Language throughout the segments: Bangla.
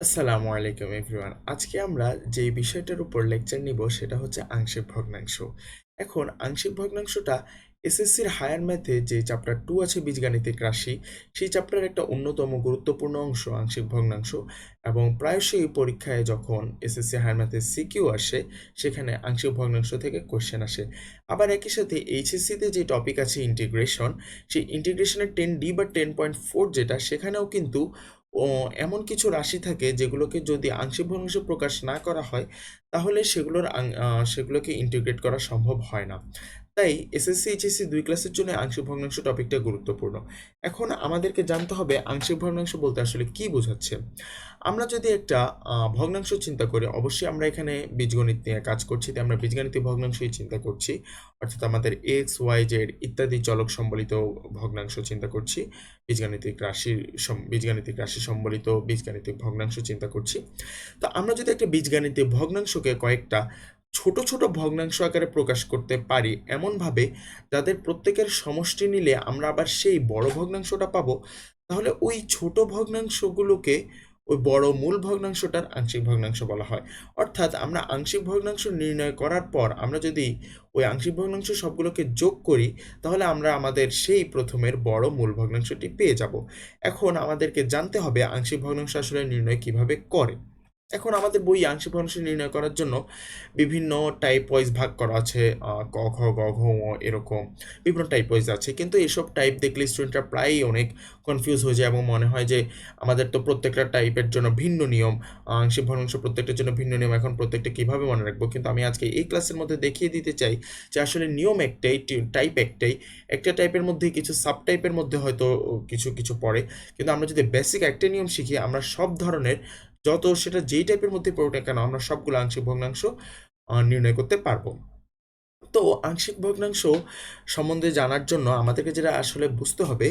আসসালামু আলাইকুম এভরিওয়ান। আজকে আমরা যে বিষয়টার উপর লেকচার নিব সেটা হচ্ছে আংশিক ভগ্নাংশ। এখন আংশিক ভগ্নাংশটা এসএসসির হায়ার ম্যাথে যে চ্যাপ্টার 2 আছে বীজগাণিতিক রাশি, সেই চ্যাপ্টারের একটা অন্যতম গুরুত্বপূর্ণ অংশ আংশিক ভগ্নাংশ এবং প্রায়শই পরীক্ষায় যখন এসএসসি হায়ার ম্যাথে সিকিউ আসে সেখানে আংশিক ভগ্নাংশ থেকে কোয়েশ্চেন আসে। আবার একই সাথে এইচএসসিতে যে টপিক আছে ইন্টিগ্রেশন, সেই ইন্টিগ্রেশনের 10D বা 10.4 যেটা সেখানেও কিন্তু ও এমন কিছু রাশি থাকে যেগুলোকে যদি আংশিক ভগ্নাংশে প্রকাশ না করা হয় তাহলে সেগুলোকে ইন্টিগ্রেট করা সম্ভব হয় না। তাই এসএসসি এইচএসসি 2 ক্লাসের জন্য আংশিক ভগ্নাংশ টপিকটা গুরুত্বপূর্ণ। এখন আমাদেরকে জানতে হবে আংশিক ভগ্নাংশ বলতে আসলে কি বোঝাচ্ছে। আমরা যদি একটা ভগ্নাংশ চিন্তা করি, অবশ্যই আমরা এখানে বীজগণিত নিয়ে কাজ করছি, তাই আমরা বীজগণিতীয় ভগ্নাংশই চিন্তা করছি। অর্থাৎ আমাদের এক্স ওয়াই জেড ইত্যাদি চলক সম্বলিত ভগ্নাংশ চিন্তা করছি। বীজগাণিতিক রাশি সম্বলিত বীজগাণিতিক ভগ্নাংশ চিন্তা করছি। তো আমরা যদি একটা বীজগাণিতিক ভগ্নাংশকে কয়েকটা ছোট ছোট ভগ্নাংশ আকারে প্রকাশ করতে পারি এমনভাবে যাদের প্রত্যেকের সমষ্টি নিলে আমরা আবার সেই বড় ভগ্নাংশটা পাবো, তাহলে ওই ছোট ভগ্নাংশগুলোকে ওই বড় মূল ভগ্নাংশটার আংশিক ভগ্নাংশ বলা হয়। অর্থাৎ আমরা আংশিক ভগ্নাংশ নির্ণয় করার পর আমরা যদি ওই আংশিক ভগ্নাংশ সবগুলোকে যোগ করি তাহলে আমরা আমাদের সেই প্রথমের বড় মূল ভগ্নাংশটি পেয়ে যাব। এখন আমাদেরকে জানতে হবে আংশিক ভগ্নাংশ আসলে নির্ণয় কিভাবে করে। এখন আমাদের বই আংশিক ভগ্নাংশ নির্ণয় করার জন্য বিভিন্ন টাইপ ওয়াইজ ভাগ করা আছে, ক খ গ ঘ ঙ এরকম বিভিন্ন টাইপ ওয়াইজ আছে, কিন্তু এসব টাইপ দেখলে স্টুডেন্টরা প্রায়ই অনেক কনফিউজ হয়ে যায় এবং মনে হয় যে আমাদের তো প্রত্যেকটা টাইপের জন্য ভিন্ন নিয়ম, আংশিক ভগ্নাংশ প্রত্যেকটার জন্য ভিন্ন নিয়ম, এখন প্রত্যেকটা কীভাবে মনে রাখবো। কিন্তু আমি আজকে এই ক্লাসের মধ্যে দেখিয়ে দিতে চাই যে আসলে নিয়ম একটাই, টাইপ একটাই, একটা টাইপের মধ্যে কিছু সাব টাইপের মধ্যে হয়তো কিছু কিছু পড়ে, কিন্তু আমরা যদি বেসিক একটা নিয়ম শিখি আমরা সব ধরনের যত সেটা যেই টাইপের মধ্যে পড়ুক না কেন আমরা সবগুলো আংশিক ভগ্নাংশ নির্ণয় করতে পারবো। তো আংশিক ভগ্নাংশ সম্বন্ধে জানার জন্য আমাদেরকে যেটা আসলে বুঝতে হবে,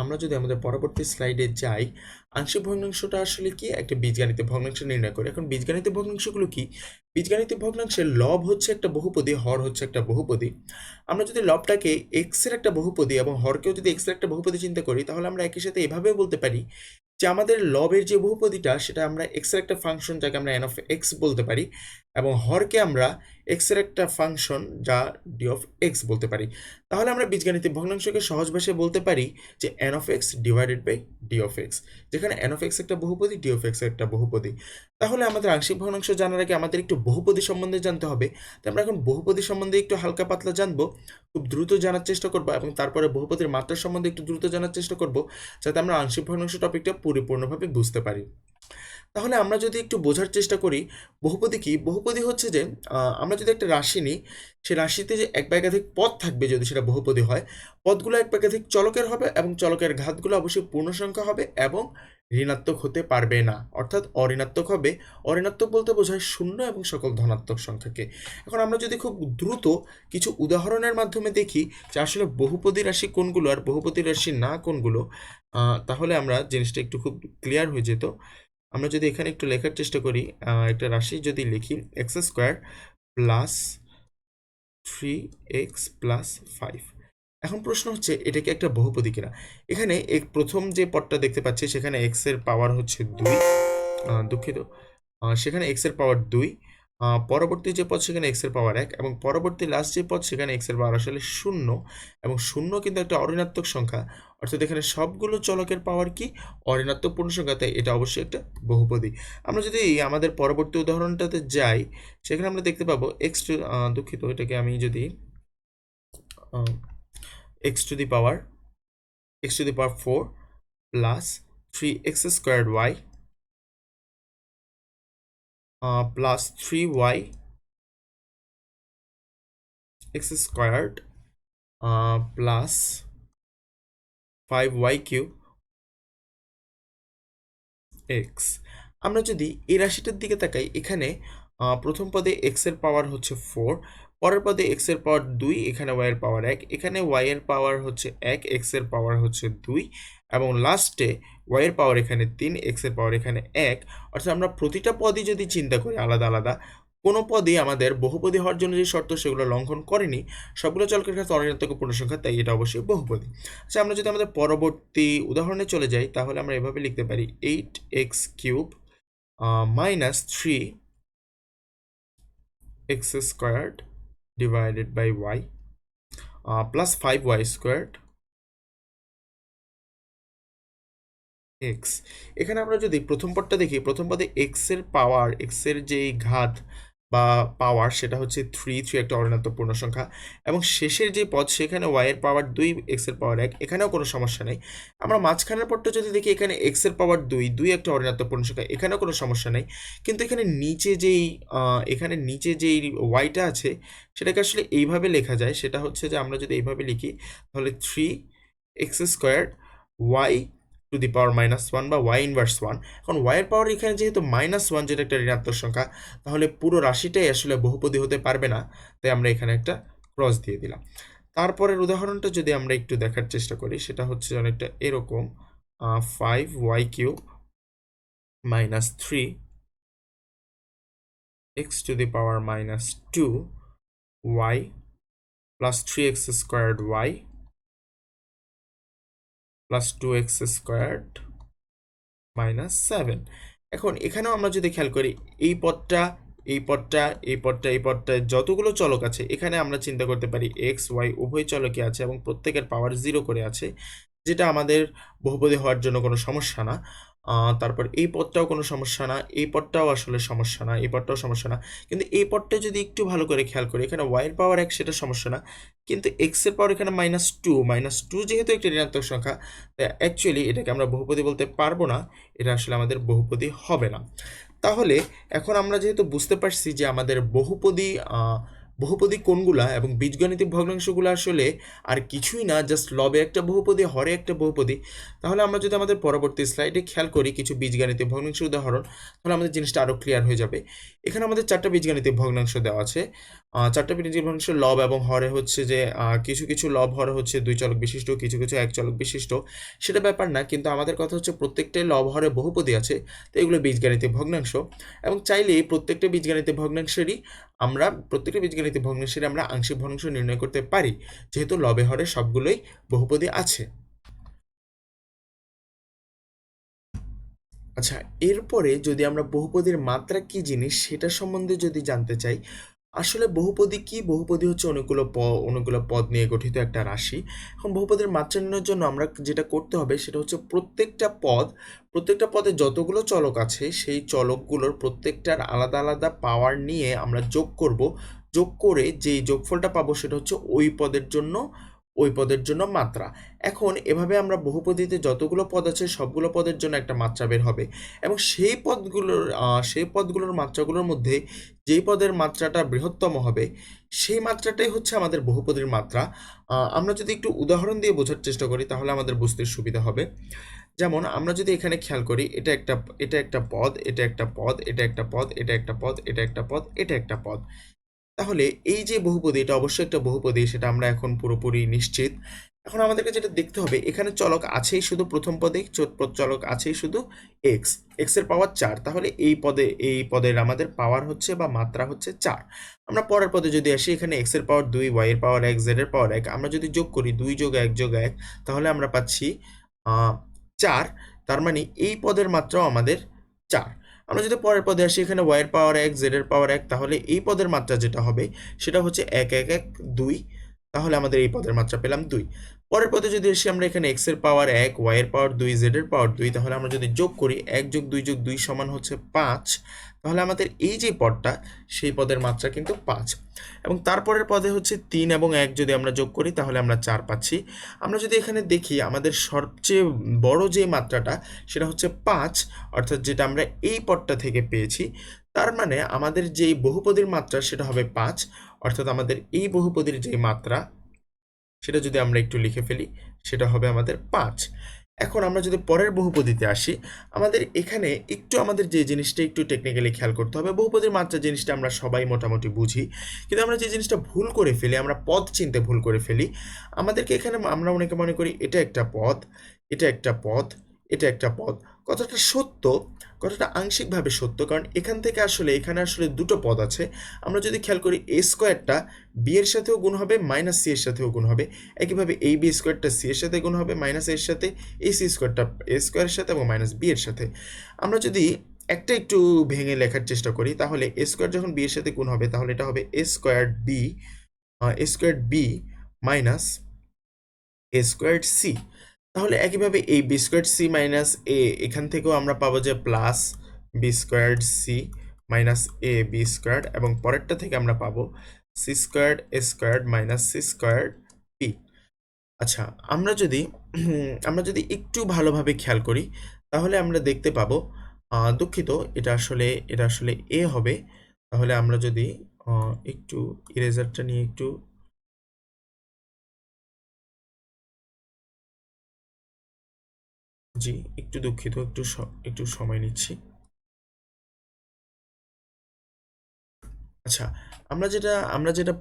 আমরা যদি আমাদের পরবর্তী স্লাইডে যাই, আংশিক ভগ্নাংশটা আসলে কি একটা বীজগাণিতিক ভগ্নাংশ নির্ণয় করে। এখন বীজগাণিতিক ভগ্নাংশগুলো কি? বীজগাণিতিক ভগ্নাংশের লব হচ্ছে একটা বহুপদী, হর হচ্ছে একটা বহুপদী। আমরা যদি লবটাকে এক্স এর একটা বহুপদী এবং হরকেও যদি এক্স এর একটা বহুপদী চিন্তা করি তাহলে আমরা একই সাথে এভাবেও বলতে পারি যে আমাদের লবের যে বহুপদীটা সেটা আমরা এক্স এর একটা ফাংশন যাকে আমরা এন অফ এক্স বলতে পারি, এবং হরকে আমরা এক্স এর একটা ফাংশন যা ডি অফ এক্স বলতে পারি। তাহলে আমরা বীজগাণিতিক ভগ্নাংশকে সহজ ভাষায় বলতে পারি যে N of X divided by D of X, যেখানে এন অফ এক্স একটা বহুপদী, ডি অফ এক্স একটা বহুপদী। তাহলে আমাদের আংশিক ভগ্নাংশ জানার আগে আমাদের একটু বহুপদী সম্বন্ধে জানতে হবে। তো আমরা এখন বহুপদী সম্বন্ধে একটু হালকা পাতলা জানবো, খুব দ্রুত জানার চেষ্টা করবো, এবং তারপরে বহুপদীর মাত্রা সম্বন্ধে একটু দ্রুত জানার চেষ্টা করবো যাতে আমরা আংশিক ভগ্নাংশ টপিকটা পরিপূর্ণভাবে বুঝতে পারি। তাহলে আমরা যদি একটু বোঝার চেষ্টা করি বহুপদী কি। বহুপদী হচ্ছে যে আমরা যদি একটা রাশি নিই, সেই রাশিতে যে এক বা একাধিক পদ থাকবে, যদি সেটা বহুপদী হয়, পদগুলো এক বা একাধিক চলকের হবে এবং চলকের ঘাতগুলো অবশ্যই পূর্ণ সংখ্যা হবে এবং ঋণাত্মক হতে পারবে না, অর্থাৎ অঋণাত্মক হবে। অঋণাত্মক বলতে বোঝায় শূন্য এবং সকল ধনাত্মক সংখ্যাকে। এখন আমরা যদি খুব দ্রুত কিছু উদাহরণের মাধ্যমে দেখি যে আসলে বহুপদী রাশি কোনগুলো আর বহুপদী রাশি না কোনগুলো, তাহলে আমরা জিনিসটা একটু খুব ক্লিয়ার হয়ে যেত। আমরা যদি এখানে একটু লেখার চেষ্টা করি, একটা রাশি যদি লিখি x square plus 3x plus 5। এখন প্রশ্ন হচ্ছে এটা কি একটা বহুপদী কিনা। এখানে প্রথম যে পদটা দেখতে পাচ্ছি সেখানে এক্স এর পাওয়ার হচ্ছে 2, দুঃখিত, সেখানে এক্স এর পাওয়ার 2, পরবর্তী যে পদ সেখানে এক্স এর পাওয়ার 1, এবং পরবর্তী লাস্ট যে পদ সেখানে এক্স এর পাওয়ার আসলে 0, এবং 0 কিন্তু একটা অঋণাত্মক সংখ্যা, অর্থাৎ এখানে সবগুলো চলকের পাওয়ার কি অঋণাত্মক পূর্ণ সংখ্যা, তাই এটা অবশ্যই একটা বহুপদী। আমরা যদি আমাদের পরবর্তী উদাহরণটাতে যাই সেখানে আমরা দেখতে পাবো দুঃখিত, এটাকে আমি যদি X to the power 4 plus 3x squared Y plus 3y x squared plus 5y cube x। আমরা যদি এই রাশিটার দিকে তাকাই, এখানে প্রথম পদে x এর পাওয়ার হচ্ছে 4, পরের পদে x এর পাওয়ার 2, এখানে y এর পাওয়ার 1, এখানে y এর পাওয়ার হচ্ছে 1, x এর পাওয়ার হচ্ছে 2, এবং লাস্টে y এর পাওয়ার এখানে 3, x এর পাওয়ার এখানে 1। অর্থাৎ আমরা প্রতিটা পদই যদি চিন্তা করি আলাদা আলাদা, কোনো পদই আমাদের বহুপদী হওয়ার জন্য যে শর্ত সেগুলো লঙ্ঘন করেনি, সবগুলো চলকের ক্ষেত্রে অঋণাত্মক পূর্ণ সংখ্যা, তাই এটা অবশ্যই বহুপদী। আচ্ছা, আমরা যদি আমাদের পরবর্তী উদাহরণে চলে যাই তাহলে আমরা এভাবে লিখতে পারি 8x cube minus 3x squared divided by Y plus 5y squared X. এখানে আমরা যদি প্রথম পদটা দেখি, প্রথম পদে এক্স এর পাওয়ার, এক্স এর যে ঘাত বা পাওয়ার সেটা হচ্ছে 3 একটা অঋণাত্মক পূর্ণ সংখ্যা, এবং শেষের যে পদ সেখানে ওয়াই এর পাওয়ার 2 এক্স এর পাওয়ার 1, এখানেও কোনো সমস্যা নেই। আমরা মাঝখানের পদটা যদি দেখি, এখানে এক্স এর পাওয়ার 2 একটা অঋণাত্মক পূর্ণ সংখ্যা, এখানেও কোনো সমস্যা নেই। কিন্তু এখানে নিচে যেই ওয়াইটা আছে সেটাকে আসলে এইভাবে লেখা যায়, সেটা হচ্ছে যে আমরা যদি এইভাবে লিখি তাহলে 3x square Y to the power -1 বা ওয়াই ইনভার্স 1। এখন ওয়াইয়ের পাওয়ার এখানে যেহেতু -1, যেটা একটা ঋণাত্মক সংখ্যা, তাহলে পুরো রাশিটাই আসলে বহুপদী হতে পারবে না, তাই আমরা এখানে একটা ক্রস দিয়ে দিলাম। তারপরের উদাহরণটা যদি আমরা একটু দেখার চেষ্টা করি, সেটা হচ্ছে অনেকটা এরকম, 5y³ -3x two the power -2 y plus 3x squared y plus 2x squared -7। এখন এখানেও আমরা যদি খেয়াল করি, এই পদটা, এই পদটা, এই পদটা, এই পদটা, যতগুলো চলক আছে এখানে আমরা চিন্তা করতে পারি এক্স ওয়াই উভয় চলকই আছে এবং প্রত্যেকের পাওয়ার 0 করে আছে, যেটা আমাদের বহুপদী হওয়ার জন্য কোনো সমস্যা না। তারপর এই পদটাও কোনো সমস্যা না, এই পদটাও আসলে সমস্যা না, এই পদটাও সমস্যা না। কিন্তু এই পদটা যদি একটু ভালো করে খেয়াল করি, এখানে ওয়াই এর পাওয়ার 1 সেটা সমস্যা না, কিন্তু এক্স এর পাওয়ার এখানে -2 যেহেতু একটি ঋণাত্মক সংখ্যা, তাই অ্যাকচুয়ালি এটাকে আমরা বহুপদী বলতে পারবো না, এটা আসলে আমাদের বহুপদী হবে না। তাহলে এখন আমরা যেহেতু বুঝতে পারছি যে আমাদের বহুপদী কোনগুলা এবং বীজগণিতিক ভগ্নাংশগুলো আসলে আর কিছুই না, জাস্ট লবে একটা বহুপদী, হরে একটা বহুপদী, তাহলে আমরা যদি আমাদের পরবর্তী স্লাইডে খেয়াল করি কিছু বীজগণিতিক ভগ্নাংশ উদাহরণ, তাহলে আমাদের জিনিসটা আরও ক্লিয়ার হয়ে যাবে। এখানে আমাদের 4টা বীজগণিতিক ভগ্নাংশ দেওয়া আছে। 4টা বীজগণিতিক ভগ্নাংশ লব এবং হরে হচ্ছে যে কিছু কিছু লব হরে হচ্ছে 2 চলক বিশিষ্ট, কিছু কিছু 1 চলক বিশিষ্ট, সেটা ব্যাপার না, কিন্তু আমাদের কথা হচ্ছে প্রত্যেকটাই লব হরে বহুপদী আছে, তো এগুলো বীজগণিতিক ভগ্নাংশ। এবং চাইলে প্রত্যেকটা বীজগণিতিক ভগ্নাংশেরই আমরা আংশিক ভগ্নাংশ নির্ণয় করতে পারি, যেহেতু লবে হরে সবগুলোই বহুপদী আছে। আচ্ছা, এরপরে যদি আমরা বহুপদীর মাত্রা কি জিনিস সেটা সম্বন্ধে যদি জানতে চাই, আসলে বহুপদী কি? বহুপদী হচ্ছে অনেকগুলো পদ নিয়ে গঠিত একটা রাশি। এখন বহুপদীর মাত্রা নির্ণয়ের জন্য আমরা যেটা করতে হবে সেটা হচ্ছে প্রত্যেকটা পদে যতগুলো চলক আছে সেই চলকগুলোর প্রত্যেকটার আলাদা আলাদা পাওয়ার নিয়ে আমরা যোগ করব। যোগ করে যেই যোগফলটা পাবো সেটা হচ্ছে ওই পদের জন্য মাত্রা। এখন এভাবে আমরা বহুপদীতে যতগুলো পদ আছে সবগুলো পদের জন্য একটা মাত্রা বের হবে, এবং সেই পদগুলোর মাত্রাগুলোর মধ্যে যেই পদের মাত্রাটা বৃহত্তম হবে সেই মাত্রাটাই হচ্ছে আমাদের বহুপদীর মাত্রা। আমরা যদি একটু উদাহরণ দিয়ে বোঝার চেষ্টা করি তাহলে আমাদের বুঝতে সুবিধা হবে। যেমন আমরা যদি এখানে খেয়াল করি, এটা একটা পদ, এটা একটা পদ, এটা একটা পদ, এটা একটা পদ, এটা একটা পদ, এটা একটা পদ। তাহলে এই যে বহুপদী, এটা অবশ্যই একটা বহুপদী, সেটা আমরা এখন পুরোপুরি নিশ্চিত। এখন আমাদেরকে যেটা দেখতে হবে, এখানে চলক আছেই শুধু প্রথম পদে, চলক আছেই শুধু এক্স এর পাওয়ার 4, তাহলে এই পদের আমাদের পাওয়ার হচ্ছে বা মাত্রা হচ্ছে 4। আমরা পরের পদে যদি আসি, এখানে এক্স এর পাওয়ার 2, ওয়াই এর পাওয়ার 1, জেড এর পাওয়ার 1, আমরা যদি যোগ করি 2 যোগ 1 যোগ 1, তাহলে আমরা পাচ্ছি 4। তার মানে এই পদের মাত্রাও আমাদের 4। আমরা যদি পরের পদে আসি, এখানে ওয়াই এর পাওয়ার 1, জেড এর পাওয়ার 1, তাহলে এই পদের মাত্রা যেটা হবে সেটা হচ্ছে 1 1 1 2, তাহলে আমাদের এই পদের মাত্রা পেলাম 2। পরের পদে যদি আসি, আমরা এখানে এক্স এর পাওয়ার 1, ওয়াই এর পাওয়ার 2, জেড এর পাওয়ার 2, তাহলে আমরা যদি যোগ করি 1 যোগ 2 যোগ 2 সমান হচ্ছে 5, তাহলে আমাদের এই যে পদটা সেই পদের মাত্রা কিন্তু 5। এবং তারপরের পদে হচ্ছে 3 এবং 1 যদি আমরা যোগ করি তাহলে আমরা 4 পাচ্ছি। আমরা যদি এখানে দেখি, আমাদের সবচেয়ে বড় যে মাত্রাটা সেটা হচ্ছে 5, অর্থাৎ যেটা আমরা এই পদটা থেকে পেয়েছি। তার মানে আমাদের যেই বহুপদীর মাত্রা সেটা হবে 5, অর্থাৎ আমাদের এই বহুপদীর যে মাত্রা সেটা যদি আমরা একটু লিখে ফেলি, সেটা হবে আমাদের 5। এখন আমরা যদি পরের বহুপদীতে আসি, আমাদের এখানে আমাদের যে জিনিসটা একটু টেকনিক্যালি খেয়াল করতে হবে, বহুপদীর মাত্রা জিনিসটা আমরা সবাই মোটামুটি বুঝি, কিন্তু আমরা যে জিনিসটা ভুল করে ফেলি, আমরা পদ চিনতে ভুল করে ফেলি। আমাদেরকে এখানে আমরা অনেকে মনে করি এটা একটা পদ, এটা একটা পদ, এটা একটা পদ। কথাটা সত্য, কথাটা আংশিকভাবে সত্য, কারণ এখানে আসলে দুটো পদ আছে। আমরা যদি খেয়াল করি, এ স্কোয়ারটা বি এর সাথেও গুণ হবে, মাইনাস সি এর সাথেও গুণ হবে। একইভাবে এই বি স্কোয়ারটা সি এর সাথে গুণ হবে, মাইনাস এর সাথে, এই সি স্কোয়ারটা এ স্কোয়ারের সাথে এবং মাইনাস বি এর সাথে। আমরা যদি একটা একটু ভেঙে লেখার চেষ্টা করি, তাহলে এ স্কোয়ার যখন বি এর সাথে গুণ হবে তাহলে এটা হবে A squared B minus A squared C. তাহলে একইভাবে এই B squared C minus A এখান থেকেও আমরা পাবো যে plus B squared C minus A B squared, এবং পরেরটা থেকে আমরা পাবো C squared A squared minus C squared P. আচ্ছা, আমরা যদি একটু ভালোভাবে খেয়াল করি তাহলে আমরা দেখতে পাবো, দুঃখিত, এটা আসলে এ হবে। তাহলে আমরা যদি একটু ইরেজারটা নিয়ে একটু, জি একটু দুঃখিত, একটু সময় নিচ্ছি। আচ্ছা, আমরা যেটা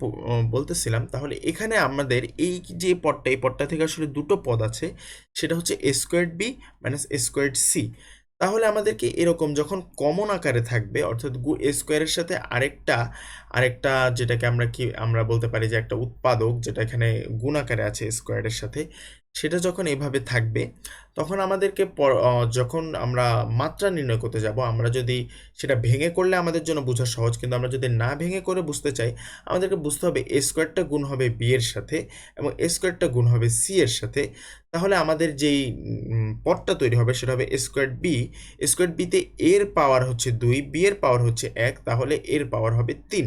বলতেছিলাম, তাহলে এখানে আমাদের এই যে পদটা, এই পদটা থেকে আসলে দুটো পদ আছে, সেটা হচ্ছে এ squared B minus A squared C. তাহলে আমাদেরকে এরকম যখন কমন আকারে থাকবে, অর্থাৎ এ স্কোয়ারের সাথে আরেকটা আরেকটা যেটাকে আমরা বলতে পারি যে একটা উৎপাদক, যেটা এখানে গুণ আকারে আছে স্কোয়ারের সাথে, সেটা যখন এভাবে থাকবে, তখন আমাদেরকে যখন আমরা মাত্রা নির্ণয় করতে যাব, আমরা যদি সেটা ভেঙে করলে আমাদের জন্য বোঝা সহজ, কিন্তু আমরা যদি না ভেঙে করে বুঝতে চাই, আমাদেরকে বুঝতে হবে এ স্কোয়ারটা গুণ হবে বি এর সাথে এবং এ স্কোয়ারটা গুণ হবে সি এর সাথে। তাহলে আমাদের যেই পদটা তৈরি হবে সেটা হবে এ স্কোয়ার বি। এ স্কোয়ার বিতে এর পাওয়ার হচ্ছে 2, বি এর পাওয়ার হচ্ছে 1, তাহলে এর পাওয়ার হবে 3।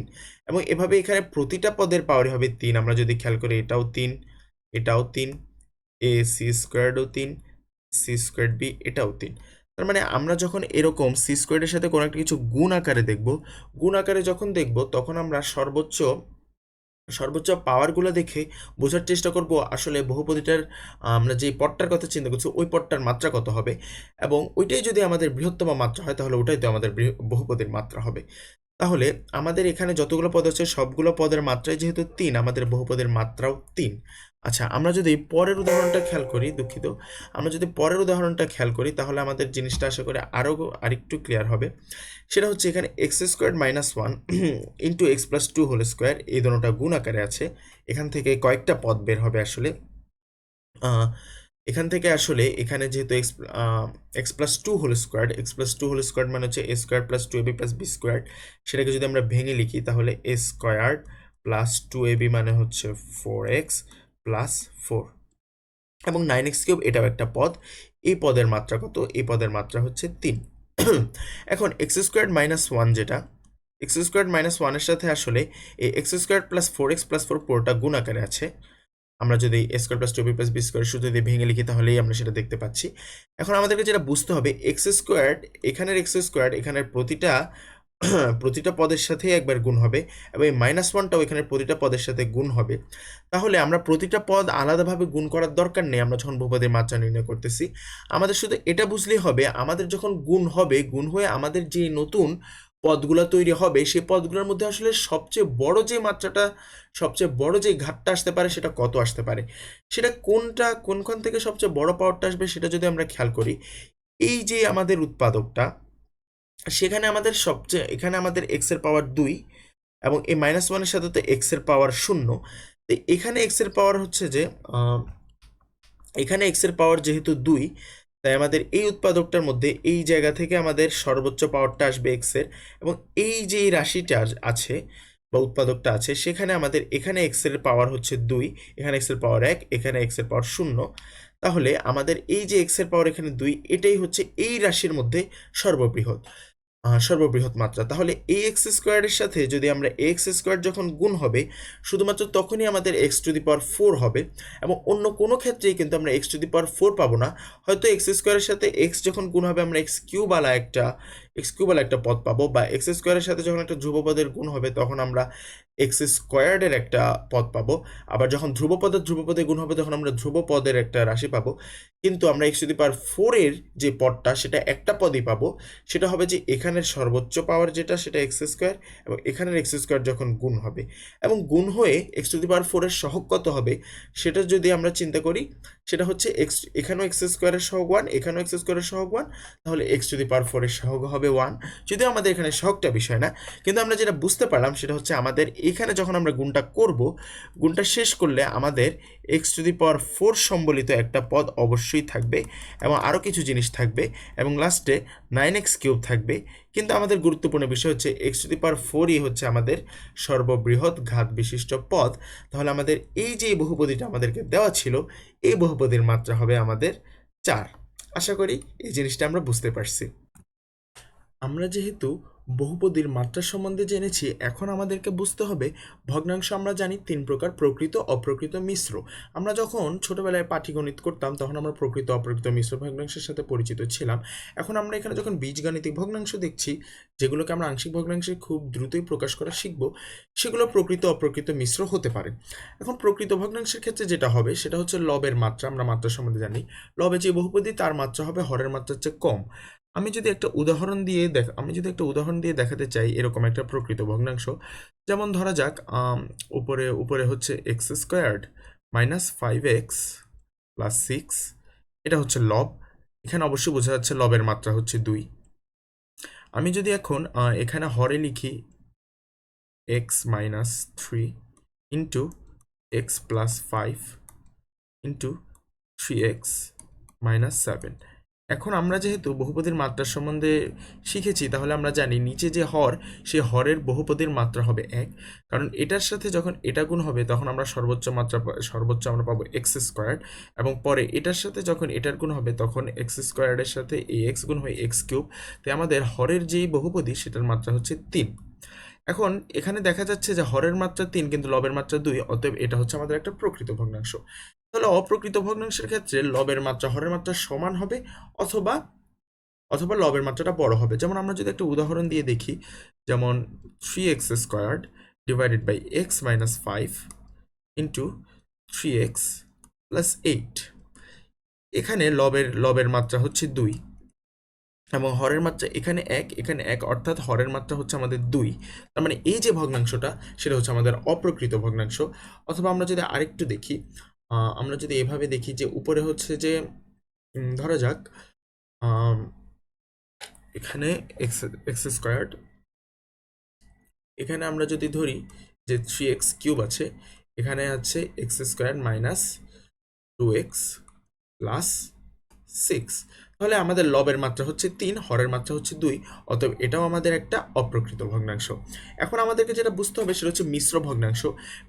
এবং এভাবে এখানে প্রতিটা পদের পাওয়ারই হবে 3। আমরা যদি খেয়াল করি, এটাও 3, এটাও 3, এ সি স্কোয়ার্ডও 3, সি স্কোয়ার্ড বি এটাও 3। তার মানে আমরা যখন এরকম সি স্কোয়ার্ডের সাথে কোনো একটা কিছু গুণ আকারে দেখব, গুণ আকারে যখন দেখব, তখন আমরা সর্বোচ্চ পাওয়ারগুলো দেখে বোঝার চেষ্টা করব আসলে বহুপদীটার, আমরা যে পদটার কথা চিন্তা করছি ওই পদটার মাত্রা কত হবে, এবং ওইটাই যদি আমাদের বৃহত্তম মাত্রা হয় তাহলে ওটাই তো আমাদের বহুপদীর মাত্রা হবে। তাহলে আমাদের এখানে যতগুলো পদ আছে সবগুলো পদের মাত্রাই যেহেতু 3, আমাদের বহুপদের মাত্রাও 3। আচ্ছা, আমরা যদি পরের উদাহরণটা খেয়াল করি, দুঃখিত, আমরা যদি পরের উদাহরণটা খেয়াল করি তাহলে আমাদের জিনিসটা আশা করি আরেকটু ক্লিয়ার হবে। সেটা হচ্ছে এখানে X square minus one into x plus two whole square, এই দুটোটা গুণ আকারে আছে। এখান থেকে কয়েকটা পদ বের হবে আসলে। এখান থেকে আসলে এখানে যেহেতু X plus two whole square মানে হচ্ছে A square plus two AB plus B square, সেটাকে যদি আমরা ভেঙে লিখি তাহলে A square plus two AB মানে হচ্ছে 4x প্লাস 4, এবং 9x কিউব এটাও একটা পদ। এই পদের মাত্রা কত? এই পদের মাত্রা হচ্ছে 3। এখন এক্স স্কোয়ার মাইনাস ওয়ান, যেটা এক্স স্কোয়ার মাইনাস ওয়ানের সাথে আসলে এই x square plus 4x plus 4 পুরোটা গুণ আকারে আছে। আমরা যদি A square plus two B plus B square সূত্র দিয়ে ভেঙে লিখি তাহলেই আমরা সেটা দেখতে পাচ্ছি। এখন আমাদেরকে যেটা বুঝতে হবে, এক্স স্কোয়ার, এখানের প্রতিটা পদের সাথে একবার গুণ হবে, এবং এই মাইনাস ওয়ানটাও এখানে প্রতিটা পদের সাথে গুণ হবে। তাহলে আমরা প্রতিটা পদ আলাদাভাবে গুণ করার দরকার নেই আমরা যখন বহুপদের মাত্রা নির্ণয় করতেছি। আমাদের শুধু এটা বুঝলেই হবে, আমাদের যখন গুণ হবে, গুণ হয়ে আমাদের যে নতুন পদগুলো তৈরি হবে, সেই পদগুলোর মধ্যে আসলে সবচেয়ে বড় যে ঘাটটা আসতে পারে সেটা কত আসতে পারে, সেটা কোনখান থেকে সবচেয়ে বড় পাওয়ারটা আসবে সেটা যদি আমরা খেয়াল করি, এই যে আমাদের উৎপাদকটা, এখানে আমাদের এক্স এর পাওয়ার 2, এবং এই মাইনাস ওয়ানের সাথে তো এক্স এর পাওয়ার 0। তো এখানে এক্স এর পাওয়ার হচ্ছে যে এখানে এক্স এর পাওয়ার যেহেতু 2, তাই আমাদের এই উৎপাদকটার মধ্যে এই জায়গা থেকে আমাদের সর্বোচ্চ পাওয়ারটা আসবে এক্স এর, এবং এই যে এই রাশিটা আছে বা উৎপাদকটা আছে, সেখানে আমাদের এখানে এক্স এর পাওয়ার হচ্ছে 2, এখানে এক্স এর পাওয়ার 1, এখানে এক্স এর পাওয়ার 0। তাহলে আমাদের এই যে এক্স এর পাওয়ার এখানে 2, এটাই হচ্ছে এই রাশির মধ্যে সর্ববৃহৎ মাত্রা। তাহলে এ এক্স স্কোয়ারের সাথে যদি আমরা এক্স স্কোয়ার যখন গুণ হবে, শুধুমাত্র তখনই আমাদের এক্স টু দি পাওয়ার 4 হবে, এবং অন্য কোনো ক্ষেত্রেই কিন্তু আমরা এক্স টু দি পাওয়ার 4 পাবো না। হয়তো এক্স স্কোয়ারের সাথে এক্স যখন গুণ হবে আমরা এক্স কিউব আলা একটা পদ পাবো, বা এক্স স্কোয়ারের সাথে যখন একটা ধ্রুবপদের গুণ হবে তখন আমরা এক্স স্কোয়ার্ডের একটা পদ পাবো। আবার যখন ধ্রুবপদে গুণ হবে তখন আমরা ধ্রুবপদের একটা রাশি পাবো। কিন্তু আমরা এক্স টু দি পাওয়ার 4 এর যে পদটা, সেটা একটা পদই পাবো। সেটা হবে যে এখানের সর্বোচ্চ পাওয়ার যেটা, সেটা এক্স স্কোয়ার, এবং এখানের এক্স স্কোয়ার যখন গুণ হবে, এবং গুণ হয়ে এক্স টু দি পাওয়ার 4 এর সহগ কত হবে সেটা যদি আমরা চিন্তা করি, সেটা হচ্ছে এখানেও এক্স স্কোয়ারের সহগ 1, এখানেও এক্স স্কোয়ারের সহগ 1, তাহলে এক্স টু দি পাওয়ার 4 এর সহগ হবে 1। যদিও আমাদের এখানে সহগটা বিষয় না, কিন্তু আমরা যেটা বুঝতে পারলাম সেটা হচ্ছে আমাদের এখানে যখন আমরা গুণটা করব, গুণটা শেষ করলে আমাদের x⁴ সম্বলিত একটা পদ অবশ্যই থাকবে এবং আরও কিছু জিনিস থাকবে এবং লাস্টে 9x³ থাকবে। কিন্তু আমাদের গুরুত্বপূর্ণ বিষয় হচ্ছে x⁴ হচ্ছে আমাদের সর্ববৃহৎ ঘাত বিশিষ্ট পদ। তাহলে আমাদের এই যে বহুপদীটা আমাদেরকে দেওয়া ছিল, এই বহুপদীর মাত্রা হবে আমাদের 4। আশা করি এই জিনিসটা আমরা বুঝতে পারছি। আমরা যেহেতু বহুপদীর মাত্রা সম্বন্ধে জেনেছি, এখন আমাদেরকে বুঝতে হবে ভগ্নাংশ। আমরা জানি 3 প্রকার: প্রকৃত, অপ্রকৃত, মিশ্র। আমরা যখন ছোটবেলায় পাটিগণিত করতাম তখন আমরা প্রকৃত, অপ্রকৃত, মিশ্র ভগ্নাংশের সাথে পরিচিত ছিলাম। এখন আমরা এখানে যখন বীজগাণিতিক ভগ্নাংশ দেখছি, যেগুলোকে আমরা আংশিক ভগ্নাংশে খুব দ্রুতই প্রকাশ করা শিখব, সেগুলো প্রকৃত, অপ্রকৃত, মিশ্র হতে পারে। এখন প্রকৃত ভগ্নাংশের ক্ষেত্রে যেটা হবে সেটা হচ্ছে লবের মাত্রা। আমরা মাত্রা সম্বন্ধে জানি, লবে যে বহুপদী তার মাত্রা হবে হরের মাত্রার চেয়ে কম। আমি যদি একটা উদাহরণ দিয়ে দেখাতে চাই এরকম একটা প্রকৃত ভগ্নাংশ, যেমন ধরা যাক উপরে উপরে হচ্ছে x² - 5x + 6, এটা হচ্ছে লব। এখানে অবশ্যই বোঝা যাচ্ছে লবের মাত্রা হচ্ছে 2। আমি যদি এখন এখানে হরে লিখি x - 3 into x + 5 into 3x - 7। এখন আমরা যেহেতু বহুপদীর মাত্রার সম্বন্ধে শিখেছি, তাহলে আমরা জানি নিচে যে হর, সেই হরের বহুপদীর মাত্রা হবে 1। কারণ এটার সাথে যখন এটা গুণ হবে তখন আমরা সর্বোচ্চ আমরা পাবো x², এবং পরে এটার সাথে যখন এটার গুণ হবে তখন x² এর সাথে এই x গুণ হয়ে x³। তাই আমাদের হরের যেই বহুপদী সেটার মাত্রা হচ্ছে 3। এখন এখানে দেখা যাচ্ছে যে হরের মাত্রা 3 কিন্তু লবের মাত্রা 2, অতএব এটা হচ্ছে আমাদের একটা প্রকৃত ভগ্নাংশ। তাহলে অপ্রকৃত ভগ্নাংশের ক্ষেত্রে লবের মাত্রা হরের মাত্রা সমান হবে, অথবা অথবা লবের মাত্রাটা বড় হবে। যেমন আমরা যদি একটা উদাহরণ দিয়ে দেখি, যেমন 3x² / x - 5 ইন্টু 3x + 8। এখানে লবের মাত্রা হচ্ছে 2 এবং হরের মাত্রা এখানে 1, অর্থাৎ হরের মাত্রা হচ্ছে আমাদের 2। তার মানে এই যে ভগ্নাংশটা সেটা হচ্ছে আমাদের অপ্রকৃত ভগ্নাংশ। অথবা আমরা যদি আরেকটু দেখি, আমরা যদি এভাবে দেখি যে উপরে হচ্ছে যে ধরা যাক এখানে x², এখানে আমরা যদি ধরি যে 3x³ আছে, এখানে আছে x² - 2x + 6। তাহলে আমাদের লবের মাত্রা হচ্ছে 3, হরের মাত্রা হচ্ছে 2, অতএব এটাও আমাদের একটা অপ্রকৃত ভগ্নাংশ। এখন আমাদেরকে যেটা বুঝতে হবে সেটা হচ্ছে মিশ্র ভগ্নাংশ।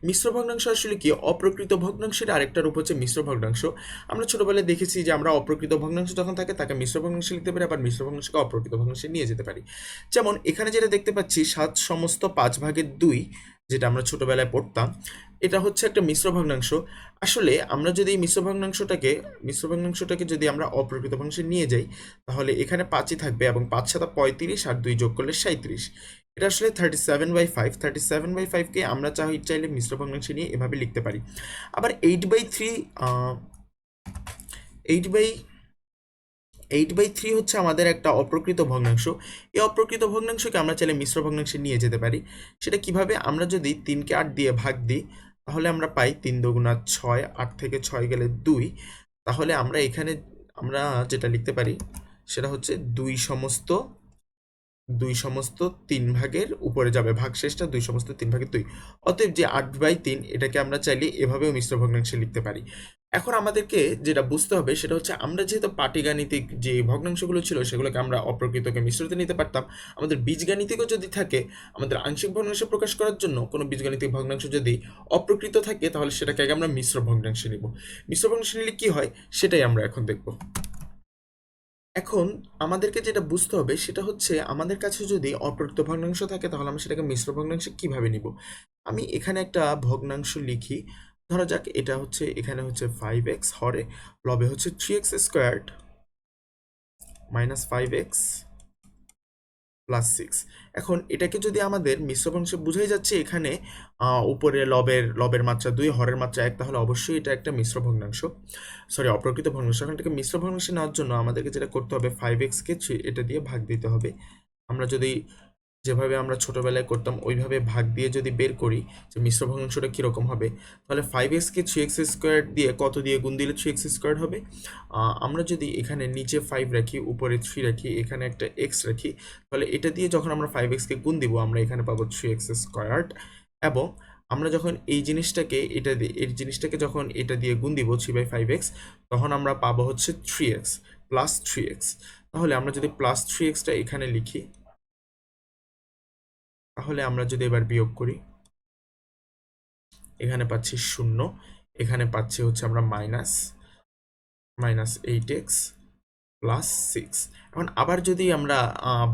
মিশ্র ভগ্নাংশ আসলে কি? অপ্রকৃত ভগ্নাংশের আরেকটা রূপ হচ্ছে মিশ্র ভগ্নাংশ। আমরা ছোটবেলায় দেখেছি যে আমরা অপ্রকৃত ভগ্নাংশ যখন থাকে তাকে মিশ্র ভগ্নাংশে লিখতে পারি, আবার মিশ্র ভগ্নাংশকে অপ্রকৃত ভগ্নাংশে নিয়ে যেতে পারি। যেমন এখানে যেটা দেখতে পাচ্ছি 7/5 যেটা আমরা ছোটবেলায় পড়তাম, এটা হচ্ছে একটা মিশ্র ভগ্নাংশ। আসলে আমরা যদি এই মিশ্র ভগ্নাংশটাকে যদি আমরা অপ্রকৃত ভগ্নাংশে নিয়ে যাই, তাহলে এখানে 5ই থাকবে এবং 5 × 7 = 35 আর 2 যোগ করলে 37। এটা আসলে 37/5। 37/5কে আমরা চাইলে মিশ্র ভগ্নাংশে নিয়ে এভাবে লিখতে পারি। আবার 8/3 হচ্ছে আমাদের একটা অপ্রকৃত ভগ্নাংশ। এই অপ্রকৃত ভগ্নাংশকে আমরা চাইলে মিশ্র ভগ্নাংশে নিয়ে যেতে পারি। সেটা কিভাবে? আমরা যদি 3কে 8 দিয়ে ভাগ দিই, তাহলে আমরা পাই 3 × 2 = 6, 8 থেকে 6 গেলে 2। তাহলে আমরা এখানে যেটা লিখতে পারি সেটা হচ্ছে 2/3 ভাগের উপরে যাবে, ভাগশেষটা 2/3 অতএব যে 8/3, এটাকে আমরা চাইলে এভাবেও মিশ্র ভগ্নাংশে লিখতে পারি। এখন আমাদেরকে যেটা বুঝতে হবে সেটা হচ্ছে আমরা যেহেতু পাটিগাণিতিক যে ভগ্নাংশগুলো ছিল সেগুলোকে আমরা অপ্রকৃতকে মিশ্রতে নিতে পারতাম, আমাদের বীজগাণিতিকও যদি থাকে, আমাদের আংশিক ভগ্নাংশ প্রকাশ করার জন্য কোনো বীজগাণিতিক ভগ্নাংশ যদি অপ্রকৃত থাকে তাহলে সেটাকে আগে আমরা মিশ্র ভগ্নাংশে নিব। মিশ্র ভগ্নাংশে নিলে কি হয় সেটাই আমরা এখন দেখব। এখন আমাদেরকে যেটা বুঝতে হবে সেটা হচ্ছে আমাদের কাছে যদি অপ্রকৃত ভগ্নাংশ থাকে তাহলে আমরা সেটাকে মিশ্র ভগ্নাংশে কিভাবে নিব। আমি এখানে একটা ভগ্নাংশ লিখি। ধরা যাক এটা হচ্ছে, এখানে হচ্ছে 5x, হরে লবে হচ্ছে 3x² - 5x + 6। এখন এটাকে যদি আমাদের মিশ্র ভগ্নাংশে বুঝাই যাচ্ছে, এখানে উপরে লবের মাত্রা 2, হরের মাত্রা 1, তাহলে অবশ্যই এটা একটা মিশ্র ভগ্নাংশ, সরি অপ্রকৃত ভগ্নাংশ। এখন এটাকে মিশ্র ভগ্নাংশে নেওয়ার জন্য আমাদেরকে যেটা করতে হবে 5x-কে 3 এটা দিয়ে ভাগ দিতে হবে। আমরা যদি যেভাবে আমরা ছোটবেলায় করতাম ওইভাবে ভাগ দিয়ে যদি বের করি যে মিশ্র ভগ্নাংশটা কীরকম হবে, তাহলে 5x-কে 3x² দিয়ে কত দিয়ে গুণ দিলে 3x² হবে? আমরা যদি এখানে নিচে 5 রাখি, উপরে 3 রাখি, এখানে একটা x রাখি, তাহলে এটা দিয়ে যখন আমরা 5x-কে গুণ দিব আমরা এখানে পাবো 3x²। এবং আমরা যখন এই জিনিসটাকে যখন এটা দিয়ে গুণ দিব 3/5x, তখন আমরা পাবো হচ্ছে 3x প্লাস 3x। তাহলে আমরা যদি প্লাস 3xটা এখানে লিখি, তাহলে আমরা যদি এবার বিয়োগ করি, এখানে পাচ্ছি 0, এখানে পাচ্ছি হচ্ছে আমরা -8x প্লাস 6। এখন আবার যদি আমরা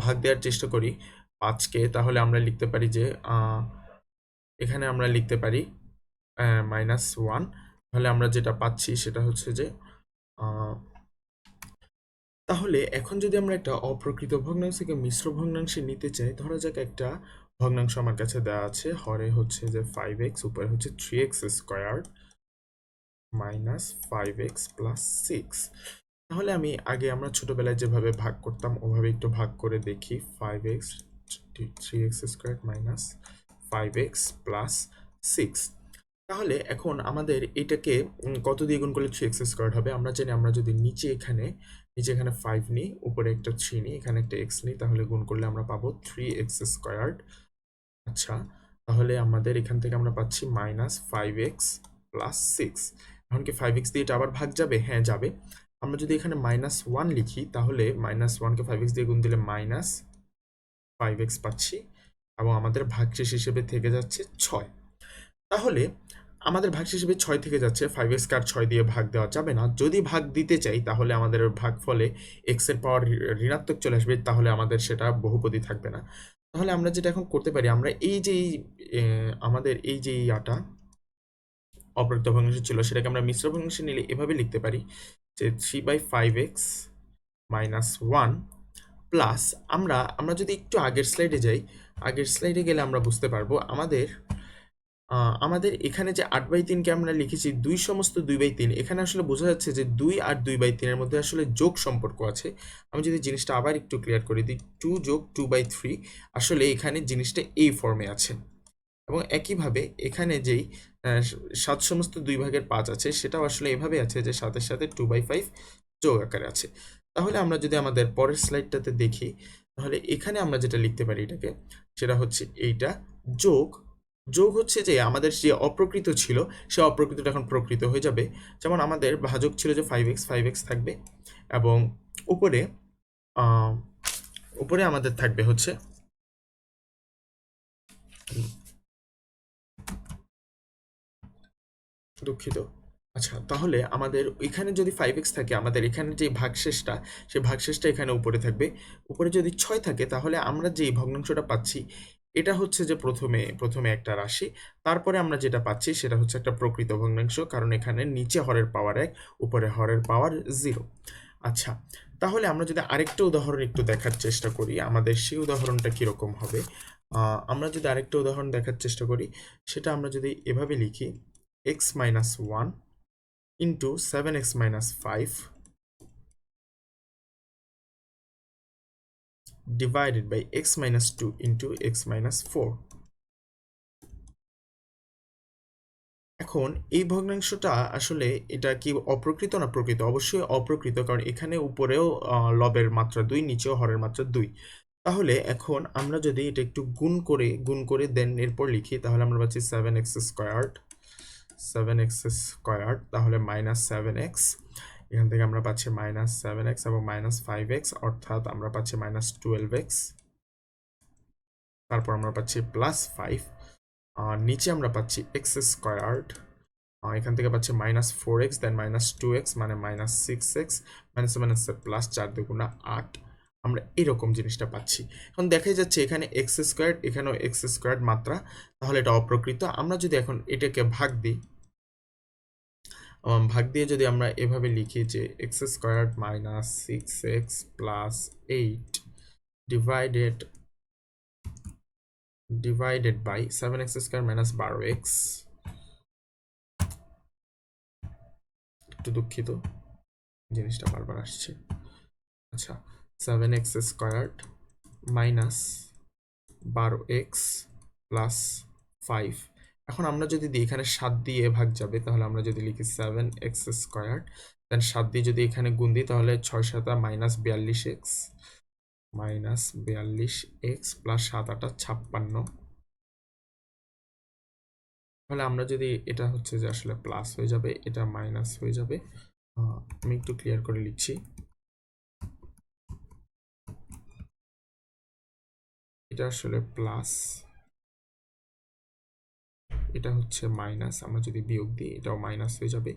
ভাগ দেওয়ার চেষ্টা করি 5কে, তাহলে আমরা লিখতে পারি যে এখানে আমরা লিখতে পারি -1। তাহলে আমরা যেটা পাচ্ছি সেটা হচ্ছে যে তাহলে এখন যদি আমরা একটা অপ্রকৃত ভগ্নাংশকে মিশ্র ভগ্নাংশে নিতে চাই, ধরা যাক একটা ভগ্নাংশ আমার কাছে দেওয়া আছে, হরে হচ্ছে যে 5x, উপরে হচ্ছে 3x square minus 5x plus 6। তাহলে আমি আগে আমরা ছোটবেলায় যেভাবে ভাগ করতাম ওভাবে একটু ভাগ করে দেখি। 5x 3x square minus 5x plus 6। তাহলে এখন আমাদের এটাকে কত দিয়ে গুণ করলে 3x স্কোয়ার হবে? আমরা জানি আমরা যদি নিচে এখানে 5 নিই, উপরে একটা 3 নিই, এখানে একটা x নিই, তাহলে গুণ করলে আমরা পাবো 3x স্কোয়ার। আচ্ছা, তাহলে আমাদের এখান থেকে আমরা পাচ্ছি -5x প্লাস 6। এখন কি 5x দিয়ে এটা আবার ভাগ যাবে? হ্যাঁ, যাবে। আমরা যদি এখানে -1 লিখি, তাহলে -1কে 5x দিয়ে গুণ দিলে -5x পাচ্ছি, এবং আমাদের ভাগশেষ হিসেবে থেকে যাচ্ছে 6। তাহলে আমাদের ভাগশেষ হিসেবে 6 থেকে যাচ্ছে, 5x কে আর 6 দিয়ে ভাগ দেওয়া যাবে না। যদি ভাগ দিতে চাই তাহলে আমাদের ভাগফলে x এর পাওয়ার ঋণাত্মক চলে আসবে, তাহলে আমাদের সেটা বহুপদী থাকবে না। তাহলে আমরা যেটা এখন করতে পারি, আমরা এই যে আমাদের এই যে ইয়াটা অপ্রকৃত ভগ্নাংশ ছিল, সেটাকে আমরা মিশ্র ভগ্নাংশে নিলে এভাবে লিখতে পারি যে 3/5x মাইনাস 1 প্লাস আমরা যদি একটু আগের স্লাইডে যাই, আগের স্লাইডে গেলে আমরা বুঝতে পারবো আমাদের এখানে যে 8/3কে আমরা লিখেছি 2 সমস্ত 2/3, এখানে আসলে বোঝা যাচ্ছে যে 2 আর 2/3 এর মধ্যে আসলে যোগ সম্পর্ক আছে। আমি যদি জিনিসটা আবার একটু ক্লিয়ার করে দিই, 2 যোগ 2/3, আসলে এখানে জিনিসটা এই ফর্মে আছে। এবং একইভাবে এখানে যেই 7 সমস্ত 2/5 আছে, সেটাও আসলে এভাবে আছে যে 7 এর সাথে 2/5 যোগ আকারে আছে। তাহলে আমরা যদি আমাদের পরের স্লাইডটাতে দেখি, তাহলে এখানে আমরা যেটা লিখতে পারি এটাকে, সেটা হচ্ছে এইটা যোগ হচ্ছে যে আমাদের যে অপ্রকৃত ছিল, সে অপ্রকৃতটা এখন প্রকৃত হয়ে যাবে। যেমন আমাদের ভাজক ছিল যে 5x থাকবে, এবং উপরে উপরে আমাদের থাকবে হচ্ছে দুঃখিত। আচ্ছা, তাহলে আমাদের এখানে যদি 5x থাকে, আমাদের এখানে যে ভাগশেষটা, সেই ভাগশেষটা এখানে উপরে থাকবে। উপরে যদি 6 থাকে, তাহলে আমরা যেই ভগ্নাংশটা পাচ্ছি, এটা হচ্ছে যে প্রথমে একটা রাশি, তারপরে আমরা যেটা পাচ্ছি সেটা হচ্ছে একটা প্রকৃত ভগ্নাংশ, কারণ এখানে নিচে হরের পাওয়ার 1, উপরে হরের পাওয়ার 0। আচ্ছা, তাহলে আমরা যদি আরেকটা উদাহরণ একটু দেখার চেষ্টা করি, আমাদের সেই উদাহরণটা কিরকম হবে। আমরা যদি আরেকটা উদাহরণ দেখার চেষ্টা করি, সেটা আমরা যদি এভাবে লিখি, x minus 1 into 7x minus 5 divided by x minus 2 into x minus 4। এখন এই ভগ্নাংশটা আসলে এটা কি অপ্রকৃত না প্রকৃত? অবশ্যই অপ্রকৃত, কারণ এখানে উপরেও লবের মাত্রা 2, নিচেও হরের মাত্রা 2। তাহলে এখন আমরা যদি এটা একটু গুণ করে দেন এরপর লিখি, তাহলে আমরা পাচ্ছি 7x স্কোয়ার্ড, তাহলে -7x, এখান থেকে আমরা পাচ্ছি -7x এবং -5x, অর্থাৎ আমরা পাচ্ছি -12x, তারপর আমরা পাচ্ছি +5, নিচে আমরা পাচ্ছি x স্কোয়ার্ড, এখান থেকে পাচ্ছি -4x, দেন -2x মানে -6x, +4 দুগুণা 8। আমরা এরকম জিনিসটা পাচ্ছি। এখন দেখাই যাচ্ছে এখানে x স্কোয়ার্ড, এখানেও x স্কোয়ার্ড মাত্রা, তাহলে এটা অপ্রকৃত। আমরা যদি এখন এটাকে ভাগ দিই, ভাগ দিয়ে যদি আমরা এভাবে লিখি যে x squared minus 6x plus 8 divided by 7x square minus 12x, একটু দুঃখিত, জিনিসটা বারবার আসছে। আচ্ছা, 7x squared minus 12x plus 5। এখন আমরা যদি দিই, এখানে 7 দিয়ে ভাগ যাবে, তাহলে আমরা যদি লিখি 7x স্কোয়ার্ড, দেন 7 দিয়ে যদি এখানে গুণ দিই, তাহলে 6 7 -42x প্লাস 7 8 56। তাহলে আমরা যদি এটা হচ্ছে যে আসলে প্লাস হয়ে যাবে, এটা মাইনাস হয়ে যাবে। আমি একটু ক্লিয়ার করে লিখছি। এটা আসলে প্লাস, এটা হচ্ছে মাইনাস। আমরা যদি বিয়োগ দিই এটাও মাইনাস হয়ে যাবে।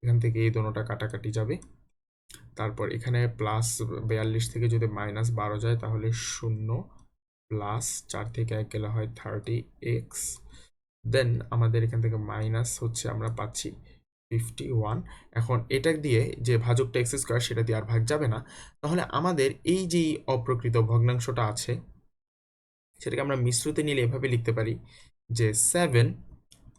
এখান থেকে এই দোনোটা কাটাকাটি যাবে। তারপর এখানে প্লাস 42 থেকে যদি -12 যায় তাহলে 0 প্লাস 4 থেকে 1 গেলে হয় 30x। দেন আমাদের এখান থেকে মাইনাস হচ্ছে আমরা পাচ্ছি 51। এখন এটা দিয়ে যে ভাজকটা এক্স স্কোয়ার সেটা দিয়ে আর ভাগ যাবে না। তাহলে আমাদের এই যে অপ্রকৃত ভগ্নাংশটা আছে সেটাকে আমরা মিশ্রতে নিলে এভাবে লিখতে পারি যে 7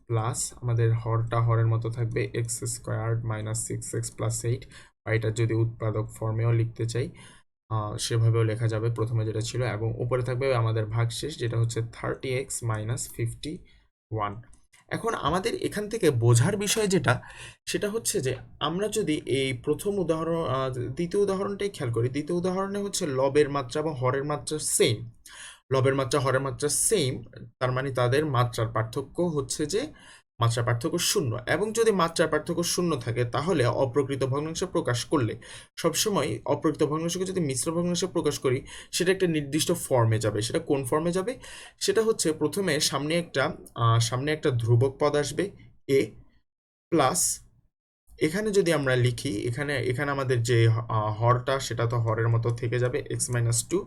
প্লাস আমাদের হরটা হরের মতো থাকবে x square minus 6x plus 8, বা এটা যদি উৎপাদক ফর্মেও লিখতে চাই সেভাবেও লেখা যাবে প্রথমে যেটা ছিল, এবং উপরে থাকবে আমাদের ভাগশেষ যেটা হচ্ছে 30x মাইনাস 51। এখন আমাদের এখান থেকে বোঝার বিষয় যেটা সেটা হচ্ছে যে আমরা যদি এই প্রথম উদাহরণ দ্বিতীয় উদাহরণটাই খেয়াল করি, দ্বিতীয় উদাহরণে হচ্ছে লবের মাত্রা এবং হরের মাত্রা সেম, লবের মাত্রা হরের মাত্রা সেম, তার মানে তাদের মাত্রার পার্থক্য হচ্ছে যে মাত্রার পার্থক্য 0। এবং যদি মাত্রার পার্থক্য 0 থাকে তাহলে অপ্রকৃত ভগ্নাংশ প্রকাশ করলে সবসময় অপ্রকৃত ভগ্নাংশকে যদি মিশ্র ভগ্নাংশে প্রকাশ করি সেটা একটা নির্দিষ্ট ফর্মে যাবে। সেটা কোন ফর্মে যাবে? সেটা হচ্ছে প্রথমে সামনে একটা ধ্রুবক পদ আসবে এ প্লাস, এখানে যদি আমরা লিখি এখানে এখানে আমাদের যে হরটা সেটা তো হরের মতো থেকে যাবে x-2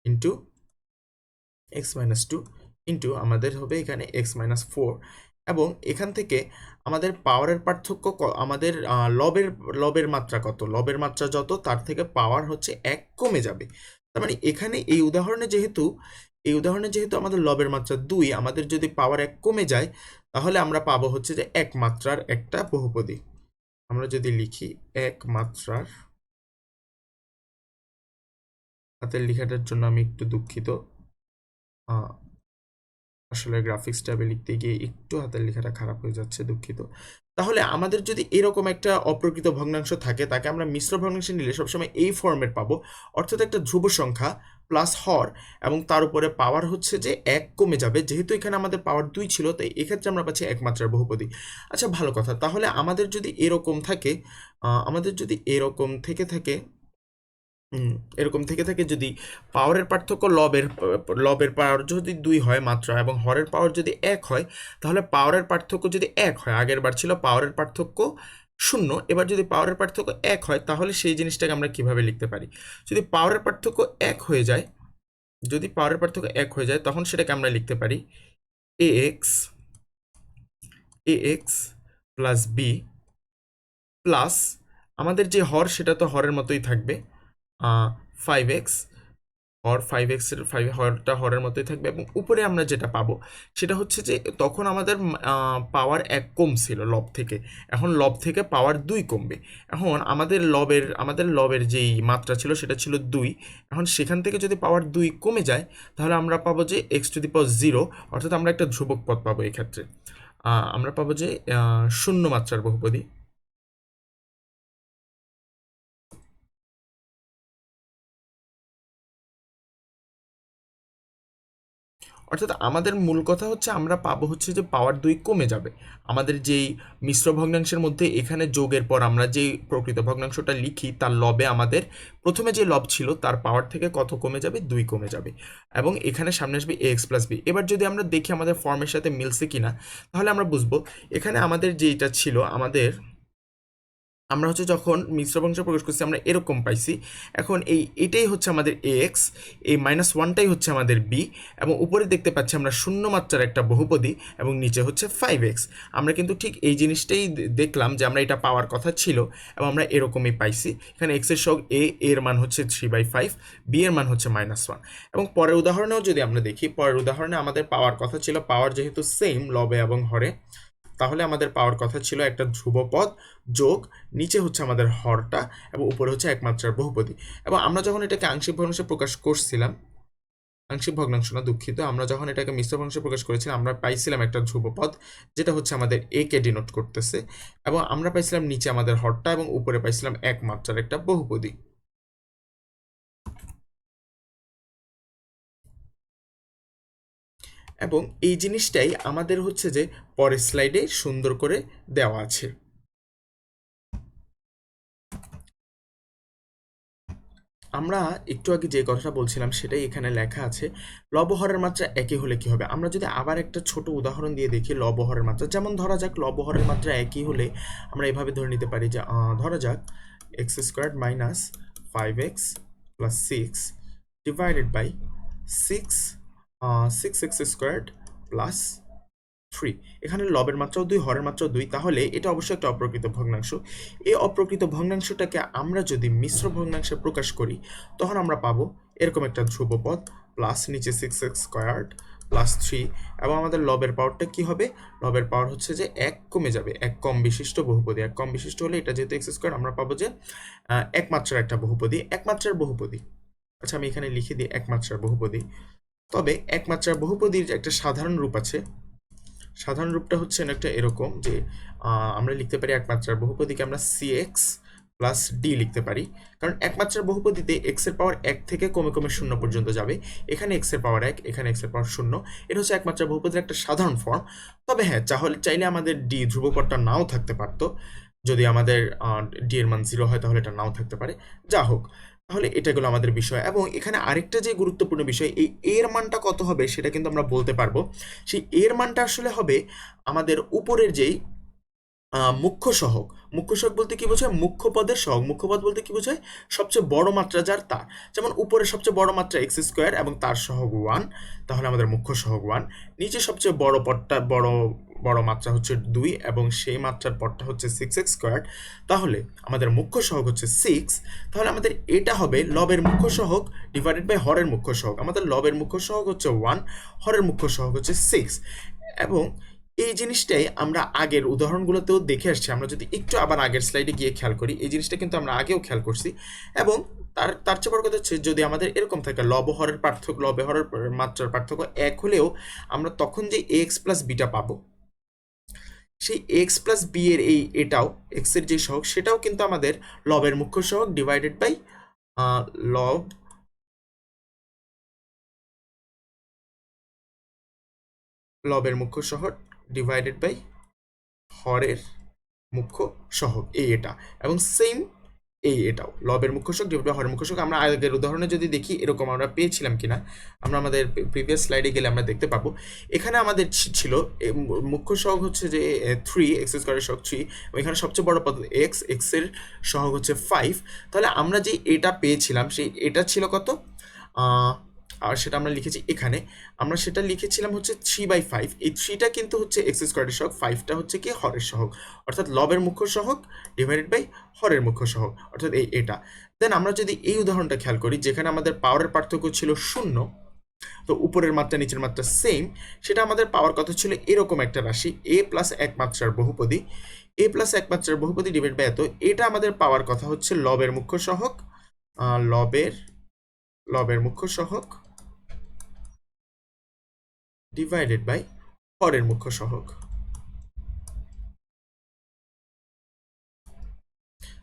ইন্টু x-2 ইন্টু আমাদের হবে এখানে x-4। এবং এখান থেকে আমাদের পাওয়ারের পার্থক্য আমাদের লবের মাত্রা কত, লবের মাত্রা যত তার থেকে পাওয়ার হচ্ছে 1 কমে যাবে। তার মানে এখানে এই উদাহরণে যেহেতু আমাদের লবের মাত্রা 2, আমাদের যদি পাওয়ার 1 কমে যায় তাহলে আমরা পাবো হচ্ছে যে এক মাত্রার একটা বহুপদী। আমরা যদি লিখি এক মাত্রার, হাতের লেখাটার জন্য আমি একটু দুঃখিত, আসলে গ্রাফিক্স ট্যাবে লিখতে গিয়ে একটু হাতের লেখাটা খারাপ হয়ে যাচ্ছে, দুঃখিত। তাহলে আমাদের যদি এরকম একটা অপ্রকৃত ভগ্নাংশ থাকে তাকে আমরা মিশ্র ভগ্নাংশে নিলে সবসময় এই ফর্মের পাবো, অর্থাৎ একটা ধ্রুব সংখ্যা প্লাস হর এবং তার উপরে পাওয়ার হচ্ছে যে 1 কমে যাবে। যেহেতু এখানে আমাদের পাওয়ার 2 ছিল তাই এক্ষেত্রে আমরা পাচ্ছি একমাত্রার বহুপদী। আচ্ছা, ভালো কথা। তাহলে আমাদের যদি এরকম থাকে, আমাদের যদি এরকম থেকে থাকে এরকম থেকে থাকে যদি পাওয়ারের পার্থক্য লবের পাওয়ার যদি 2 হয় মাত্রা এবং হরের পাওয়ার যদি 1 হয়, তাহলে পাওয়ারের পার্থক্য যদি 1 হয়, আগের বার ছিল পাওয়ারের পার্থক্য 0, এবার যদি পাওয়ারের পার্থক্য 1 হয় তাহলে সেই জিনিসটাকে আমরা কিভাবে লিখতে পারি? যদি পাওয়ারের পার্থক্য 1 হয়ে যায়, যদি পাওয়ারের পার্থক্য 1 হয়ে যায় তখন সেটাকে আমরা লিখতে পারি ax প্লাস বি প্লাস আমাদের যে হর সেটা তো হরের মতোই থাকবে 5x, হর 5x এর হরটা হরের মতোই থাকবে। এবং উপরে আমরা যেটা পাবো সেটা হচ্ছে যে তখন আমাদের পাওয়ার 1 কমছিল লব থেকে, এখন লব থেকে পাওয়ার 2 কমবে। এখন আমাদের লবের যেই মাত্রা ছিল সেটা ছিল 2, এখন সেখান থেকে যদি পাওয়ার 2 কমে যায় তাহলে আমরা পাবো যে x⁻0, অর্থাৎ আমরা একটা ধ্রুবক পদ পাবো। এক্ষেত্রে আমরা পাবো যে 0 মাত্রার বহুপদী। অর্থাৎ আমাদের মূল কথা হচ্ছে আমরা পাবো হচ্ছে যে পাওয়ার 2 কমে যাবে। আমাদের যেই মিশ্র ভগ্নাংশের মধ্যে এখানে যোগের পর আমরা যেই প্রকৃত ভগ্নাংশটা লিখি তার লবে আমাদের প্রথমে যে লব ছিল তার পাওয়ার থেকে কত কমে যাবে? 2 কমে যাবে। এবং এখানে সামনে আসবে ax প্লাস বি। এবার যদি আমরা দেখি আমাদের ফর্মের সাথে মিলছে কিনা তাহলে আমরা বুঝবো এখানে আমাদের যেটা ছিল আমরা হচ্ছে যখন মিশ্র ভগ্নাংশ প্রকাশ করছি আমরা এরকম পাইছি। এখন এটাই হচ্ছে আমাদের এক্স, এই -1টাই হচ্ছে আমাদের বি, এবং উপরে দেখতে পাচ্ছি আমরা 0 মাত্রার একটা বহুপদী এবং নিচে হচ্ছে 5x। আমরা কিন্তু ঠিক এই জিনিসটাই দেখলাম যে আমরা এটা পাওয়ার কথা ছিল এবং আমরা এরকমই পাইছি। এখানে x এর সহগ এর মান হচ্ছে 3/5, বি এর মান হচ্ছে -1। এবং পরের উদাহরণেও যদি আমরা দেখি, পরের উদাহরণে আমাদের পাওয়ার কথা ছিল, পাওয়ার যেহেতু সেম লবে এবং হরে, তাহলে আমাদের পাওয়ার কথা ছিল একটা ধ্রুবপদ যোগ নিচে হচ্ছে আমাদের হরটা এবং উপরে হচ্ছে একমাত্রার বহুপদী। এবং আমরা যখন এটাকে আংশিক ভগ্নাংশে প্রকাশ করছিলাম, আংশিক ভগ্নাংশ না, দুঃখিত, আমরা যখন এটাকে মিশ্র ভগ্নাংশে প্রকাশ করেছিলাম আমরা পাইছিলাম একটা ধ্রুবপদ যেটা হচ্ছে আমাদের এ কে ডিনোট করতেছে, এবং আমরা পাইছিলাম নিচে আমাদের হরটা এবং উপরে পাইছিলাম একমাত্রার একটা বহুপদী। এবং এই জিনিসটাই আমাদের হচ্ছে যে পরের স্লাইডে সুন্দর করে দেওয়া আছে। আমরা একটু আগে যে কথাটা বলছিলাম সেটাই এখানে লেখা আছে। লব-হরের মাত্রা একই হলে কি হবে? আমরা যদি আবার একটা ছোট উদাহরণ দিয়ে দেখি লব-হরের মাত্রা, যেমন ধরা যাক লব-হরের মাত্রা একই হলে আমরা এভাবে ধরে নিতে পারি যে ধরা যাক x square minus 5x plus 6 divided by 6x squared plus 3। এখানে লবের মাত্রাও 2, হরের মাত্রাও 2, তাহলে এটা অবশ্যই একটা অপ্রকৃত ভগ্নাংশ। এই অপ্রকৃত ভগ্নাংশটাকে আমরা যদি মিশ্র ভগ্নাংশে প্রকাশ করি তখন আমরা পাবো এরকম একটা ধ্রুবপদ প্লাস নিচে 6x স্কোয়ার্ড প্লাস 3, এবং আমাদের লবের পাওয়ারটা কি হবে? লবের পাওয়ার হচ্ছে যে 1 কমে যাবে, 1 কম বিশিষ্ট বহুপদী। 1 কম বিশিষ্ট হলে এটা যেহেতু x স্কোয়ার, আমরা পাবো যে একমাত্রার একটা বহুপদী, একমাত্রার বহুপদী। আচ্ছা, আমি এখানে লিখে দিই একমাত্রার বহুপদী। তবে একমাত্রার বহুপদীর একটা সাধারণ রূপ আছে। সাধারণ রূপটা হচ্ছে একটা এরকম যে আমরা লিখতে পারি একমাত্রার বহুপদীকে আমরা cx প্লাস ডি লিখতে পারি, কারণ একমাত্রার বহুপদীতে এক্স এর পাওয়ার 1 থেকে কমে কমে 0 পর্যন্ত যাবে। এখানে এক্স এর পাওয়ার 1, এখানে এক্স এর পাওয়ার 0। এটা হচ্ছে একমাত্রার বহুপদীর একটা সাধারণ ফর্ম। তবে হ্যাঁ, চাইলে আমাদের ডি ধ্রুবপদটা নাও থাকতে পারতো। যদি আমাদের ডি এর মান 0 হয় তাহলে এটা নাও থাকতে পারে। যা হোক, তাহলে এটা গেলো আমাদের বিষয়। এবং এখানে আরেকটা যে গুরুত্বপূর্ণ বিষয়, এই এর মানটা কত হবে সেটা কিন্তু আমরা বলতে পারবো। সেই এর মানটা আসলে হবে আমাদের উপরের যেই মুখ্য সহগ। মুখ্য সহগ বলতে কি বোঝায়? মুখ্য পদের সহগ। মুখ্য পদ বলতে কি বোঝায়? সবচেয়ে বড় মাত্রা যার তার। যেমন উপরে সবচেয়ে বড় মাত্রা এক্স স্কোয়ার এবং তার সহগ 1, তাহলে আমাদের মুখ্য সহগ 1। নিচে সবচেয়ে বড় পদটা বড় মাত্রা হচ্ছে 2 এবং সেই মাত্রার পদটা হচ্ছে 6x স্কোয়ার, তাহলে আমাদের মুখ্য সহগ হচ্ছে 6। তাহলে আমাদের এটা হবে লবের মুখ্য সহগ ডিভাইডেড বাই হরের মুখ্য সহগ। আমাদের লবের মুখ্য সহগ হচ্ছে 1, হরের মুখ্য সহগ হচ্ছে 6। এবং এই জিনিসটাই আমরা আগের উদাহরণগুলোতেও দেখে আসছি। আমরা যদি একটু আবার আগের স্লাইডে গিয়ে খেয়াল করি, এই জিনিসটা কিন্তু আমরা আগেও খেয়াল করছি। এবং তার চেয়ে বড় কথা হচ্ছে, যদি আমাদের এরকম থাকে লব-হরের পার্থক্য, লব-হরের মাত্রার পার্থক্য 1 হলেও আমরা তখন যে এক্স প্লাস বিটা পাবো, সেই এক্স প্লাস বি এর এটাও এক্স এর যে সহগ সেটাও কিন্তু আমাদের লবের মুখ্য সহগ ডিভাইডেড বাই লব লবের মুখ্য সহগ ডিভাইডেড বাই হরের মুখ্য সহগ এটা। এবং সেম এটাও লবের মুখ্য সহগ ডিভাইড বাই হরের মুখ্য সহগ। আমরা আগের উদাহরণে যদি দেখি এরকম আমরা পেয়েছিলাম কিনা, আমরা আমাদের প্রিভিয়াস স্লাইডে গেলে আমরা দেখতে পাবো। এখানে আমাদের ছিল মুখ্য সহগ হচ্ছে যে 3, এক্স স্কোয়ারের সহগ 3, এখানে সবচেয়ে বড় পদ এক্স এর সহগ হচ্ছে 5। তাহলে আমরা যে এটা পেয়েছিলাম সেই এটা ছিল কত? আর সেটা আমরা লিখেছি এখানে। আমরা সেটা লিখেছিলাম হচ্ছে 3/5। এই 3টা কিন্তু হচ্ছে এক্স স্কোয়ারের সহগ, 5টা হচ্ছে কি হরের সহগ, অর্থাৎ লবের মুখ্য সহগ ডিভাইডেড বাই হরের মুখ্য সহগ, অর্থাৎ এটা। দেন আমরা যদি এই উদাহরণটা খেয়াল করি, যেখানে আমাদের পাওয়ারের পার্থক্য ছিল 0, তো উপরের মাত্রা নিচের মাত্রা সেম, সেটা আমাদের পাওয়ার কথা ছিল এরকম একটা রাশি a প্লাস একমাত্রার বহুপদী, a প্লাস একমাত্রার বহুপদী ডিভাইড বাই এত। এটা আমাদের পাওয়ার কথা হচ্ছে লবের মুখ্য সহগ, লবের মুখ্য সহগ ডিভাইডেড বাই হরের মুখ্য সহগ।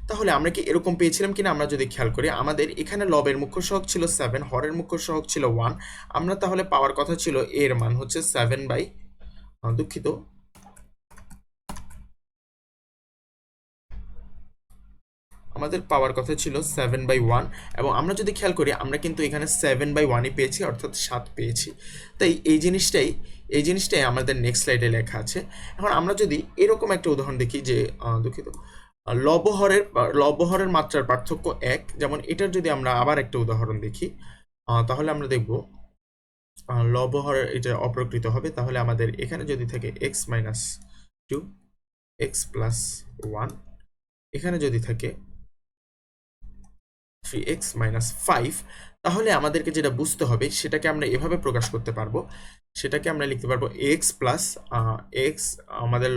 তাহলে আমরা কি এরকম পেয়েছিলাম কিনা আমরা যদি খেয়াল করি, আমাদের এখানে লবের মুখ্য সহগ ছিল 7, হরের মুখ্য সহগ ছিল 1। আমরা তাহলে পাওয়ার কথা ছিল এর মান হচ্ছে 7 বাই দুঃখিত, আমাদের পাওয়ার কথা ছিল 7/1। এবং আমরা যদি খেয়াল করি আমরা কিন্তু এখানে 7/1ই পেয়েছি, অর্থাৎ 7 পেয়েছি। তাই এই জিনিসটাই আমাদের নেক্সট স্লাইডে লেখা আছে। এখন আমরা যদি এরকম একটা উদাহরণ দেখি যে দুঃখিত লবহরের মাত্রার পার্থক্য 1, যেমন এটার যদি আমরা আবার একটা উদাহরণ দেখি, তাহলে আমরা দেখব লবহর এটা অপ্রকৃত হবে। তাহলে আমাদের এখানে যদি থাকে x মাইনাস 2, x প্লাস 1, এখানে যদি থাকে 3x মাইনাস 5, তাহলে আমাদেরকে যেটা বুঝতে হবে সেটাকে আমরা এভাবে প্রকাশ করতে পারবো। সেটাকে আমরা লিখতে পারবো x প্লাস x, আমাদের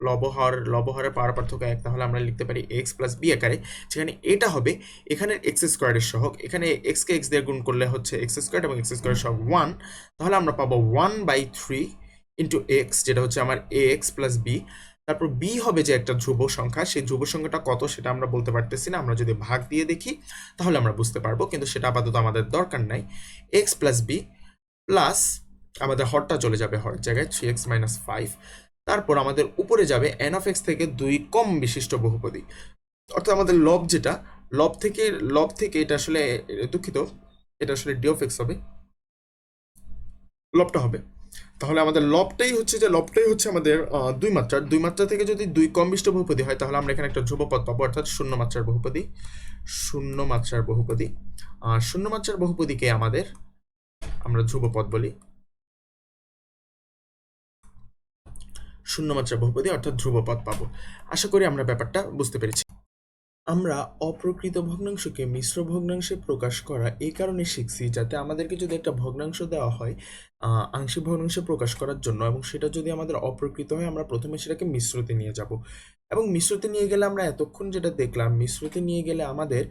লবহরের পাওয়ার পার্থক্য 1, তাহলে আমরা লিখতে পারি x প্লাস বি আকারে, যেখানে এটা হবে এখানে এক্স স্কোয়ারের সহগ, এখানে x কে x দিয়ে গুণ করলে হচ্ছে এক্স স্কোয়ার এবং এক্স স্কোয়ারের সহগ 1। তাহলে আমরা পাবো 1/3 ইন্টু এক্স, যেটা হচ্ছে আমার ax প্লাস বি। তারপর বি হবে যে একটা ধ্রুব সংখ্যা, সেই ধ্রুব সংখ্যাটা কত সেটা আমরা বলতে পারতেছি না। আমরা যদি ভাগ দিয়ে দেখি তাহলে আমরা বুঝতে পারবো, কিন্তু সেটা আপাতত আমাদের দরকার নাই। এক্স প্লাস বি প্লাস আমাদের হরটা চলে যাবে হরের জায়গায় 3x মাইনাস 5। তারপর আমাদের উপরে যাবে n অফ x থেকে 2 কম বিশিষ্ট বহুপদী, অর্থাৎ আমাদের লব থেকে এটা আসলে দুঃখিত, এটা আসলে ডি অফ এক্স হবে, লবটা হবে। তাহলে আমাদের লবটাই হচ্ছে আমাদের দুই মাত্রা থেকে যদি 2 কম বিশিষ্ট বহুপদী হয় তাহলে আমরা এখানে একটা ধ্রুবপদ পাবো, অর্থাৎ শূন্য মাত্রার বহুপদী। আর শূন্য মাত্রার বহুপদীকে আমরা ধ্রুবপদ বলি, শূন্য মাত্রার বহুপদী অর্থাৎ ধ্রুবপদ পাবো। আশা করি আমরা ব্যাপারটা বুঝতে পেরেছি। আমরা অপ্রকৃত ভগ্নাংশকে মিশ্র ভগ্নাংশে প্রকাশ করা এই কারণে শিখছি, যাতে আমাদেরকে যদি একটা ভগ্নাংশ দেওয়া হয় আংশিক ভগ্নাংশে প্রকাশ করার জন্য, এবং সেটা যদি আমাদের অপ্রকৃত হয়, আমরা প্রথমে সেটাকে মিশ্রতে নিয়ে যাব। এবং মিশ্রতে নিয়ে গেলে আমরা এতক্ষণ যেটা দেখলাম, মিশ্রতে নিয়ে গেলে আমাদের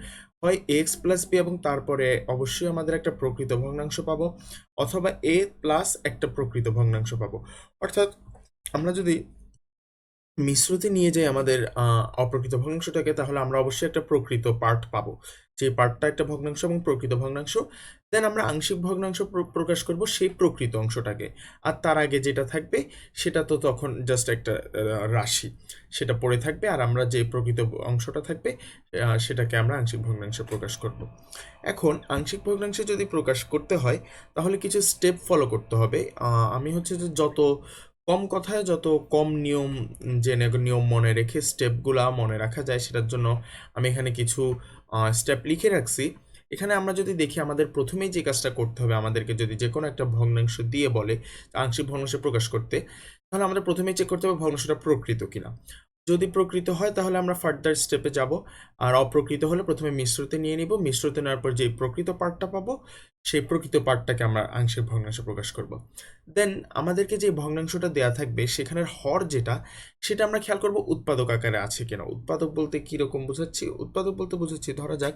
হয় এক্স প্লাস বি এবং তারপরে অবশ্যই আমাদের একটা প্রকৃত ভগ্নাংশ পাবো, অথবা এ প্লাস একটা প্রকৃত ভগ্নাংশ পাবো। অর্থাৎ আমরা যদি মিশ্রতে নিয়ে যাই আমাদের অপ্রকৃত ভগ্নাংশটাকে, তাহলে আমরা অবশ্যই একটা প্রকৃত পার্ট পাবো, যে পার্টটা একটা ভগ্নাংশ এবং প্রকৃত ভগ্নাংশ। দেন আমরা আংশিক ভগ্নাংশ প্রকাশ করব সেই প্রকৃত অংশটাকে, আর তার আগে যেটা থাকবে সেটা তো তখন জাস্ট একটা রাশি, সেটা পড়ে থাকবে, আর আমরা যে প্রকৃত অংশটা থাকবে সেটাকে আমরা আংশিক ভগ্নাংশে প্রকাশ করব। এখন আংশিক ভগ্নাংশে যদি প্রকাশ করতে হয় তাহলে কিছু স্টেপ ফলো করতে হবে। আমি হচ্ছে যে যত কম কথায় যত কম নিয়ম জেনে নিয়ম মনে রেখে স্টেপগুলা মনে রাখা যায়, সেটার জন্য আমি এখানে কিছু স্টেপ লিখে রাখছি। এখানে আমরা যদি দেখি, আমাদের প্রথমেই যে কাজটা করতে হবে, আমাদেরকে যদি যে কোনো একটা ভগ্নাংশ দিয়ে বলে আংশিক ভগ্নাংশ প্রকাশ করতে, তাহলে আমাদের প্রথমেই চেক করতে হবে ভগ্নাংশটা প্রকৃত কিনা। যদি প্রকৃত হয় তাহলে আমরা ফার্দার স্টেপে যাব, আর অপ্রকৃত হলে প্রথমে মিশ্রতে নিয়ে নিব, মিশ্রতে নেওয়ার পর যে প্রকৃত পার্টটা পাবো সেই প্রকৃত পার্টটাকে আমরা আংশিক ভগ্নাংশে প্রকাশ করব। দেন আমাদেরকে যে ভগ্নাংশটা দেয়া থাকবে সেখানের হর যেটা, সেটা আমরা খেয়াল করব উৎপাদক আকারে আছে কিনা। উৎপাদক বলতে কীরকম বোঝাচ্ছি? উৎপাদক বলতে বোঝাচ্ছি, ধরা যাক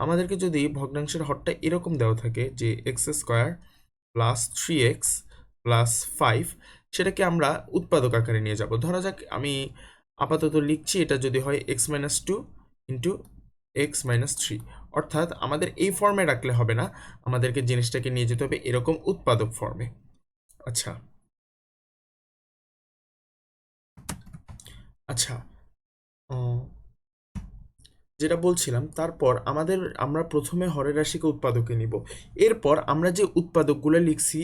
আমাদেরকে যদি ভগ্নাংশের হরটা এরকম দেওয়া থাকে যে x square plus 3x plus 5, সেটাকে আমরা উৎপাদক আকারে নিয়ে যাব। ধরা যাক আমি আপাতত লিখছি, এটা যদি হয় x minus 2 into x minus 3, অর্থাৎ আমাদের এই ফর্মে রাখলে হবে না, আমাদেরকে জিনিসটাকে নিয়ে যেতে হবে এরকম উৎপাদক ফর্মে। আচ্ছা আচ্ছা যেটা বলছিলাম, তারপর আমরা প্রথমে হরের রাশিকে উৎপাদকে নিব। এরপর আমরা যে উৎপাদকগুলো লিখছি,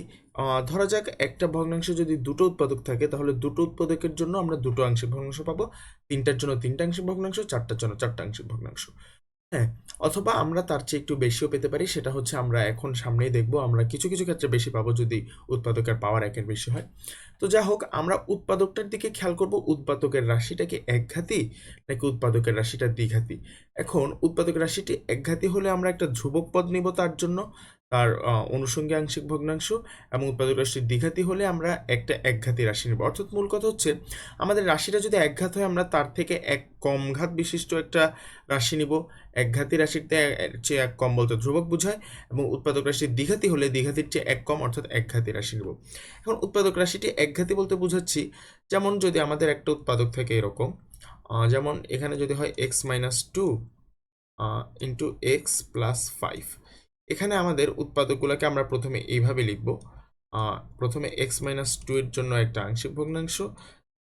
ধরা যাক একটা ভগ্নাংশে যদি দুটো উৎপাদক থাকে তাহলে দুটো উৎপাদকের জন্য আমরা দুটো আংশিক ভগ্নাংশ পাবো, তিনটার জন্য তিনটা আংশিক ভগ্নাংশ, চারটার জন্য চারটা আংশিক ভগ্নাংশ। হ্যাঁ, অথবা আমরা তার চেয়ে একটু বেশিও পেতে পারি, সেটা হচ্ছে আমরা এখন সামনেই দেখব, আমরা কিছু কিছু ক্ষেত্রে বেশি পাবো যদি উৎপাদকের পাওয়ার একের বেশি হয়। তো যা হোক, আমরা উৎপাদকটার দিকে খেয়াল করব, উৎপাদকের রাশিটা কি একঘাতি নাকি উৎপাদকের রাশিটা দ্বিঘাতি। এখন উৎপাদকের রাশিটি একঘাতি হলে আমরা একটা ধ্রুবক পদ নিব তার জন্য, তার অনুষঙ্গী আংশিক ভগ্নাংশ, এবং উৎপাদক রাশিটি দ্বিঘাতি হলে আমরা একটা একঘাতি রাশি নেব। অর্থাৎ মূল কথা হচ্ছে, আমাদের রাশিটা যদি একঘাত হয় আমরা তার থেকে এক কম ঘাত বিশিষ্ট একটা রাশি নিব। একঘাতি রাশিতে চেয়ে এক কম বলতে ধ্রুবক বোঝায়, এবং উৎপাদক রাশি দ্বিঘাতি হলে দ্বিঘাতির চেয়ে এক কম অর্থাৎ একঘাতি রাশি নেব। এখন উৎপাদক রাশিটি একঘাতি বলতে বোঝাচ্ছি, যেমন যদি আমাদের একটা উৎপাদক থাকে এরকম, যেমন এখানে যদি হয় x minus 2 into x plus 5, এখানে আমাদের উৎপাদকগুলোকে আমরা প্রথমে এইভাবে লিখব। প্রথমে এক্স মাইনাস 2 এর জন্য একটা আংশিক ভগ্নাংশ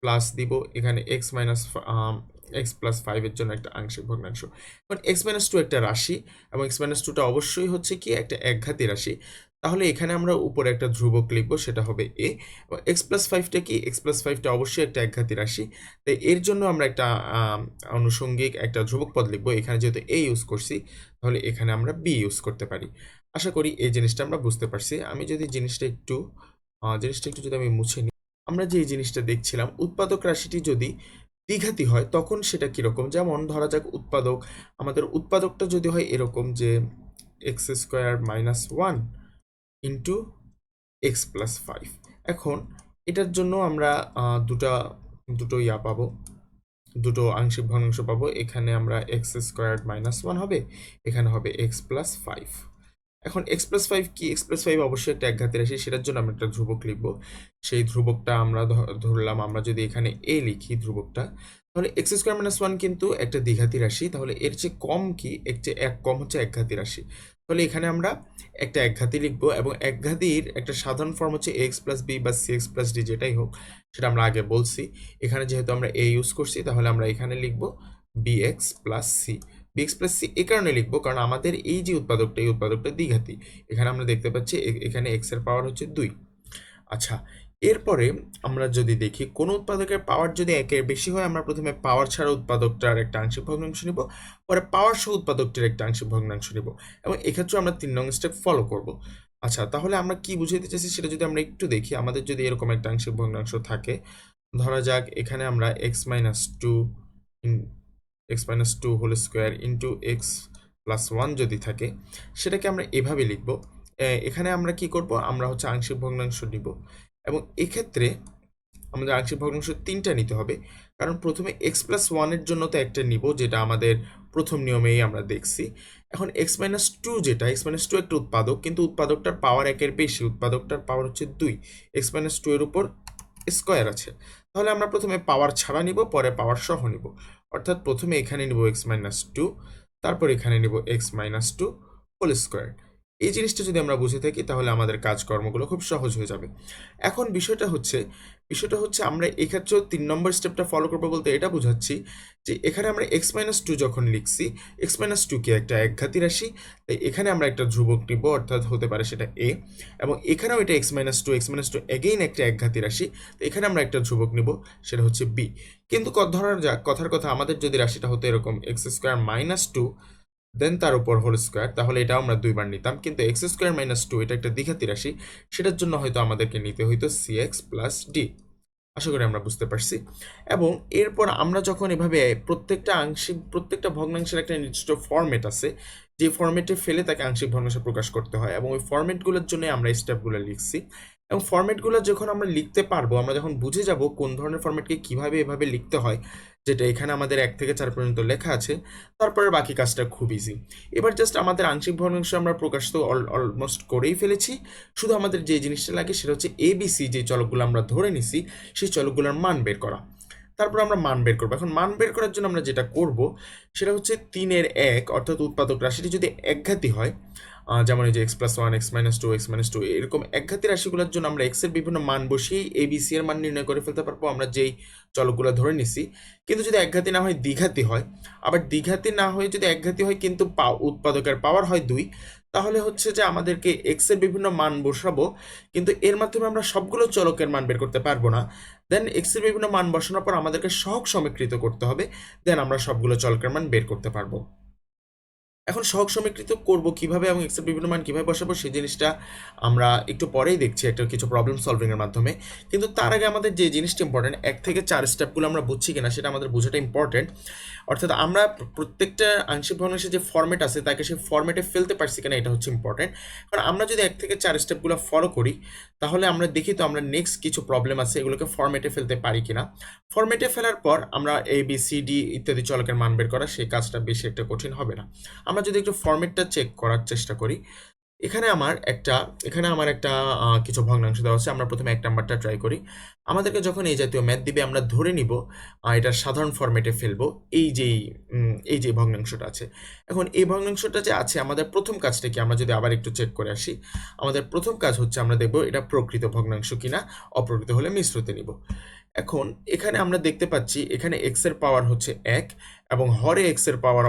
প্লাস দিব এখানে এক্স প্লাস 5 এর জন্য একটা আংশিক ভগ্নাংশ। কারণ এক্স মাইনাস 2 একটা রাশি, এবং এক্স মাইনাস 2টা অবশ্যই হচ্ছে কি একটা একঘাতি রাশি, তাহলে এখানে আমরা উপরে একটা ধ্রুবক লিখবো, সেটা হবে এ। এবং এক্স প্লাস 5টা কি, এক্স প্লাস 5টা অবশ্যই একটা একঘাতি রাশি, তাই এর জন্য আমরা একটা আনুষঙ্গিক একটা ধ্রুবক পদ লিখবো। এখানে যেহেতু এ ইউজ করছি তাহলে এখানে আমরা বি ইউজ করতে পারি। আশা করি এই জিনিসটা আমরা বুঝতে পারছি। আমি যদি জিনিসটা একটু যদি আমি মুছে নিই, আমরা যে এই জিনিসটা দেখছিলাম, উৎপাদক রাশিটি যদি দ্বিঘাতি হয় তখন সেটা কীরকম, যেমন ধরা যাক আমাদের উৎপাদকটা যদি হয় এরকম যে x square minus 1 into x plus 5। এখন এটার জন্য আমরা দুটো পাবো, দুটো আংশিক ভগ্নাংশ পাবো। এখানে আমরা এক্স স্কোয়ার মাইনাস 1 হবে, এখানে হবে এক্স প্লাস 5। এখন এক্স প্লাস 5 কি, এক্স প্লাস 5 অবশ্যই একটা একঘাতি রাশি, সেটার জন্য আমরা একটা ধ্রুবক লিখব। সেই ধ্রুবকটা আমরা ধরলাম, আমরা যদি এখানে এ লিখি ধ্রুবকটা, তাহলে এক্স স্কোয়ার মাইনাস 1 কিন্তু একটা দ্বিঘাতি রাশি, তাহলে এর চেয়ে কম কি, এর চেয়ে এক কম হচ্ছে একঘাতি রাশি। তাহলে এখানে আমরা একটা একঘাতি লিখবো এবং একঘাতির একটা সাধারণ ফর্ম হচ্ছে এক্স প্লাস বি বা সি এক্স প্লাস ডি, যেটাই হোক সেটা আমরা আগে বলছি। এখানে যেহেতু আমরা এ ইউজ করছি তাহলে আমরা এখানে লিখবো b x plus c. B x plus c এই কারণে লিখবো কারণ আমাদের এই যে উৎপাদকটা, এই উৎপাদকটা দ্বিঘাতি। এখানে আমরা দেখতে পাচ্ছি এখানে এক্স এর পাওয়ার হচ্ছে 2। আচ্ছা, এরপরে আমরা যদি দেখি কোন উৎপাদকের পাওয়ার যদি একের বেশি হয়, আমরা প্রথমে পাওয়ার ছাড়া উৎপাদকটার একটা আংশিক ভগ্নাংশ নিব, পরে পাওয়ার সহ উৎপাদকটির একটা আংশিক ভগ্নাংশ নিব, এবং এক্ষেত্রে আমরা 3 নং স্টেপ ফলো করব। আচ্ছা, তাহলে আমরা কি বুঝাইতে চাইছি সেটা যদি আমরা একটু দেখি। আমাদের যদি এরকম একটা আংশিক ভগ্নাংশ থাকে, ধরা যাক এখানে আমরা x minus two whole square into x plus one যদি থাকে, সেটাকে আমরা এভাবে লিখব। এখানে আমরা কি করব, আমরা হচ্ছে আংশিক ভগ্নাংশ নিব, এবং এক্ষেত্রে আমাদের আংশিক ভগ্নাংশ 3টা নিতে হবে, কারণ প্রথমে এক্স প্লাস ওয়ানের জন্য তো একটা নিব, যেটা আমাদের প্রথম নিয়মেই আমরা দেখছি। এখন এক্স মাইনাস টু যেটা, এক্স মাইনাস টু একটা উৎপাদক, কিন্তু উৎপাদকটার পাওয়ার একের বেশি, উৎপাদকটার পাওয়ার হচ্ছে 2, এক্স মাইনাস টু এর উপর স্কোয়ার আছে। তাহলে আমরা প্রথমে পাওয়ার ছাড়া নিব, পরে পাওয়ার সহ নিব, অর্থাৎ প্রথমে এখানে নিব এক্স মাইনাস টু, তারপর এখানে নিব x minus two whole square. এই জিনিসটা যদি আমরা বুঝে থাকি তাহলে আমাদের কাজকর্মগুলো খুব সহজ হয়ে যাবে। এখন বিষয়টা হচ্ছে আমরা এক্ষেত্রেও 3 নম্বর স্টেপটা ফলো করবো, বলতে এটা বোঝাচ্ছি যে এখানে আমরা এক্স মাইনাস টু যখন লিখছি, এক্স মাইনাস টুকে একটা একঘাতি রাশি, তাই এখানে আমরা একটা ধ্রুবক নিব, অর্থাৎ হতে পারে সেটা এ, এবং এখানেও এটা এক্স মাইনাস টু এগেইন একটা একঘাতি রাশি, তো এখানে আমরা একটা ধ্রুবক নিব, সেটা হচ্ছে বি। কিন্তু ধরা যাক কথার কথা, আমাদের যদি রাশিটা হতো এরকম এক্স স্কোয়ার মাইনাস টু দেন তার উপর হোল স্কোয়ার, তাহলে এটাও আমরা দুইবার নিতাম, কিন্তু এক্স স্কোয়ার মাইনাস টু এটা একটা দ্বিঘাতি রাশি, সেটার জন্য হয়তো আমাদেরকে নিতে হইতো সি এক্স প্লাস ডি। আশা করি আমরা বুঝতে পারছি। এবং এরপর আমরা যখন এভাবে প্রত্যেকটা ভগ্নাংশের একটা নির্দিষ্ট ফরম্যাট আছে, যে ফরম্যাটে ফেলে তাকে আংশিক ভগ্নাংশে প্রকাশ করতে হয়, এবং ওই ফরম্যাটগুলোর জন্য আমরা স্টেপগুলো লিখছি। এবং ফরম্যাটগুলো যখন আমরা লিখতে পারবো, আমরা যখন বুঝে যাব কোন ধরনের ফরম্যাটকে কিভাবে এভাবে লিখতে হয়, যেটা এখানে আমাদের 1 থেকে 4 পর্যন্ত লেখা আছে, তারপরে বাকি কাজটা খুব ইজি। এবার জাস্ট আমাদের আংশিক ভগ্নাংশ আমরা প্রকাশ তো অলমোস্ট করেই ফেলেছি। শুধু আমাদের যে জিনিসটা লাগে সেটা হচ্ছে এবিসি, যে চলকগুলো আমরা ধরে নিছি সেই চলকগুলোর মান বের করা। তারপর আমরা মান বের করবো। এখন মান বের করার জন্য আমরা যেটা করব সেটা হচ্ছে 3-এর 1, অর্থাৎ উৎপাদক রাশিটি যদি একঘাতি হয়, যেমন এই যে x plus one, x minus two, এরকম একঘাতি রাশিগুলোর জন্য আমরা এক্সের বিভিন্ন মান বসিয়েই এবিসি এর মান নির্ণয় করে ফেলতে পারবো আমরা যেই চলকগুলো ধরে নিছি। কিন্তু যদি একঘাতি না হয় দ্বিঘাতি হয়, আবার দ্বিঘাতি না হয়ে যদি একঘাতি হয় কিন্তু উৎপাদকের পাওয়ার হয় 2, তাহলে হচ্ছে যে আমাদেরকে এক্সের বিভিন্ন মান বসাবো, কিন্তু এর মাধ্যমে আমরা সবগুলো চলকের মান বের করতে পারবো না। দেন এক্সের বিভিন্ন মান বসানোর পর আমাদেরকে সহগ সমীকৃত করতে হবে, দেন আমরা সবগুলো চলকের মান বের করতে পারবো। এখন সহগ সমীকৃত করব কিভাবে এবং এক্সের বিভিন্ন মান কিভাবে বসাবো সেই জিনিসটা আমরা একটু পরেই দেখছি একটা কিছু প্রবলেম সলভিং এর মাধ্যমে। কিন্তু তার আগে আমাদের যে জিনিসটা ইম্পর্টেন্ট, 1 থেকে 4 স্টেপগুলো আমরা বুঝছি কিনা সেটা আমাদের বোঝাটা ইম্পর্টেন্ট। অর্থাৎ আমরা প্রত্যেকটা আংশিক ভগ্নাংশের যে ফরম্যাট আছে তাকে সেই ফরম্যাটে ফেলতে পারছি কিনা, এটা হচ্ছে ইম্পর্টেন্ট। কারণ আমরা যদি 1 থেকে 4 স্টেপগুলো ফলো করি, তাহলে আমরা দেখি তো আমরা নেক্সট কিছু প্রবলেম আছে এগুলোকে ফরম্যাটে ফেলতে পারি কিনা। ফরম্যাটে ফেলার পর আমরা এ বি সি ডি ইত্যাদি চলকের মান বের করা, সেই কাজটা বেশি একটা কঠিন হবে না। আমরা যদি একটু ফরম্যাটটা চেক করার চেষ্টা করি, এখানে আমার একটা কিছু ভগ্নাংশ দেওয়া আছে। আমরা প্রথমে 1 নাম্বারটা ট্রাই করি। আমাদেরকে যখন এই জাতীয় ম্যাথ দিবে আমরা ধরে নিব এটার সাধারণ ফরম্যাটে ফেলবো এই যে ভগ্নাংশটা আছে। এখন এই ভগ্নাংশটা যে আছে, আমাদের প্রথম কাজটা কি, আমরা যদি আবার একটু চেক করে আসি, আমাদের প্রথম কাজ হচ্ছে আমরা দেখব এটা প্রকৃত ভগ্নাংশ কিনা, অপ্রকৃত হলে মিশ্রতে নিব। এখন এখানে আমরা দেখতে পাচ্ছি এখানে এক্স এর পাওয়ার হচ্ছে 1, এবং হরে এক্স এর পাওয়ার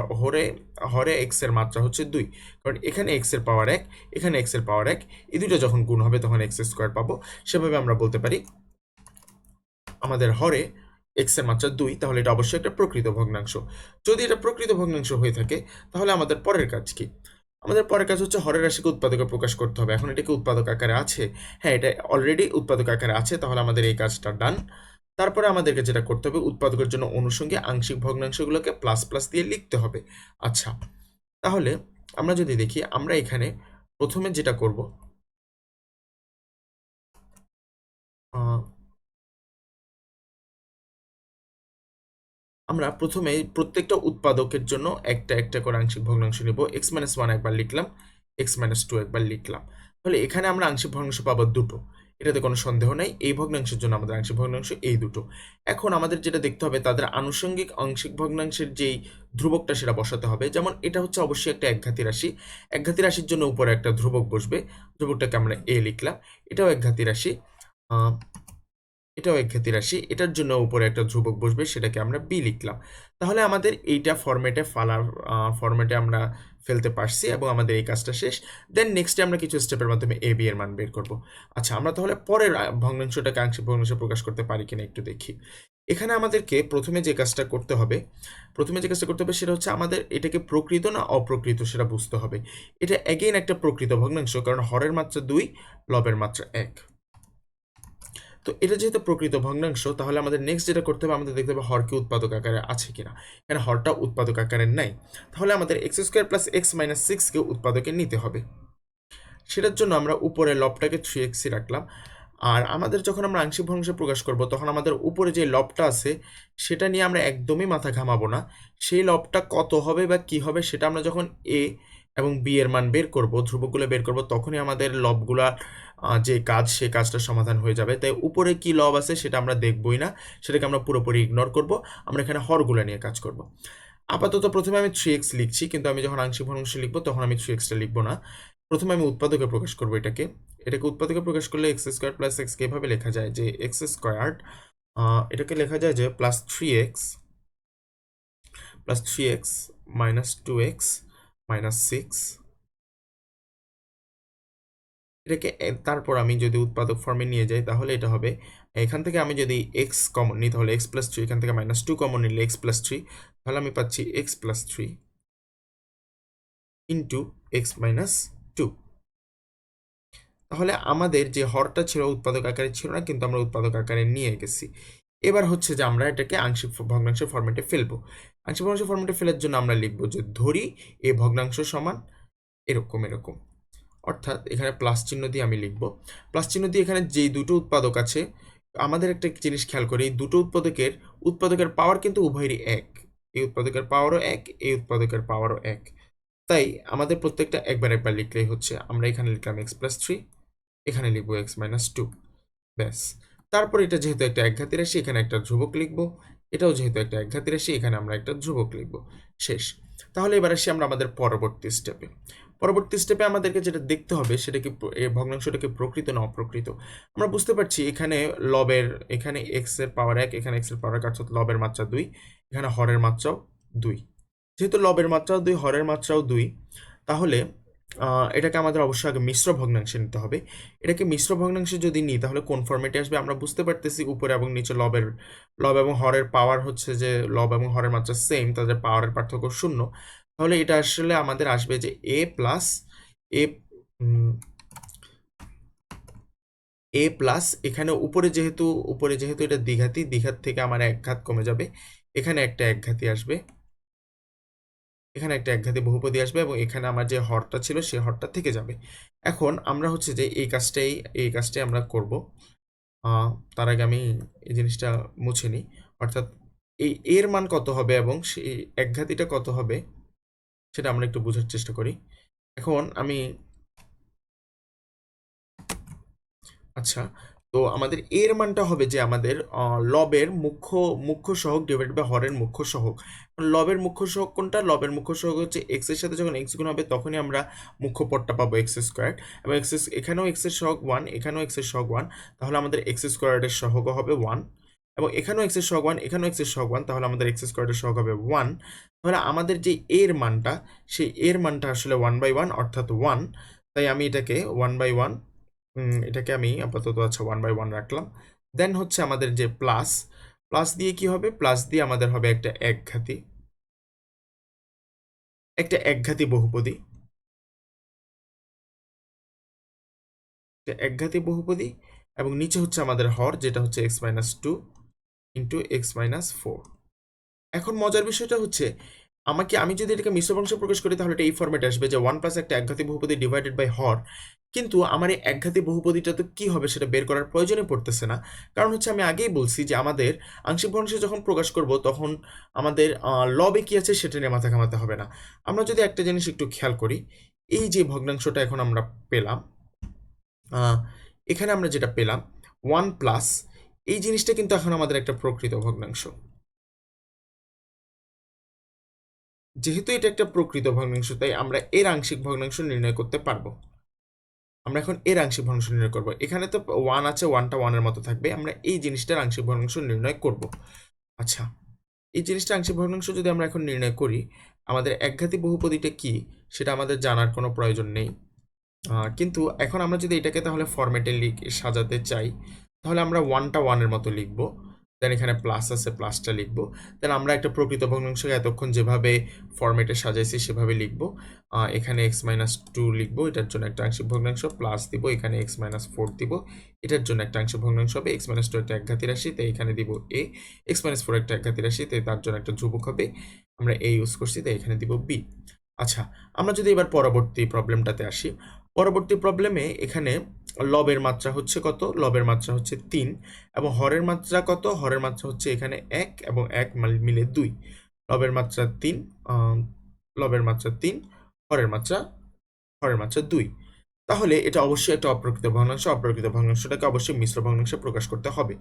হরে এক্স এর মাত্রা হচ্ছে 2, কারণ এখানে এক্স এর পাওয়ার 1, এখানে এক্স এর পাওয়ার 1, এই দুটো যখন গুণ হবে তখন এক্স স্কোয়ার পাবো। সেভাবে আমরা বলতে পারি আমাদের হরে এক্স এর মাত্রা 2, তাহলে এটা অবশ্যই একটা প্রকৃত ভগ্নাংশ। যদি এটা প্রকৃত ভগ্নাংশ হয়ে থাকে তাহলে আমাদের পরের কাজ কি? আমাদের পরের কাজ হচ্ছে হরের রাশিকে উৎপাদকে প্রকাশ করতে হবে। এখন এটা কি উৎপাদক আকারে আছে? হ্যাঁ, এটা অলরেডি উৎপাদক আকারে আছে, তাহলে আমাদের এই কাজটা ডান। তারপরে আমাদেরকে যেটা করতে হবে, উৎপাদকের জন্য অনুষঙ্গে আংশিক ভগ্নাংশগুলোকে প্লাস প্লাস দিয়ে লিখতে হবে। আচ্ছা, তাহলে আমরা যদি দেখি, আমরা এখানে প্রথমে যেটা করব, আমরা প্রথমে প্রত্যেকটা উৎপাদকের জন্য একটা একটা করে আংশিক ভগ্নাংশ নিব। এক্স মাইনাস ওয়ান একবার লিখলাম, এক্স মাইনাস টু একবার লিখলাম। তাহলে এখানে আমরা আংশিক ভগ্নাংশ পাবো দুটো, এটাতে কোনো সন্দেহ নাই। এই ভগ্নাংশের জন্য আমাদের আংশিক ভগ্নাংশ এই দুটো। এখন আমাদের যেটা দেখতে হবে তাদের আনুষঙ্গিক আংশিক ভগ্নাংশের যেই ধ্রুবকটা সেটা বসাতে হবে। যেমন এটা হচ্ছে অবশ্যই একটা একঘাতি রাশি, একঘাতি রাশির জন্য উপরে একটা ধ্রুবক বসবে, ধ্রুবকটাকে আমরা এ লিখলাম। এটাও একঘাতি রাশি, এটাও একঘাতি রাশি, এটার জন্য উপরে একটা ধ্রুবক বসবে, সেটাকে আমরা বি লিখলাম। তাহলে আমাদের এইটা ফরম্যাটে আমরা ফেলতে পারছি এবং আমাদের এই কাজটা শেষ। দেন নেক্সটে আমরা কিছু স্টেপের মাধ্যমে এ বি এর মান বের করব। আচ্ছা, আমরা তাহলে পরের ভগ্নাংশটাকে আংশিক ভগ্নাংশে প্রকাশ করতে পারি কিনা একটু দেখি। এখানে আমাদেরকে প্রথমে যে কাজটা করতে হবে সেটা হচ্ছে আমাদের এটাকে প্রকৃত না অপ্রকৃত সেটা বুঝতে হবে। এটা অ্যাগেইন একটা প্রকৃত ভগ্নাংশ, কারণ হরের মাত্রা 2, লবের মাত্রা 1। তো এটা যেহেতু প্রকৃত ভগ্নাংশ, তাহলে আমাদের নেক্সট যেটা করতে হবে, আমাদের দেখতে হবে হরকে উৎপাদক আকারে আছে কিনা। এখানে হরটা উৎপাদক আকারে নাই, তাহলে আমাদের x² + x - 6কে উৎপাদকে নিতে হবে। সেটার জন্য আমরা উপরে লবটাকে 3x রাখলাম। আর আমাদের যখন আমরা আংশিক ভগ্নাংশে প্রকাশ করব, তখন আমাদের উপরে যে লবটা আছে সেটা নিয়ে আমরা একদমই মাথা ঘামাবো না। সেই লবটা কত হবে বা কি হবে সেটা আমরা যখন এ এবং বি এর মান বের করব, ধ্রুবকগুলো বের করব, তখনই আমাদের লবগুলা যে কাজ সে কাজটা সমাধান হয়ে যাবে। তাই উপরে কি লব আছে সেটা আমরা দেখবই না, সেটাকে আমরা পুরোপুরি ইগনোর করব। আমরা এখানে হরগুলো নিয়ে কাজ করব। আপাতত প্রথমে আমি 3x লিখছি, কিন্তু আমি যখন আংশিক ভগ্নাংশে লিখবো তখন আমি 3xটা লিখবো না। প্রথমে আমি উৎপাদকে প্রকাশ করবো এটাকে উৎপাদকে প্রকাশ করলে x² + x এভাবে লেখা যায় যে x², এটাকে লেখা যায় যে +3x - 2x - 6। এটাকে তারপর আমি যদি উৎপাদক ফর্মে নিয়ে যাই তাহলে এটা হবে, এখান থেকে আমি যদি x কমন নিই তাহলে x + 3, এখান থেকে -2 কমন নিলে x + 3, তাহলে আমি পাচ্ছি x + 3 ইন্টু x - 2। তাহলে আমাদের যে হরটা ছিল উৎপাদক আকারে ছিল না, কিন্তু আমরা উৎপাদক আকারে নিয়ে গেছি। এবার হচ্ছে যে আমরা এটাকে আংশিক ভগ্নাংশের ফর্মেটে ফেলবো। আংশিক ভগ্নাংশের ফর্মেটে ফেলার জন্য আমরা লিখবো যে ধরি এ ভগ্নাংশ সমান এরকম এরকম, অর্থাৎ এখানে প্লাস চিহ্ন দিয়ে আমি লিখবো। প্লাস চিহ্ন দিয়ে এখানে যেই দুটো উৎপাদক আছে, আমাদের একটা জিনিস খেয়াল করি, এই দুটো উৎপাদকের পাওয়ার কিন্তু উভয়েরই এক। এই উৎপাদকের পাওয়ারও এক, এই উৎপাদকের পাওয়ারও এক। তাই আমাদের প্রত্যেকটা একবার একবার লিখলেই হচ্ছে। আমরা এখানে লিখলাম x + 3, এখানে লিখবো x - 2, ব্যাস। তারপর এটা যেহেতু একটা একঘাতি রাশি, এখানে একটা ধ্রুবক লিখবো। এটাও যেহেতু একটা একঘাতি রাশি, এখানে আমরা একটা ধ্রুবক লিখবো। শেষ। তাহলে এবার আসি আমরা আমাদের পরবর্তী স্টেপে আমাদেরকে যেটা দেখতে হবে সেটা কি এই ভগ্নাংশটা কি প্রকৃত না অপ্রকৃত। আমরা বুঝতে পারছি এখানে এখানে x এর পাওয়ার 1, এখানে x এর পাওয়ার 1, অর্থাৎ লবের মাত্রা 2, এখানে হরের মাত্রাও 2। যেহেতু লবের মাত্রাও 2, হরের মাত্রাও 2, তাহলে এটাকে আমাদের অবশ্যই আগে মিশ্র ভগ্নাংশে নিতে হবে। এটাকে মিশ্র ভগ্নাংশে যদি নিই তাহলে কোন ফর্মেটে আসবে আমরা বুঝতে পারতেছি। উপরে এবং নিচে লব এবং হরের পাওয়ার হচ্ছে যে লব এবং হরের মাত্রা সেম, তাদের পাওয়ারের পার্থক্য 0। তাহলে এটা আসলে আমাদের আসবে যে এ প্লাস এখানে উপরে যেহেতু এটা দ্বিঘাত থেকে আমার এক ঘাত কমে যাবে, এখানে একটা একঘাতি আসবে, এখানে একটা একঘাতি বহুপদী আসবে এবং এখানে আমার যে হরটা ছিল সেই হরটা থেকে যাবে। এখন আমরা হচ্ছে যে এই কাজটাই আমরা করব। তার আগে আমি এই জিনিসটা মুছে নিই, অর্থাৎ এর মান কত হবে এবং সেই একঘাতিটা কত হবে সেটা আমরা একটু বোঝার চেষ্টা করি। এখন আমি আচ্ছা, তো আমাদের এর মানটা হবে যে আমাদের লবের মুখ্য সহগ ডিভাইড বাই হরের মুখ্য সহগ। লবের মুখ্য সহগ কোনটা? লবের মুখ্য সহগ হচ্ছে x এর সাথে যখন x গুণ হবে তখনই আমরা মুখ্য পদটা পাবো x², এবং এখানেও x এর সহগ 1, এখানেও x এর সহগ 1, তাহলে আমাদের x² এর সহগও হবে 1, এবং এখানেও x এর সহগ 1, এখানেও x এর সহগ 1, তাহলে আমাদের x² এর সহগ হবে 1। তাহলে আমাদের যে এর মানটা, সেই এর মানটা আসলে 1/1 অর্থাৎ 1। তাই আমি এটাকে 1/1, এটাকে আমি আপাতত 1/1 রাখলাম। দেন হচ্ছে আমাদের যে প্লাস দিয়ে কি হবে? প্লাস দিয়ে আমাদের হবে একটা একঘাতি বহুপদী, এবং নিচে হচ্ছে আমাদের হর, যেটা হচ্ছে x - 2 ইন্টু x - 4। এখন মজার বিষয়টা হচ্ছে আমি যদি এটাকে মিশ্র ভগ্নাংশে প্রকাশ করি তাহলে এটা এই ফর্মেটে আসবে যে 1 প্লাস একটা একঘাতি বহুপদী ডিভাইডেড বাই হর। কিন্তু আমার এই একঘাতি বহুপদীটা তো কি হবে সেটা বের করার প্রয়োজনই পড়তেছে না, কারণ হচ্ছে আমি আগেই বলছি যে আমাদের আংশিক ভগ্নাংশে যখন প্রকাশ করব তখন আমাদের লবে কি আছে সেটা নিয়ে মাথা ঘামাতে হবে না। আমরা যদি একটা জিনিস একটু খেয়াল করি, এই যে ভগ্নাংশটা এখন আমরা পেলাম, আহ, এখানে আমরা যেটা পেলাম 1 প্লাস, এই জিনিসটা কিন্তু এখন আমাদের একটা প্রকৃত ভগ্নাংশ। যেহেতু এটা একটা প্রকৃত ভগ্নাংশ, তাই আমরা এর আংশিক ভগ্নাংশ নির্ণয় করতে পারবো। আমরা এখন এর আংশিক ভগ্নাংশ নির্ণয় করব। এখানে তো 1 আছে, 1টা 1-এর মতো থাকবে, আমরা এই জিনিসটার আংশিক ভগ্নাংশ নির্ণয় করব। আচ্ছা, এই জিনিসটা আংশিক ভগ্নাংশ যদি আমরা এখন নির্ণয় করি, আমাদের একঘাতী বহুপদীটা কি সেটা আমাদের জানার কোনো প্রয়োজন নেই। কিন্তু এখন আমরা যদি এটাকে তাহলে ফরম্যাটে সাজাতে চাই, তাহলে আমরা 1টা 1-এর মতো লিখবো, দেন এখানে প্লাস আছে, প্লাসটা লিখবো, দেন আমরা একটা প্রকৃত ভগ্নাংশকে এতক্ষণ যেভাবে ফরম্যাটে সাজাইছি সেভাবে লিখবো। এখানে x-2 লিখবো, এটার জন্য একটা আংশিক ভগ্নাংশ, প্লাস দিব, এখানে x-4 দিব, এটার জন্য একটা আংশিক ভগ্নাংশ হবে, x-2 একটা একঘাতী রাশি, তাই এখানে দিব a, x-4 একটা একঘাতী রাশি, তাই তার জন্য একটা ধ্রুবক হবে, আমরা a ইউজ করছি, তাই এখানে দিব b। আচ্ছা, আমরা যদি এবার পরবর্তী প্রবলেমটাতে আসি, পরবর্তী প্রবলেমে এখানে লবের মাত্রা হচ্ছে কত? লবের মাত্রা হচ্ছে 3, এবং হরের মাত্রা কত? হরের মাত্রা হচ্ছে এখানে 1 এবং 1 মিলে 2। লবের মাত্রা 3, লবের মাত্রা 3, হরের মাত্রা হরের মাত্রা 2। তাহলে এটা অবশ্যই একটা অপ্রকৃত ভগ্নাংশ। অপ্রকৃত ভগ্নাংশটাকে অবশ্যই মিশ্র ভগ্নাংশে প্রকাশ করতে হবে।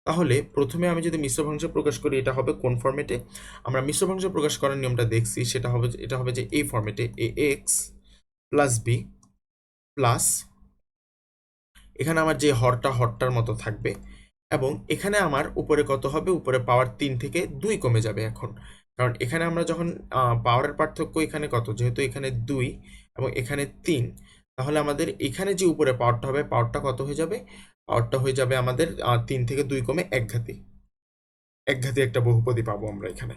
তাহলে প্রথমে আমি যদি মিশ্র ভগ্নাংশে প্রকাশ করি, এটা হবে কোন ফরম্যাটে? আমরা মিশ্র ভগ্নাংশে প্রকাশ করার নিয়মটা দেখছি, সেটা হবে, এটা হবে যে এই ফরম্যাটে ax প্লাস b প্লাস, এখানে আমার যে হরটার মতো থাকবে, এবং এখানে আমার উপরে কত হবে? উপরে পাওয়ার 3 থেকে 2 কমে যাবে এখন, কারণ এখানে আমরা যখন পাওয়ারের পার্থক্য এখানে কত, যেহেতু এখানে 2 এবং এখানে 3, তাহলে আমাদের এখানে যে উপরে পাওয়ারটা হবে, পাওয়ারটা কত হয়ে যাবে? পাওয়ারটা হয়ে যাবে আমাদের 3 থেকে 2 কমে একঘাতী। একঘাতী একটা বহুপদী পাবো আমরা এখানে।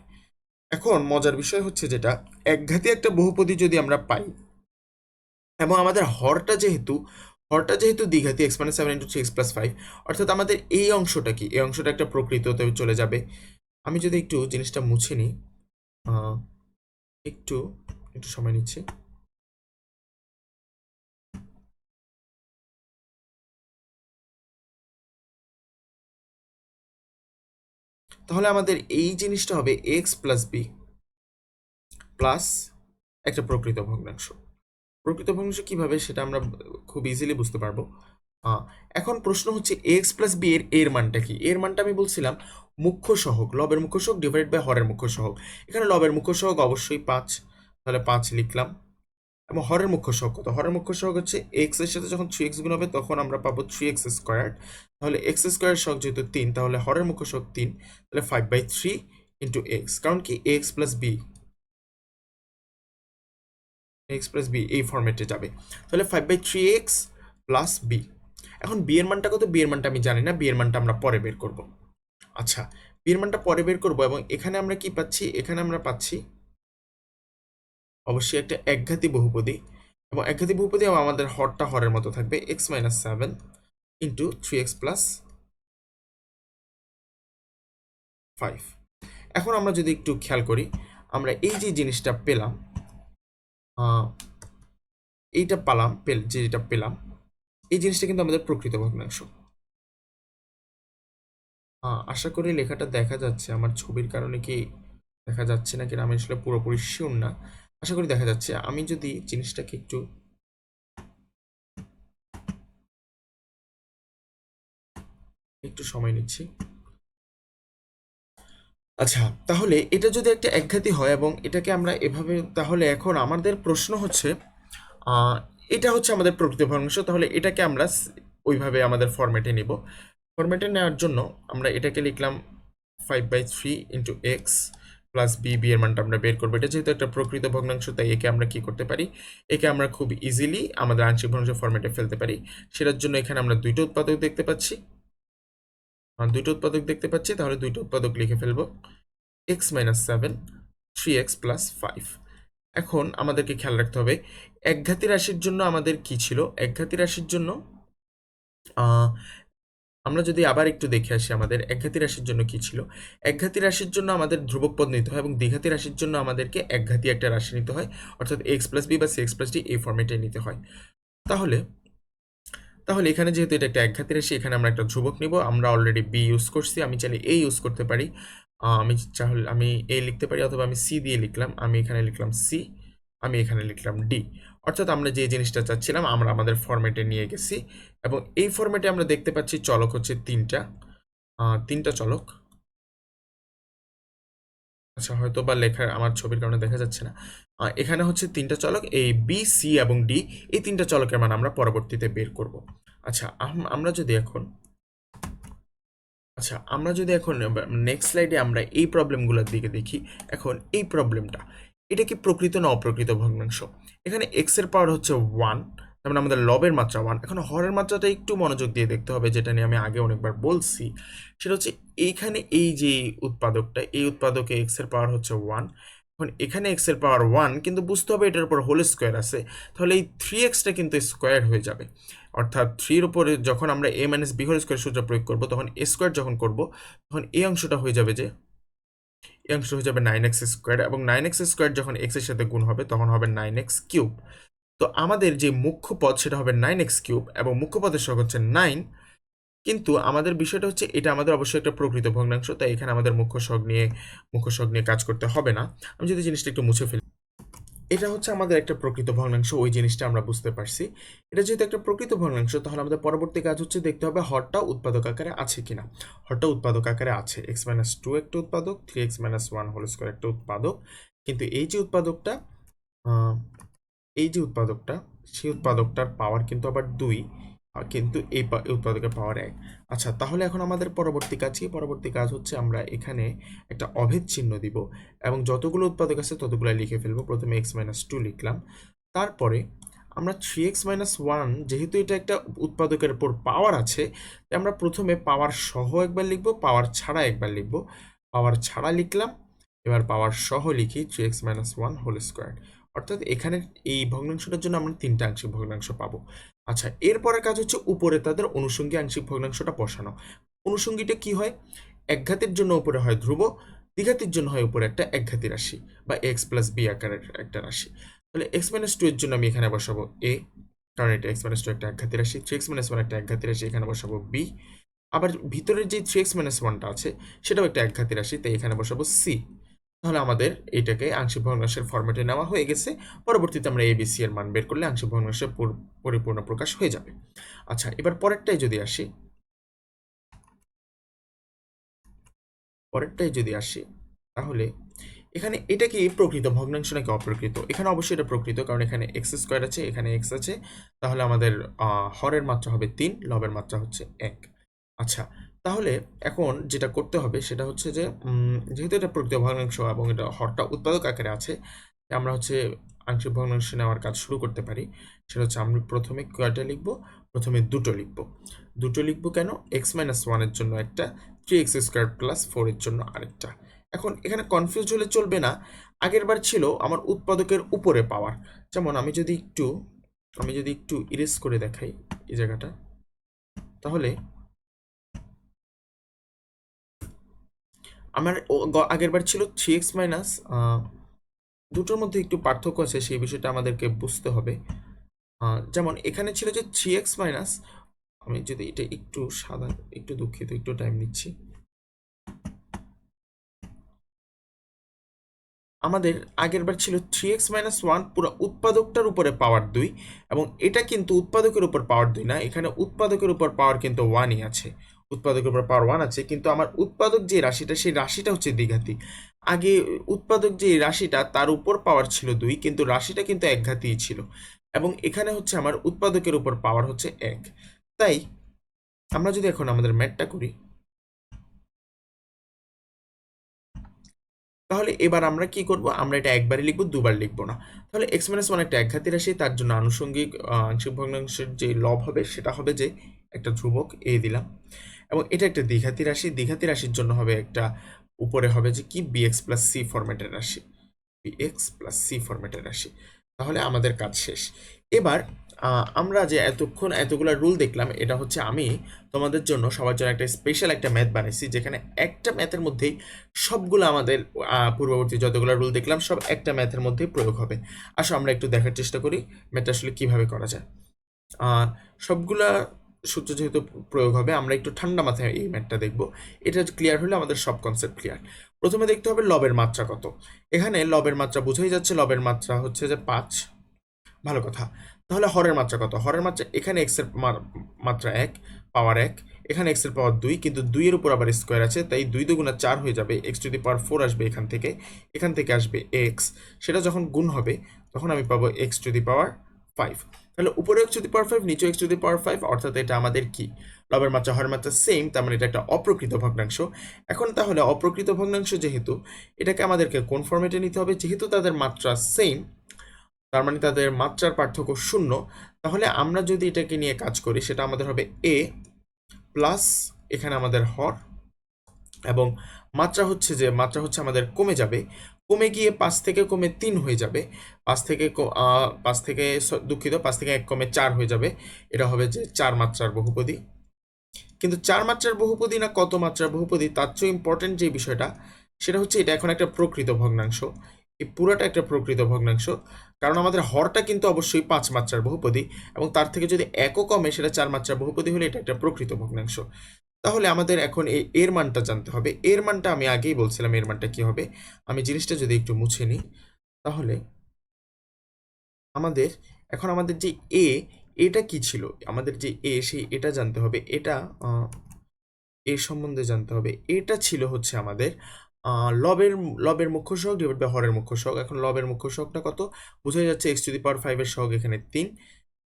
এখন মজার বিষয় হচ্ছে যেটা, একঘাতী একটা বহুপদী যদি আমরা পাই, এবং আমাদের হরটা যেহেতু দ্বিঘাতী, x-7 × 3x + 5, অর্থাৎ আমাদের এই অংশটা কি? এই অংশটা একটা প্রকৃততে চলে যাবে। আমি যদি একটু জিনিসটা মুছে নিই, একটু একটু সময় নিচ্ছি। তাহলে আমাদের এই জিনিসটা হবে x প্লাস বি প্লাস একটা প্রকৃত ভগ্নাংশ। প্রকৃত ভগ্নাংশ কিভাবে সেটা আমরা খুব ইজিলি বুঝতে পারবো। এখন প্রশ্ন হচ্ছে এক্স প্লাস বি এর মানটা কি? এর মানটা আমি বলছিলাম মুখ্য সহগ, লবের মুখ্য সহগ ডিভাইড বাই হরের মুখ্য সহগ। এখানে লবের মুখ্য সহগ অবশ্যই 5, তাহলে 5 লিখলাম। এবং হরের মুখ্য সহগ কত? হরের মুখ্য সহগ হচ্ছে এক্স এর সাথে যখন 3x গুণ হবে তখন আমরা পাবো 3x²। তাহলে x স্কোয়ার সহগ যেহেতু 3, তাহলে হরের মুখ্য সহগ 3, তাহলে 5/3 ইন্টু এক্স, কারণ কি x plus b, x plus b এই ফরম্যাটে যাবে। তাহলে 5/3x প্লাস বি। এখন বি এর মানটা কত? বি এর মানটা আমি জানি না, বি এর মানটা আমরা পরে বের করব। আচ্ছা, বি এর মানটা পরে বের করব, এবং এখানে আমরা কি পাচ্ছি? এখানে আমরা পাচ্ছি অবশ্যই একটা একঘাতী বহুপদী, এবং একঘাতী বহুপদী এবং আমাদের হরটা হরের মতো থাকবে, x-7 ইন্টু 3x প্লাস 5। এখন আমরা যদি একটু খেয়াল করি, আমরা এই যে জিনিসটা পেলাম, এইটা যেটা পেলাম, এই জিনিসটা কিন্তু আমাদের প্রকৃত ভগ্নাংশ। আশা করি লেখাটা দেখা যাচ্ছে, আমার ছবির কারণে কি দেখা যাচ্ছে না কিনা আমি আসলে পুরোপুরি শিওর না। আশা করি দেখা যাচ্ছে। আমি যদি জিনিসটাকে একটু সময় নিচ্ছি। আচ্ছা, তাহলে এটা যদি একটা একঘাতী হয় এবং এটাকে আমরা এভাবে, তাহলে এখন আমাদের প্রশ্ন হচ্ছে, আহ, এটা হচ্ছে আমাদের প্রকৃত ভগ্নাংশ, তাহলে এটাকে আমরা ওইভাবে আমাদের ফরম্যাটে নিব। ফরম্যাটে নেওয়ার জন্য আমরা এটাকে লিখলাম 5/3 into x plus b, b এর মানটা আমরা বের করবো। এটা যেহেতু একটা প্রকৃত ভগ্নাংশ, তাই একে আমরা কি করতে পারি? একে আমরা খুব ইজিলি আমাদের আংশিক ভগ্নাংশ ফরম্যাটে ফেলতে পারি। সেটার জন্য এখানে আমরা দুইটা উৎপাদক দেখতে পাচ্ছি, তাহলে দুইটা উৎপাদক লিখে ফেলবো, x-7 3x প্লাস 5। এখন আমাদেরকে খেয়াল রাখতে হবে একঘাতী রাশির জন্য আমাদের কি ছিল? একঘাতী রাশির জন্য আমরা যদি আবার একটু দেখে আসি, আমাদের একঘাতী রাশির জন্য কি ছিল? একঘাতী রাশির জন্য আমাদের ধ্রুবক পদ নিতে হয়, এবং দ্বিঘাতী রাশির জন্য আমাদেরকে একঘাতী একটা রাশি নিতে হয়, অর্থাৎ এক্স প্লাস বি বা সি এক্স প্লাস ডি এই ফর্মেটে নিতে হয়। তাহলে তাহলে এখানে যেহেতু এটা একটা একঘাতী রাশি, এখানে আমরা একটা ধ্রুবক নিব। আমরা অলরেডি বি ইউজ করছি, আমি চাইলে এ ইউজ করতে পারি। আমি এ লিখতে পারি, অথবা আমি সি দিয়ে লিখলাম, আমি এখানে লিখলাম সি, আমি এখানে লিখলাম ডি। অর্থাৎ আমরা যে জিনিসটা চাচ্ছিলাম আমরা আমাদের ফরম্যাটে নিয়ে গেছি, এবং এই ফরম্যাটে আমরা দেখতে পাচ্ছি চলক হচ্ছে তিনটা চলক। আচ্ছা, হয়তো বা লেখার আমার ছবির কারণে দেখা যাচ্ছে না। এখানে হচ্ছে তিনটা চলক, এই বি, সি এবং ডি, এই তিনটা চলকের মান আমরা পরবর্তীতে বের করব। আচ্ছা, আমরা যদি এখন নেক্সট স্লাইডে আমরা এই প্রবলেমগুলোর দিকে দেখি। এখন এই প্রবলেমটা, এটা কি প্রকৃত না অপ্রকৃত ভগ্নাংশ? এখানে এক্স এর পাওয়ার হচ্ছে 1, তার মানে আমাদের লবের মাত্রা 1। এখন হরের মাত্রাটা একটু মনোযোগ দিয়ে দেখতে হবে, যেটা নিয়ে আমি আগে অনেকবার বলছি। সেটা হচ্ছে এইখানে এই যে উৎপাদকটা, এই উৎপাদকে এক্স এর পাওয়ার হচ্ছে 1। এখন এখানে এক্স এর পাওয়ার 1, কিন্তু বুঝতে হবে এটার উপর হোল স্কোয়ার আছে, তাহলে এই 3x-টা কিন্তু স্কোয়ার হয়ে যাবে। অর্থাৎ 3-র উপরে যখন আমরা a minus b whole square সূত্র প্রয়োগ করবো, তখন a স্কোয়ার যখন করব, তখন এই অংশটা হয়ে যাবে 9x স্কোয়ার, এবং 9x স্কোয়ার যখন x এর সাথে গুণ হবে তখন হবে 9x কিউব। তো আমাদের যে মুখ্য পদ সেটা হবে 9x কিউব, এবং মুখ্য পদের সহগ হচ্ছে 9। কিন্তু আমাদের বিষয়টা হচ্ছে এটা আমাদের অবশ্যই একটা প্রকৃত ভগ্নাংশ, তাই এখানে আমাদের মুখ্য সহগ নিয়ে কাজ করতে হবে না। আমি যদি জিনিসটা একটু মুছে ফেলি, এটা হচ্ছে আমাদের একটা প্রকৃত ভগ্নাংশ, ওই জিনিসটা আমরা বুঝতে পারছি। এটা যেহেতু একটা প্রকৃত ভগ্নাংশ, তাহলে আমাদের পরবর্তী কাজ হচ্ছে দেখতে হবে হরটা উৎপাদক আকারে আছে কিনা। হরটা উৎপাদক আকারে আছে, x-2 একটা উৎপাদক, 3x-1 হোল স্কোয়ার একটা উৎপাদক। কিন্তু আহ, সেই উৎপাদকটার পাওয়ার কিন্তু আবার 2, কিন্তু এই উৎপাদকের পাওয়ার 1। আচ্ছা, তাহলে এখন আমাদের পরবর্তী কাজ হচ্ছে আমরা এখানে একটা অভেদ চিহ্ন দিব, এবং যতগুলো উৎপাদক আছে ততগুলো লিখে ফেলবো। প্রথমে x-2 লিখলাম, তারপরে আমরা 3x-1, যেহেতু এটা একটা উৎপাদকের উপর পাওয়ার আছে, তাই আমরা প্রথমে পাওয়ার সহ একবার লিখবো, পাওয়ার ছাড়া একবার লিখবো। পাওয়ার ছাড়া লিখলাম, এবার পাওয়ার সহ লিখি 3x-1 হোল স্কোয়ার। অর্থাৎ এখানে এই ভগ্নাংশটার জন্য আমরা 3টা আংশিক ভগ্নাংশ পাবো। আচ্ছা, এরপরের কাজ হচ্ছে উপরে তাদের অনুষঙ্গী আংশিক ভগ্নাংশটা বসানো। অনুষঙ্গীটা কি হয়? একঘাতের জন্য উপরে হয় ধ্রুব, দ্বিঘাতের জন্য হয় উপরে একটা একঘাতী রাশি বা x+b আকারের একটা রাশি। তাহলে x-2 এর জন্য আমি এখানে বসাবো a, কারণ এটা x-2 একটা একঘাতী রাশি। 3x-1 একটা একঘাতী রাশি, এখানে বসাবো b। আবার ভিতরের যে 3x-1টা আছে সেটাও একটা একঘাতী রাশি, তাই এখানে বসাবো c। তাহলে আমাদের এইটাকে আংশিক ভগ্নাংশের ফরম্যাটে নেওয়া হয়ে গেছে। পরবর্তীতে আমরা এবিসি এর মান বের করলে আংশিক ভগ্নাংশের পরিপূর্ণ প্রকাশ হয়ে যাবে। আচ্ছা, এবার পরেরটাই যদি আসি, তাহলে এখানে এটা কি প্রকৃত ভগ্নাংশ নাকি অপ্রকৃত? এখানে অবশ্যই এটা প্রকৃত, কারণ এখানে এক্স স্কোয়ার আছে, এখানে এক্স আছে। তাহলে আমাদের হরের মাত্রা হবে 3, লবের মাত্রা হচ্ছে 1। আচ্ছা, তাহলে এখন যেটা করতে হবে সেটা হচ্ছে যে যেহেতু এটা প্রকৃত ভগ্নাংশ এবং এটা হরটা উৎপাদক আকারে আছে, আমরা হচ্ছে আংশিক ভগ্নাংশ নেওয়ার কাজ শুরু করতে পারি। সেটা হচ্ছে আমরা প্রথমে কয়টা লিখবো? প্রথমে দুটো লিখবো কেন? x-1 এর জন্য একটা, 3x² + 4 এর জন্য আরেকটা। এখন এখানে কনফিউজ হলে চলবে না। আগের বার ছিল আমার উৎপাদকের উপরে পাওয়ার। যেমন আমি যদি একটু ইরেজ করে দেখাই এই জায়গাটা, তাহলে আমার আগের বার ছিল 3x- দুটোর মধ্যে একটু পার্থক্য আছে, সেই বিষয়টা আমাদেরকে বুঝতে হবে। যেমন এখানে ছিল যে 3x-, আমি যদি এটা একটু দুঃখিত, একটু টাইম নিচ্ছি। আমাদের আগের বার ছিল 3x-1 পুরো উৎপাদকটার উপরে পাওয়ার 2, এবং এটা কিন্তু উৎপাদকের উপর পাওয়ার 2 না, এখানে উৎপাদকের উপর পাওয়ার কিন্তু 1ই আছে। উৎপাদকের উপর পাওয়ার 1 আছে, কিন্তু আমার উৎপাদক যে রাশিটা, সেই রাশিটা হচ্ছে দ্বিঘাতী। আগে উৎপাদক যে রাশিটা তার উপর পাওয়ার ছিল 2, কিন্তু রাশিটা কিন্তু একঘাতীই ছিল, এবং এখানে হচ্ছে আমার উৎপাদকের উপর পাওয়ার হচ্ছে 1। তাই আমরা যদি এখন আমাদের ম্যাথটা করি, তাহলে এবার আমরা কি করব? আমরা এটা একবারই লিখবো, দুবার লিখবো না। তাহলে x-1 একটা একঘাতী রাশি, তার জন্য আনুষঙ্গিক আংশিক ভগ্নাংশের যে লব হবে সেটা হবে যে একটা ধ্রুবক a দিলাম, এবং এটা একটা দ্বিঘাতী রাশির জন্য হবে একটা, উপরে হবে যে কি bx+c ফরম্যাটের রাশি। তাহলে আমাদের কাজ শেষ। এবার আমরা যে এতগুলা রুল দেখলাম, এটা হচ্ছে আমি তোমাদের জন্য সবার জন্য একটা স্পেশাল একটা ম্যাথ বানাইছি, যেখানে একটা ম্যাথের মধ্যেই সবগুলো আমাদের পূর্ববর্তী যতগুলো রুল দেখলাম সব একটা ম্যাথের মধ্যেই প্রয়োগ হবে। আসো আমরা একটু দেখার চেষ্টা করি ম্যাথটা আসলে কিভাবে করা যায়। সবগুলা সূত্র যেহেতু প্রয়োগ হবে, আমরা একটু ঠান্ডা মাথায় এই ম্যাথটা দেখব। এটা ক্লিয়ার হলে আমাদের সব কনসেপ্ট ক্লিয়ার। প্রথমে দেখতে হবে লবের মাত্রা কত। এখানে লবের মাত্রা বুঝাই যাচ্ছে, লবের মাত্রা হচ্ছে যে 5, ভালো কথা। তাহলে হরের মাত্রা কত? হরের মাত্রা এখানে এক্স এর মাত্রা 1, পাওয়ার 1, এখানে এক্স এর পাওয়ার 2, কিন্তু 2 এর উপর আবার স্কোয়ার আছে, তাই 2 দুগুণা 4 হয়ে যাবে, এক্স টু দি পাওয়ার 4 আসবে এখান থেকে আসবে এক্স, সেটা যখন গুণ হবে তখন আমি পাবো এক্স টু দি পাওয়ার 5। তাহলে উপরে এক্স টু দি পাওয়ার 5, নিচে এক্স টু দি পাওয়ার 5, অর্থাৎ এটা আমাদের কি লবের মাত্রা হরের মাত্রা সেম, তার মানে এটা একটা অপ্রকৃত ভগ্নাংশ। এখন তাহলে অপ্রকৃত ভগ্নাংশ যেহেতু, এটাকে আমাদেরকে কোন ফরম্যাটে নিতে হবে? যেহেতু তাদের মাত্রা সেম, তার মানে তাদের মাত্রার পার্থক্য শূন্য, তাহলে আমরা যদি এটাকে নিয়ে কাজ করি সেটা আমাদের হবে এ প্লাস এখানে আমাদের হর, এবং মাত্রা হচ্ছে আমাদের কমে যাবে, কমে গিয়ে 5 থেকে কমে 3 হয়ে যাবে, 5 থেকে দুঃখিত, 5 থেকে 1 কমে 4 হয়ে যাবে, এটা হবে যে 4 মাত্রার বহুপদী। কিন্তু 4 মাত্রার বহুপদী না কত মাত্রার বহুপদী, তার চেয়ে ইম্পর্টেন্ট যে বিষয়টা সেটা হচ্ছে এটা এখন একটা প্রকৃত ভগ্নাংশ, এই পুরাটা একটা প্রকৃত ভগ্নাংশ, কারণ আমাদের হরটা কিন্তু অবশ্যই 5 মাত্রার বহুপদী, এবং তার থেকে যদি একও কমে সেটা 4 মাত্রার বহুপদী হলে এটা একটা প্রকৃত ভগ্নাংশ। তাহলে আমাদের এখন এর মানটা জানতে হবে। এর মানটা আমি আগেই বলছিলাম এর মানটা কি হবে। আমি জিনিসটা যদি একটু মুছে নিই, তাহলে আমাদের এখন আমাদের যে এটা কি ছিল, আমাদের যে সেই এটা জানতে হবে, এটা এর সম্বন্ধে জানতে হবে। এটা ছিল হচ্ছে আমাদের লবের লবের মুখ্য সহগ ডিভাইড বাই হরের মুখ্য সহগ। এখন লবের মুখ্য সহগটা কত বোঝাই যাচ্ছে, এক্স টু দি পাওয়ার 5 এর সহগ এখানে 3,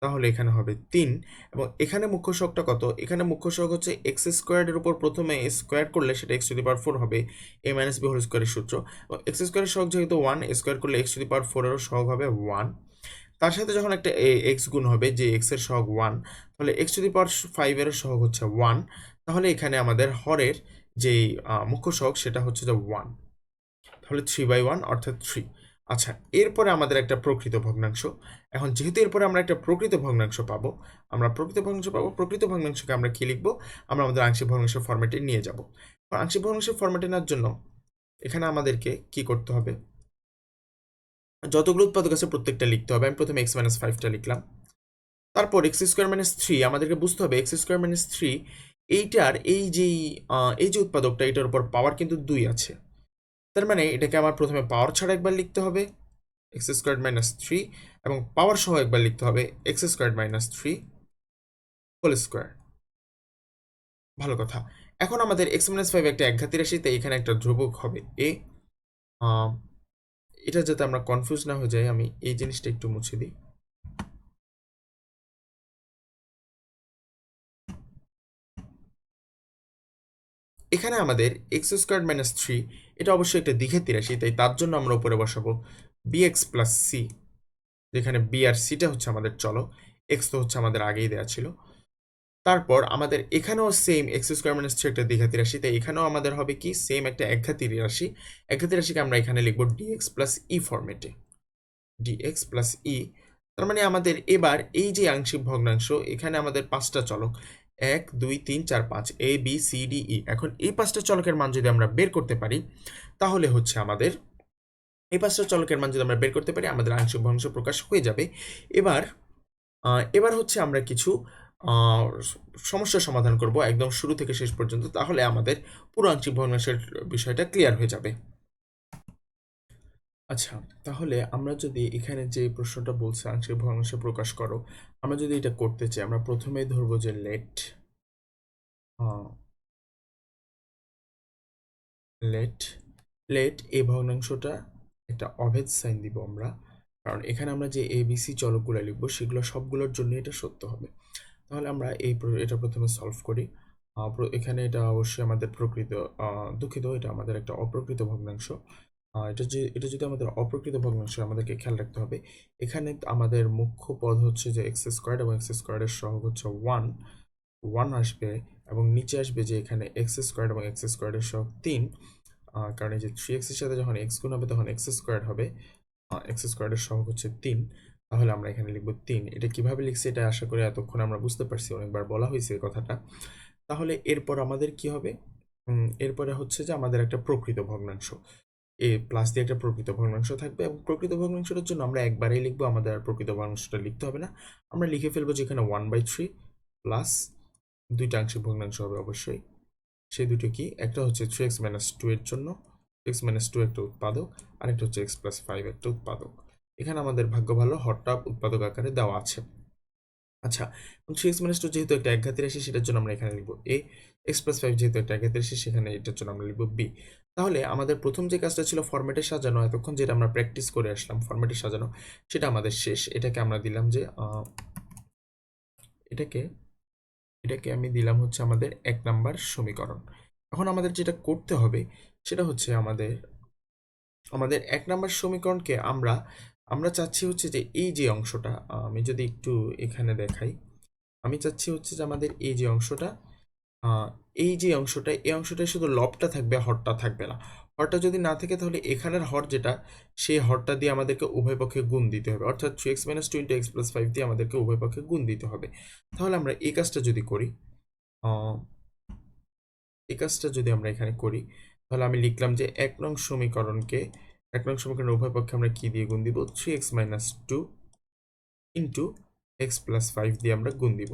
তাহলে এখানে হবে 3, এবং এখানে মুখ্য সহগটা কত? এখানে মুখ্য সহগ হচ্ছে এক্স স্কোয়ারের উপর প্রথমে স্কোয়ার করলে সেটা এক্স টু দি পাওয়ার 4 হবে, এ মাইনাস বি হোল স্কোয়ারের সূত্র, এবং এক্স স্কোয়ারের সহগ যেহেতু 1, স্কোয়ার করলে এক্স টু দি পাওয়ার 4 এরও সহগ হবে 1, তার সাথে যখন একটা এক্স গুণ হবে, যে এক্স এর সহগ 1, তাহলে এক্স টু দি পাওয়ার 5 এর সহগ হচ্ছে 1, তাহলে এখানে আমাদের হরের যে মুখ্য সহগ সেটা হচ্ছে যে 1, তাহলে 3/1 অর্থাৎ 3। আচ্ছা, এরপরে আমাদের একটা প্রকৃত ভগ্নাংশ। এখন যেহেতু এরপরে আমরা একটা প্রকৃত ভগ্নাংশ পাবো, প্রকৃত ভগ্নাংশকে আমরা কি লিখবো? আমরা আমাদের আংশিক ভগ্নাংশের ফরম্যাটে নিয়ে যাব। আংশিক ভগ্নাংশের ফরম্যাটে নেওয়ার জন্য এখানে আমাদেরকে কি করতে হবে? যতগুলো উৎপাদক আছে প্রত্যেকটা লিখতে হবে। আমি প্রথমে x - 5টা লিখলাম, তারপর x² - 3, আমাদেরকে বুঝতে হবে x² - 3 এইটার এই যে উৎপাদকটা, এটার উপর পাওয়ার কিন্তু 2 আছে, তার মানে এটাকে আমার প্রথমে পাওয়ার ছাড়া একবার লিখতে হবে x² - 3, এবং পাওয়ার সহ একবার লিখতে হবে x² - 3 হোল স্কোয়ার। ভালো কথা। এখন আমাদের x - 5 একটা একঘাতি রাশি, তাই এখানে একটা ধ্রুবক হবে a। এটা যাতে আমরা কনফিউজ না হয়ে যাই, আমি এই জিনিসটা একটু মুছে দিই। এখানে আমাদের x² - 3 এটা অবশ্যই একটা দ্বিঘাতী রাশি, তাই তার জন্য আমরা উপরে বসাবো bx প্লাস c, যেখানে b আর c টা হচ্ছে আমাদের চলক, x তো হচ্ছে আমাদের আগেই দেওয়া ছিল। তারপর আমাদের এখানেও সেম x² - 3 একটা দ্বিঘাতী রাশি, তাই এখানেও আমাদের হবে কি সেম একটা একঘাতী রাশি। একঘাতী রাশিকে আমরা এখানে লিখবো dx প্লাস e ফরম্যাটে, dx প্লাস e। তার মানে আমাদের এবার এই যে আংশিক ভগ্নাংশ, এখানে আমাদের 5টা চলক 1 2 3 4 5 a b c d e। এখন এই 5টা চলকের মান যদি আমরা বের করতে পারি, তাহলে হচ্ছে আমাদের এই 5টা চলকের মান যদি আমরা বের করতে পারি, আমাদের আংশিক ভগ্নাংশ প্রকাশ হয়ে যাবে। এবার এবার হচ্ছে আমরা কিছু সমস্যার সমাধান করব একদম শুরু থেকে শেষ পর্যন্ত, তাহলে আমাদের পুরো আংশিক ভগ্নাংশের বিষয়টা ক্লিয়ার হয়ে যাবে। আচ্ছা, তাহলে আমরা যদি এখানে যে প্রশ্নটা বলছে আংশিক ভগ্নাংশ প্রকাশ করো, আমরা যদি এটা করতে চাই, আমরা প্রথমেই ধরবো যে লেট লেট লেট এই ভগ্নাংশটা একটা অভেদ সাইন দিব আমরা, কারণ এখানে আমরা যে এ বি সি চলকগুলো লিখবো সেগুলো সবগুলোর জন্য এটা সত্য হবে। তাহলে আমরা এটা প্রথমে সলভ করি। এখানে এটা অবশ্যই আমাদের প্রকৃত, দুঃখিত, এটা আমাদের একটা অপ্রকৃত ভগ্নাংশ। এটা যদি আমাদের অপ্রকৃত ভগ্নাংশ, আমাদেরকে খেয়াল রাখতে হবে এখানে আমাদের মুখ্য পদ হচ্ছে যে x² এবং x² সহগ হচ্ছে 1 আসবে, এবং নিচে আসবে যে এখানে x² এবং x² সহগ 3, কারণ এই যে 3x এর সাথে যখন x গুণ হবে তখন x² হবে, x² সহগ হচ্ছে 3, তাহলে আমরা এখানে লিখবো 3। এটা কিভাবে লিখছি এটা আশা করি এতক্ষণ আমরা বুঝতে পারছি, অনেকবার বলা হয়েছে এই কথাটা। তাহলে এরপর আমাদের কি হবে? এরপরে হচ্ছে যে আমাদের একটা প্রকৃত ভগ্নাংশ, এ প্লাস দিয়ে একটা প্রকৃত ভগ্নাংশ থাকবে, এবং প্রকৃত ভগ্নাংশটার জন্য আমরা একবারেই লিখবো, আমাদের আর প্রকৃত ভগ্নাংশটা লিখতে হবে না। আমরা লিখে ফেলবো যে এখানে 1/3 প্লাস দুইটা আংশিক ভগ্নাংশ হবে অবশ্যই। সেই দুটো কি, একটা হচ্ছে 3x - 2 এর জন্য, x - 2 একটা উৎপাদক, আরেকটা হচ্ছে x + 5 একটা উৎপাদক। এখানে আমাদের ভাগ্য ভালো, হরটা উৎপাদক আকারে দেওয়া আছে। আচ্ছা, 3x - 2 যেহেতু একটা একঘাতের রাশি, সেটার জন্য আমরা এখানে লিখব a, x+5 যেহেতু একটা একঘাতের রাশি, সেখানে এটার জন্য আমরা লিখব b। তাহলে আমাদের প্রথম যে কাজটা ছিল ফরম্যাটে সাজানো, এতক্ষণ যেটা আমরা প্র্যাকটিস করে আসলাম ফরম্যাটে সাজানো, সেটা আমাদের শেষ। এটাকে আমরা দিলাম যে এটাকে এটাকে আমি দিলাম হচ্ছে আমাদের 1 নাম্বার সমীকরণ। এখন আমাদের যেটা করতে হবে সেটা হচ্ছে আমাদের 1 নাম্বার সমীকরণকে আমরা আমরা চাচ্ছি হচ্ছে যে এই যে অংশটা, আমি যদি একটু এখানে দেখাই, আমি চাচ্ছি হচ্ছে যে আমাদের এই যে অংশটা, আহ, এই অংশটায় শুধু লবটা থাকবে, হরটা থাকবে না। হরটা যদি না থাকে তাহলে এখানের হর যেটা, সেই হরটা দিয়ে আমাদেরকে উভয় পক্ষে গুণ দিতে হবে, অর্থাৎ 3x - 2 × x+5 দিয়ে আমাদেরকে উভয় পক্ষে গুণ দিতে হবে। তাহলে আমরা এই কাজটা যদি করি, আহ, এই কাজটা যদি আমরা এখানে করি, তাহলে আমি লিখলাম যে 1 নং সমীকরণের উভয় পক্ষে আমরা কি দিয়ে গুণ দিব, 3x - 2 ইন্টু x+5 দিয়ে আমরা গুণ দিব।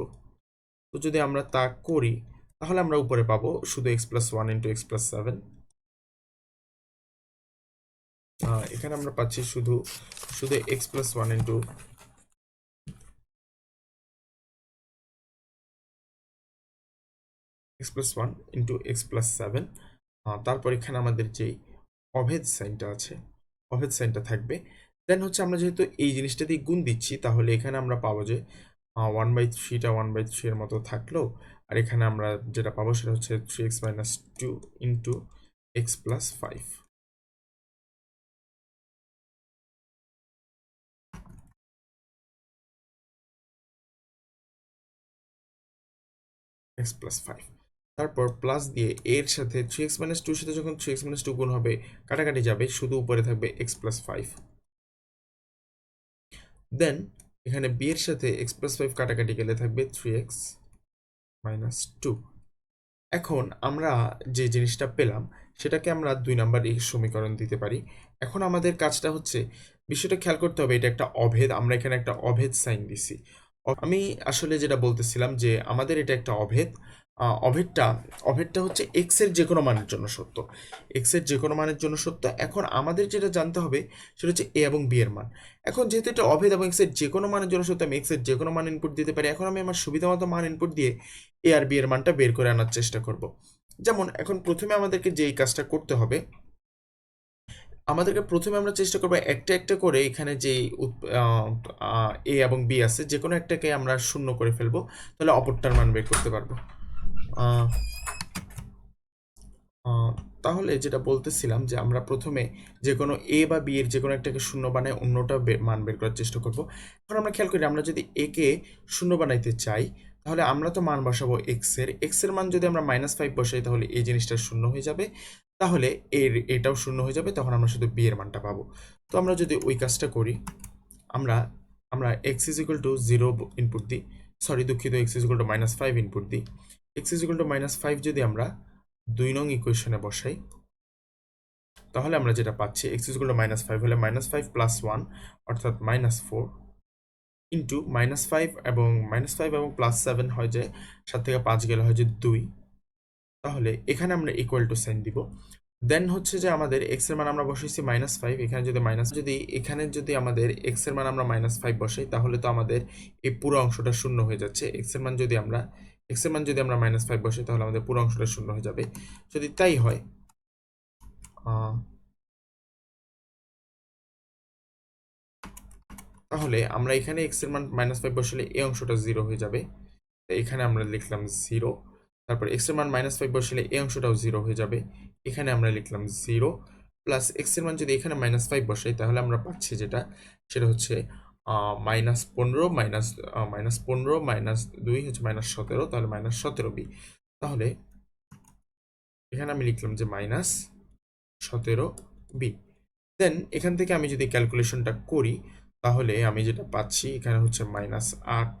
তো যদি আমরা তা করি, তাহলে আমরা উপরে পাবো শুধু x+1 ইন্টু x+7। এখানে আমরা পাচ্ছি শুধু শুধু x+1 ইন্টু x+7। তারপর এখানে আমাদের যেই অভেদ সাইনটা আছে, অভেদ সাইনটা থাকবে। দেন হচ্ছে আমরা যেহেতু এই জিনিসটা দিয়ে গুণ দিচ্ছি, তাহলে এখানে আমরা পাবো যে 1/3টা 1/3 এর মতো থাকলো। আর এখানে আমরা যেটা পাবো সেটা হচ্ছে 3x - 2 ইন্টু x+5। x+5 তারপর প্লাস দিয়ে এর সাথে 3x - 2 এর সাথে যখন 3x - 2 গুণ হবে, কাটাকাটি যাবে, শুধু উপরে থাকবে x+5। দেন এখানে b এর সাথে x+5 কাটাকাটি গেলে থাকবে 3x - 2। এখন আমরা যে জিনিসটা পেলাম সেটাকে আমরা 2 নাম্বার এই সমীকরণ দিতে পারি। এখন আমাদের কাজটা হচ্ছে, বিষয়টা খেয়াল করতে হবে, এটা একটা অভেদ, আমরা এখানে একটা অভেদ সাইন দিছি। আমি আসলে যেটা বলতেছিলাম যে আমাদের এটা একটা অভেদ। অভেদটা অভেদটা হচ্ছে এক্স এর যে কোনো মানের জন্য সত্য, এক্স এর যে কোনো মানের জন্য সত্য। এখন আমাদের যেটা জানতে হবে সেটা হচ্ছে এ এবং বি এর মান। এখন যেহেতু এটা অভেদ এবং এক্স এর যে কোনো মানের জন্য সত্য, আমি এক্স এর যে কোনো মান ইনপুট দিতে পারি। এখন আমি আমার সুবিধা মতো মান ইনপুট দিয়ে এ আর বি এর মানটা বের করে আনার চেষ্টা করব। যেমন এখন প্রথমে আমাদেরকে যে এই কাজটা করতে হবে, আমাদেরকে প্রথমে আমরা চেষ্টা করবো একটা একটা করে এখানে যে এ এবং বি আছে, যে কোনো একটাকে আমরা শূন্য করে ফেলবো, তাহলে অপরটার মান বের করতে পারবো। আহ, আহ, তাহলে যেটা বলতেছিলাম যে আমরা প্রথমে যে কোনো এ বা বি এর যে কোনো একটাকে শূন্য বানায় অন্যটা মান বের করার চেষ্টা করব। এখন আমরা খেয়াল করি, আমরা যদি এ কে শূন্য বানাইতে চাই, তাহলে আমরা তো মান বসাবো এক্স এর মান যদি আমরা -5 বসাই, তাহলে এই জিনিসটা শূন্য হয়ে যাবে, তাহলে এটাও শূন্য হয়ে যাবে, তখন আমরা শুধু বি এর মানটা পাবো। তো আমরা যদি ওই কাজটা করি, আমরা আমরা x is equal to 0 input দিই, সরি দুঃখিত, x is equal to -5 input দিই। x ইজ ইকুয়াল টু -5 যদি আমরা 2 নং ইকুয়েশনে বসাই, তাহলে আমরা যেটা পাচ্ছি, x ইজ ইকুয়াল টু -5 হলে -5 + 1 অর্থাৎ -4 ইন্টু -5 এবং +7 হয় যে 7 থেকে 5 গেলে হয় যে 2। তাহলে এখানে আমরা ইকুয়াল টু সাইন দিব। দেন হচ্ছে যে আমাদের x এর মান আমরা বসাইছি -5, এখানে যদি আমাদের x এর মান আমরা -5 বসাই, তাহলে তো আমাদের এই পুরো অংশটা শূন্য হয়ে যাচ্ছে। x এর মান যদি আমরা -5 বসাই, তাহলে আমাদের পুরো অংশটা শূন্য হয়ে যাবে। যদি তাই হয়, আহ, তাহলে আমরা এখানে x এর মান -5 বসালে এই অংশটা 0 হয়ে যাবে। এখানে আমরা লিখলাম 0। তারপর x এর মান -5 বসালে এই অংশটাও 0 হয়ে যাবে। এখানে আমরা লিখলাম 0 প্লাস x এর মান যদি এখানে -5 বসাই, তাহলে আমরা পাচ্ছি যেটা, সেটা হচ্ছে -15 -2 হচ্ছে -17, তাহলে -17b। তাহলে এখানে আমি লিখলাম যে -17b। দেন এখান থেকে আমি যদি ক্যালকুলেশনটা করি, তাহলে আমি যেটা পাচ্ছি এখানে হচ্ছে -8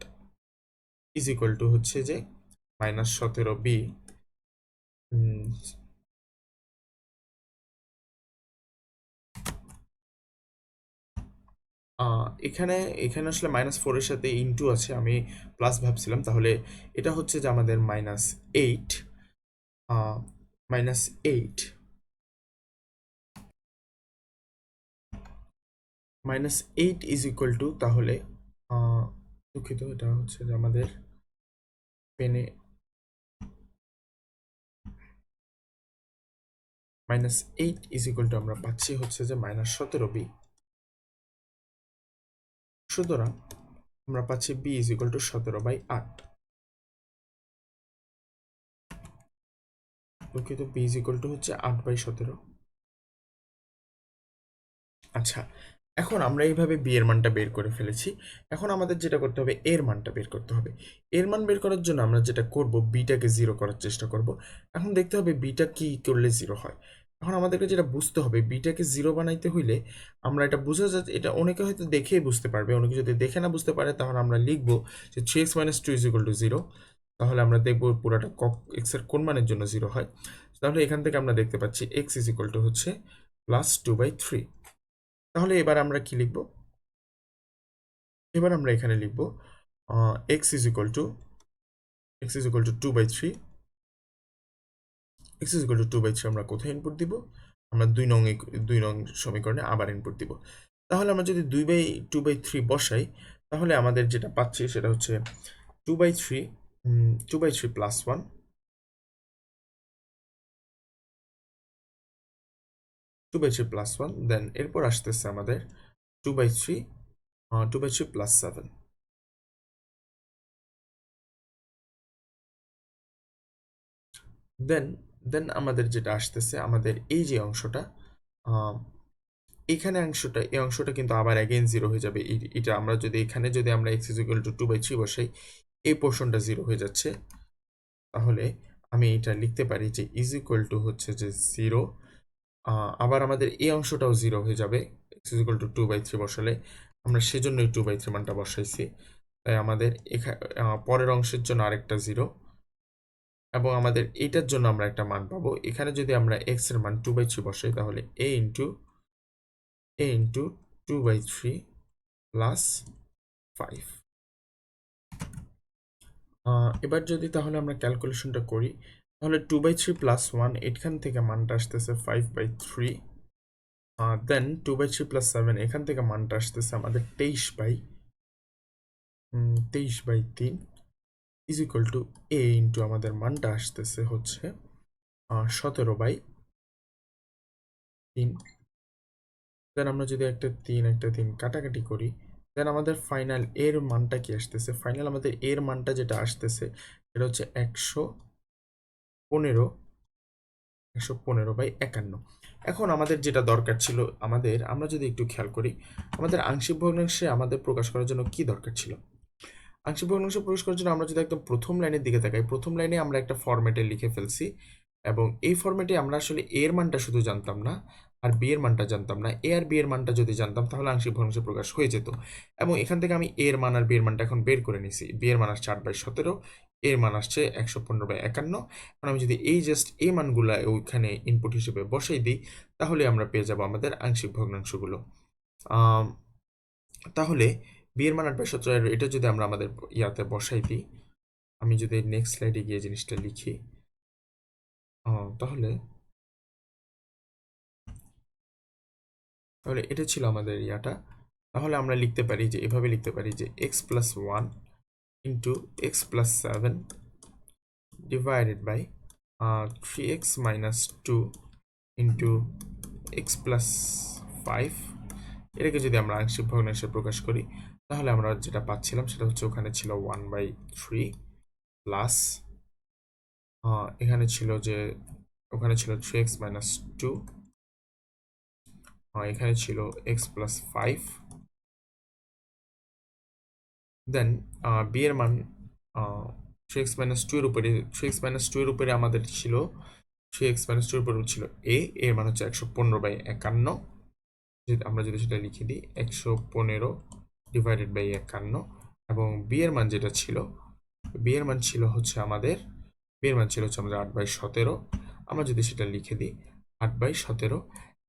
ইজ ইকুয়াল টু হচ্ছে যে -17b। এখানে এখানে আসলে -4 এর সাথে ইনটু আছে, আমি প্লাস ভাবছিলাম। তাহলে এটা হচ্ছে যে আমাদের -8, -8 -8 ইজ ইকুয়াল টু, তাহলে দুঃখিত, এটা হচ্ছে যে আমাদের পেনে -8 ইজ ইকুয়াল টু আমরা পাচ্ছি হচ্ছে যে -17b। সুতরাং আমরা পাচ্ছি b ইজ ইকুয়াল টু 17/8। দুঃখিত, b ইজ ইকুয়াল টু হচ্ছে 8/17। আচ্ছা, এখন আমরা এইভাবে বি এর মানটা বের করে ফেলেছি। এখন আমাদের যেটা করতে হবে, এর মানটা বের করতে হবে। এর মান বের করার জন্য আমরা যেটা করব, বিটাকে 0 করার চেষ্টা করব। এখন দেখতে হবে বিটা কি করলে 0 হয়। এখন আমাদেরকে যেটা বুঝতে হবে, বিটাকে 0 বানাইতে হইলে আমরা এটা বোঝা যায়, এটা অনেকে হয়তো দেখেই বুঝতে পারবে, অনেকে যদি দেখে না বুঝতে পারে তাহলে আমরা লিখব যে 3x - 2 = 0। তাহলে আমরা দেখব পুরোটা x এর কোন মানের জন্য 0 হয়। তাহলে এখান থেকে আমরা দেখতে পাচ্ছি x হচ্ছে +2/3। তাহলে এবার আমরা কি লিখব? এবার আমরা এখানে লিখব x is equal to 2/3। x is equal to 2/3 আমরা কোথায় ইনপুট দিব? আমরা 2 নং সমীকরণে আবার ইনপুট দিব। তাহলে আমরা যদি 2/3 বসাই, তাহলে আমাদের যেটা পাচ্ছি সেটা হচ্ছে 2/3 2/3 + 1, 2/3 + 1, দেন এরপর আসতেছে আমাদের 2/3 2/3 + 7। দেন দেন আমাদের যেটা আসতেছে, আমাদের এই যে অংশটা, এখানে এই অংশটা কিন্তু আবার অ্যাগেইন 0 হয়ে যাবে। এটা আমরা যদি এখানে যদি আমরা x = 2/3 বসাই, এই পোরশনটা 0 হয়ে যাচ্ছে। তাহলে আমি এটা লিখতে পারি যে ইজ ইকুয়াল টু হচ্ছে যে 0। আবার আমাদের এই অংশটাও 0 হয়ে যাবে x = 2/3 বসালে। আমরা সেজন্যই 2/3 মানটা বসাইছি। তাই আমাদের পরের অংশের জন্য আরেকটা 0, এবং আমাদের এইটার জন্য আমরা একটা মান পাবো। এখানে যদি আমরা x এর মান 2/3 বসাই, তাহলে a into 2/3 প্লাস 5। এবার যদি তাহলে আমরা ক্যালকুলেশনটা করি, তাহলে 2/3 প্লাস 1, এখান থেকে মানটা আসতেছে 5/3। দেন 2/3 প্লাস 7, এখান থেকে মানটা আসতেছে আমাদের 23/3 is equal to a into আমাদের মানটা আসতেছে হচ্ছে 17/3। দেন আমরা যদি একটা 3 কাটাকাটি করি, দেন আমাদের ফাইনাল এর মানটা কি আসতেছে? ফাইনাল আমাদের এর মানটা যেটা আসতেছে সেটা হচ্ছে 115/51। এখন আমাদের যেটা দরকার ছিল, আমরা যদি একটু খেয়াল করি, আমাদের আংশিক ভগ্নাংশে আমাদের প্রকাশ করার জন্য কি দরকার ছিল? আংশিক ভগ্নাংশ প্রকাশ করার জন্য আমরা যদি একদম প্রথম লাইনের দিকে তাকাই, প্রথম লাইনে আমরা একটা ফরম্যাটে লিখে ফেলছি, এবং এই ফরম্যাটে আমরা আসলে এ এর মানটা শুধু জানতাম না, আর বি এর মানটা জানতাম না। এ আর বি এর মানটা যদি জানতাম তাহলে আংশিক ভগ্নাংশ প্রকাশ হয়ে যেত। এবং এখান থেকে আমি এ এর মান আর বি এর মানটা এখন বের করে নিছি। বি এর মান আসছে 8/17, এর মান আসছে 115/51। এখন আমি যদি এই জাস্ট এই মানগুলা ওইখানে ইনপুট হিসেবে বসাই দিই, তাহলে আমরা পেয়ে যাব আমাদের আংশিক ভগ্নাংশগুলো। তাহলে বি এর মান 8/17, এটা যদি আমরা আমাদের ইয়াতে বসাই দিই, আমি যদি নেক্সট স্লাইডে গিয়ে জিনিসটা লিখি, তাহলে এটা ছিল আমাদের ইয়াটা। তাহলে আমরা লিখতে পারি যে, এভাবে লিখতে পারি যে x + 1 into x + 7 divided by 3x - 2 into x + 5। এটাকে যদি আমরা আংশিক ভগ্নাংশে প্রকাশ করি, তাহলে আমরা যেটা পাচ্ছিলাম সেটা হচ্ছে ওখানে ছিল 1/3 প্লাস এখানে ছিল যে ওখানে ছিল 3x - 2, এখানে ছিল x + 5। দেন বি এর মান 3x - 2 এর উপরে 3x - 2 এর উপরে আমাদের ছিল 3x - 2 এর উপরে ছিল এর মান হচ্ছে 115/51। আমরা যদি সেটা লিখে দিই 115 ডিভাইডেড বাই 51, এবং বি এর মান যেটা ছিল, বি এর মান ছিল হচ্ছে আমাদের 8/17। আমরা যদি সেটা লিখে দিই 8/17,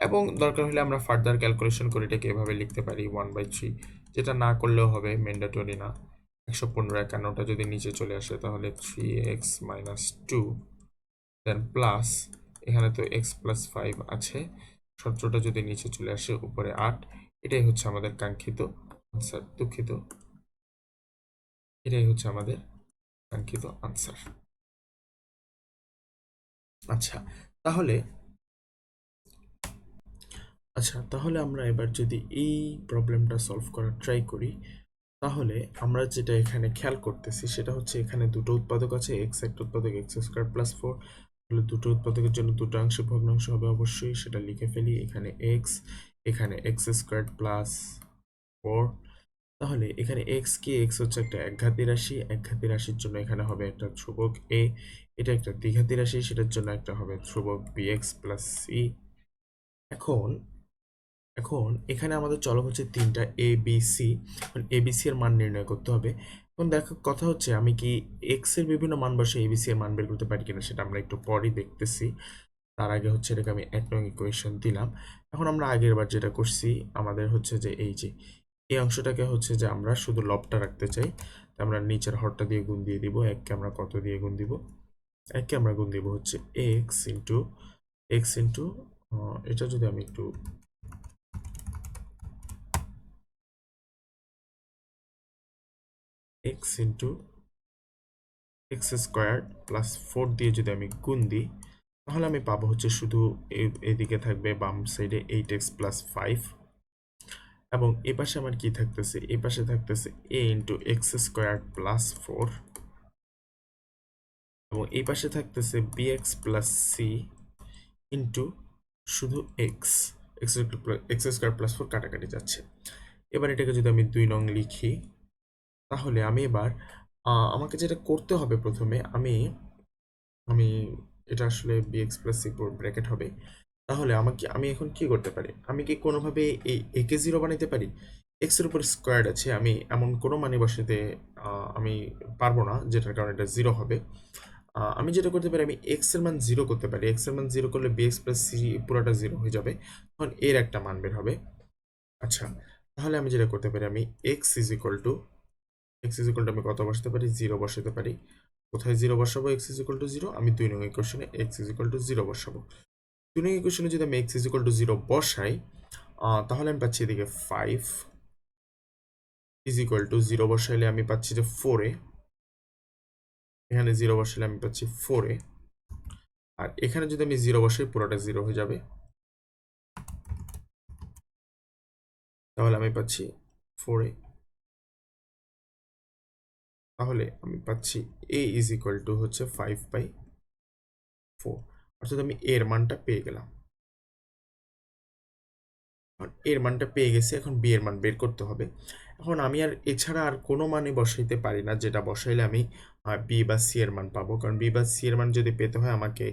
এবং দরকার হলে আমরা ফার্দার ক্যালকুলেশন করে এটাকে এভাবে লিখতে পারি 1/3, যেটা না করলেও হবে, ম্যান্ডেটরি না। 115/51টা যদি নিচে চলে আসে, তাহলে 3x - 2, দেন প্লাস এখানে তো x + 5 আছে, 17টা যদি নিচে চলে আসে, উপরে 8, এটাই হচ্ছে আমাদের কাঙ্ক্ষিত আনসার। দুঃখিত, এটাই হচ্ছে আমাদের কাঙ্ক্ষিত আনসার। আচ্ছা, তাহলে তাহলে আমরা এবার যদি এই প্রবলেমটা সলভ করার ট্রাই করি, তাহলে আমরা যেটা এখানে খেয়াল করতেছি সেটা হচ্ছে এখানে দুটো উৎপাদক আছে, এক্স একটা উৎপাদক এক্স স্কোয়ার প্লাস ফোর। তাহলে দুটো উৎপাদকের জন্য দুটো আংশিক ভগ্নাংশ হবে অবশ্যই, সেটা লিখে ফেলি। এখানে এক্স স্কোয়ার প্লাস ফোর। তাহলে এখানে এক্স কি, এক্স হচ্ছে একটা একঘাতি রাশি, একঘাতি রাশির জন্য এখানে হবে একটা ধ্রুবক এ। এটা একটা দ্বিঘাতি রাশি, সেটার জন্য একটা হবে ধ্রুবক বি এক্স প্লাস সি। এখন এখন এখানে আমাদের চলক হচ্ছে তিনটা এ বি সি। এখন এ বি সি এর মান নির্ণয় করতে হবে। এখন দেখো কথা হচ্ছে আমি কি এক্স এর বিভিন্ন মান বসে এ বি সি এর মান বের করতে পারি কিনা সেটা আমরা একটু পরেই দেখতেছি। তার আগে হচ্ছে এটাকে আমি 1 নং ইকুয়েশন দিলাম। এখন আমরা আগের বার যেটা করছি, আমাদের হচ্ছে যে এই অংশটাকে হচ্ছে যে আমরা শুধু লবটা রাখতে চাই। তো আমরা নিচের হরটা দিয়ে গুণ দিয়ে দিব। এককে আমরা কত দিয়ে গুণ দিব? এককে আমরা গুণ দিব হচ্ছে এক্স ইন্টু এটা যদি আমি একটু x into x square plus four দিয়ে যদি আমি গুণ দিই, তাহলে আমি পাবো হচ্ছে শুধু এদিকে থাকবে বাম সাইডে 8x প্লাস 5, এবং এ পাশে আমার কি থাকতেছে, এ পাশে থাকতেছে a into x square plus four, এবং এই পাশে থাকতেছে bx প্লাস সি ইন্টু শুধু x x square plus four কাটাকাটি যাচ্ছে। এবার এটাকে যদি আমি 2 নং লিখি, তাহলে আমি এবার আমাকে যেটা করতে হবে প্রথমে, আমি আমি এটা আসলে bx প্লাস সি ব্র্যাকেট হবে। তাহলে আমি এখন কি করতে পারি? আমি কি কোনোভাবে এই একে জিরো বানাইতে পারি? এক্স এর উপর স্কোয়ার্ড আছে, আমি এমন কোনো মানে বসাতে আমি পারবো না, যেটার কারণে এটা জিরো হবে। আমি যেটা করতে পারি, আমি এক্স এর মান জিরো করতে পারি। এক্স এর মান জিরো করলে বিএক্স প্লাস সি পুরোটা জিরো হয়ে যাবে, তখন এর একটা মান বের হবে। আচ্ছা, তাহলে আমি যেটা করতে পারি, আমি এক্স ইজ ইকুয়াল টু আমি কত বসাতে পারি? জিরো বসাতে পারি। কোথায় জিরো বসাবো? X is equal to zero, আমি 2 নং ইকুয়েশনে x is equal to zero বসাবো। 2 নং ইকুয়েশনে যদি আমি x is equal to zero বসাই, তাহলে আমি পাচ্ছি এদিকে 5 ইজ ইকুয়াল টু জিরো বসাইলে আমি পাচ্ছি যে 4a, এখানে জিরো বসাইলে আমি পাচ্ছি 4a, আর এখানে যদি আমি জিরো বসাই পুরোটা জিরো হয়ে যাবে, তাহলে আমি পাচ্ছি 4a। তাহলে আমি পাচ্ছি a ইজ ইকুয়াল টু হচ্ছে 5/4, অর্থাৎ আমি এর মানটা পেয়ে গেলাম। এর মানটা পেয়ে গেছি, এখন বি এর মান বের করতে হবে। এখন আমি আর এছাড়া আর কোনো মানে বসাইতে পারি না, যেটা বসাইলে আমি বি বা সি এর মান পাবো। কারণ বি বা সি এর মান যদি পেতে হয় আমাকে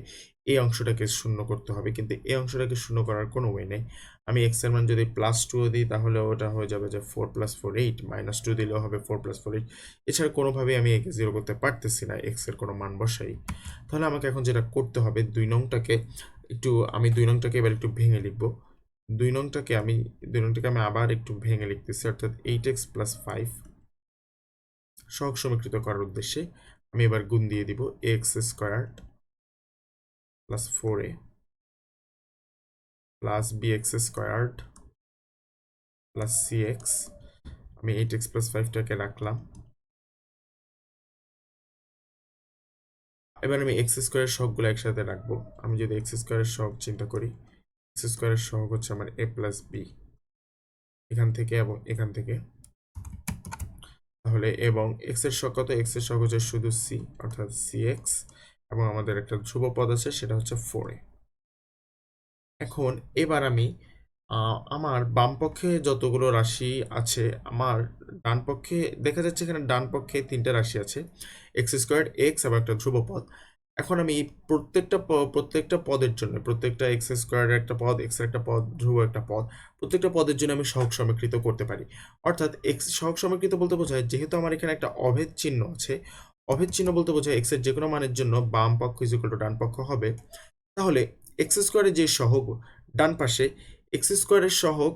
এই অংশটাকে শূন্য করতে হবে, কিন্তু এই অংশটাকে শূন্য করার কোনো ওয়ে নেই। আমি এক্স এর মান যদি +2 দিই, তাহলে ওটা হয়ে যাবে যে 4 + 4 8, -2 দিলেও হবে 4 + 4 8। এছাড়া কোনোভাবেই আমি একে জিরো করতে পারতেছি না এক্স এর কোনো মান বসাই। তাহলে আমাকে এখন যেটা করতে হবে, 2 নংটাকে আমি 2 নংটাকে এবার একটু ভেঙে লিখবো। 2 নংটাকে আমি আবার একটু ভেঙে লিখতেছি, অর্থাৎ 8x প্লাস 5 সহগ সমীকৃত করার উদ্দেশ্যে আমি এবার গুণ দিয়ে দিব x square plus 4a plus bx square plus cx। আমি 8x প্লাস 5টাকে রাখলাম। এবার আমি এক্স স্কোয়ারের সহগগুলো একসাথে রাখবো। আমি যদি এক্স স্কোয়ারের সহগ চিন্তা করি, এক্স স্কোয়ারের সহগ হচ্ছে আমার a প্লাস বি, এখান থেকে এবং এখান থেকে। তাহলে এবং এক্স এর সহগ কত? এক্স এর সহগ হচ্ছে শুধু সি, অর্থাৎ cx, এবং আমাদের একটা ধ্রুব পদ আছে সেটা হচ্ছে 4a। এখন এবার আমি আমার বাম পক্ষে যতগুলো রাশি আছে, আমার ডান পক্ষে দেখা যাচ্ছে এখানে ডান পক্ষে 3টা রাশি আছে, এক্স স্কোয়ার, এক্স এবং একটা ধ্রুব পদ। এখন আমি এই প্রত্যেকটা পদের জন্য, প্রত্যেকটা এক্স স্কোয়ারের একটা পদ, এক্স এর একটা পদ, ধ্রুব একটা পদ, প্রত্যেকটা পদের জন্য আমি সহগ সমীকৃত করতে পারি। অর্থাৎ এক্স সহগ সমীকৃত বলতে বোঝায়, যেহেতু আমার এখানে একটা অভেদ চিহ্ন আছে, অভেদ চিহ্ন বলতে বোঝায় এক্স এর যে কোনো মানের জন্য বাম পক্ষ ইজ ইকুয়াল টু ডান পক্ষ হবে। তাহলে এক্স স্কোয়ারের যে সহগ ডান পাশে, এক্স স্কোয়ারের সহগ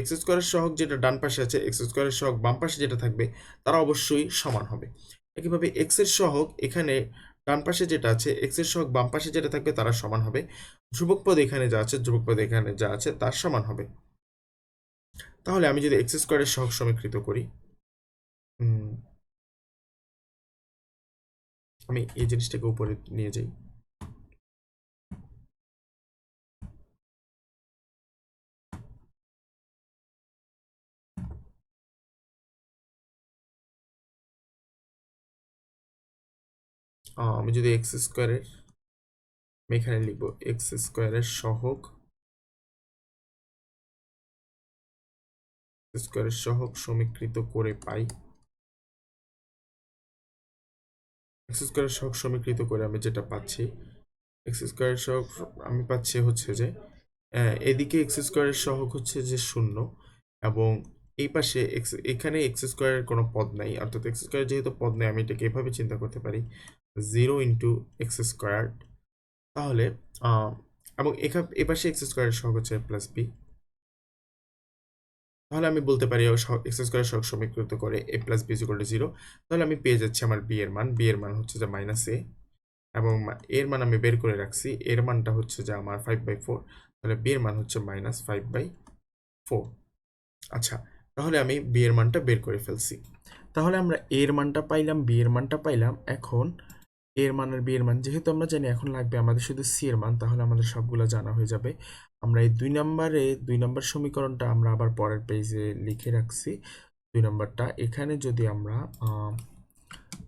এক্স স্কোয়ারের সহগ যেটা ডান পাশে আছে, এক্স স্কোয়ারের সহগ বাম পাশে যেটা থাকবে, তারা অবশ্যই সমান হবে। একইভাবে এক্স এর সহগ এখানে ডান পাশে যেটা আছে, এক্স এর সহগ বাম পাশে যেটা থাকবে, তারা সমান হবে। ধ্রুবক পদ এখানে যা আছে, ধ্রুবক পদ এখানে যা আছে, তার সমান হবে। তাহলে আমি যদি এক্স স্কোয়ারের সহগ সমীকৃত করি, আমি এই জিনিসটাকে উপরে নিয়ে যাই। আমি যদি এক্স স্কোয়ারের, আমি এখানে লিখবো এক্স স্কোয়ারের সহগ সমীকৃত করে পাই, এক্স স্কোয়ারের সহগ সমীকৃত করে আমি যেটা পাচ্ছি, এক্স স্কোয়ারের সহগ আমি পাচ্ছি হচ্ছে যে এদিকে এক্স স্কোয়ারের সহগ হচ্ছে যে 0 এবং এই পাশে এখানে এক্স স্কোয়ারের কোনো পদ নাই, অর্থাৎ এক্স স্কোয়ার যেহেতু পদ নেই আমি এটাকে এভাবে চিন্তা করতে পারি 0 ইন্টু এক্স স্কোয়ার। তাহলে এবং এপাশে এক্স স্কোয়ারের সহগ হচ্ছে প্লাস বি। তাহলে আমি বলতে পারি এক্স স্কোয়ারের সহগ সমীকৃত করে এ প্লাস বি ইকুয়াল টু 0। তাহলে আমি পেয়ে যাচ্ছি আমার বি এর মান, বি এর মান হচ্ছে যে মাইনাস এ, এবং এর মান আমি বের করে রাখছি, এর মানটা হচ্ছে যে আমার 5/4, তাহলে বি এর মান হচ্ছে মাইনাস 5/4। আচ্ছা, তাহলে আমি বি এর মানটা বের করে ফেলছি। তাহলে আমরা এর মানটা পাইলাম, বি এর মানটা পাইলাম। এখন এর মান আর বি এর মান যেহেতু আমরা জানি, এখন লাগবে আমাদের শুধু সি এর মান, তাহলে আমাদের সবগুলো জানা হয়ে যাবে। আমরা এই 2 নম্বর সমীকরণটা আমরা আবার পরের পেজে লিখে রাখছি। 2 নম্বরটা এখানে যদি আমরা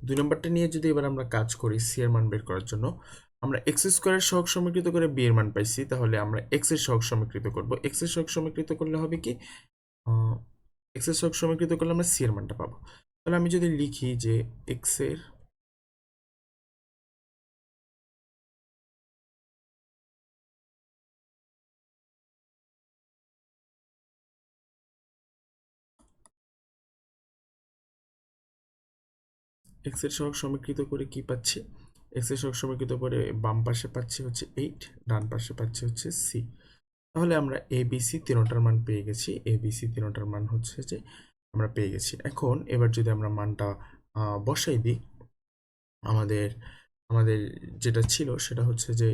2 নম্বরটা নিয়ে যদি এবার আমরা কাজ করি সি এর মান বের করার জন্য, আমরা এক্স স্কোয়ারের সহগ সমীকৃত করে বি এর মান পাইছি, তাহলে আমরা এক্স এর সহগ সমীকৃত করব। এক্স এর সহগ সমীকৃত করলে হবে কি, এক্স এর সহগ সমীকৃত করলে আমরা সি এর মানটা পাবো। তাহলে আমি যদি লিখি যে এক্স এর সহগ সমীকৃত করে কি পাচ্ছি, এক্স এর সহগ সমীকৃত করে বাম পাশে পাচ্ছি হচ্ছে 8, ডান পাশে পাচ্ছি হচ্ছে সি। তাহলে আমরা এ বি সি তিনটার মান পেয়ে গেছি, এ বি সি তিনটার মান হচ্ছে যে আমরা পেয়ে গেছি। এখন এবার যদি আমরা মানটা বসাই দিই, আমাদের আমাদের যেটা ছিল সেটা হচ্ছে যে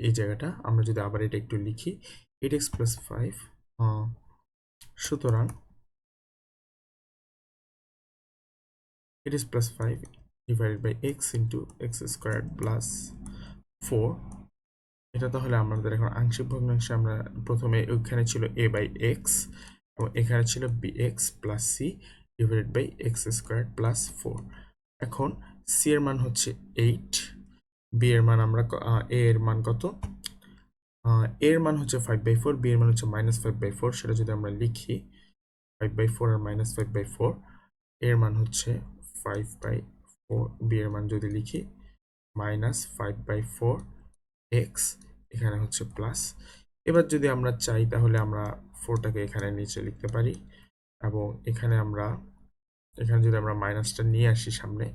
এই জায়গাটা আমরা যদি আবার এটা একটু লিখি 8x + 5, সুতরাং 8x + 5 divided by x into x square plus 4। এটা তাহলে আমাদের এখন আংশিক ভগ্নাংশে আমরা প্রথমে ওইখানে ছিল a/x এবং এখানে ছিল bx plus c divided by x square plus 4। এখন c এর মান হচ্ছে 8, b এর মান আমরা a এর মান কত, এর মান হচ্ছে 5/4, বি এর মান হচ্ছে -5/4। সেটা যদি আমরা লিখি 5/4 আর -5/4, এর মান হচ্ছে 5/4, বি এর মান যদি লিখি -5/4 x, এখানে হচ্ছে প্লাস। এবার যদি আমরা চাই তাহলে আমরা 4টাকে এখানে নিচে লিখতে পারি, এবং এখানে যদি আমরা মাইনাসটা নিয়ে আসি সামনে,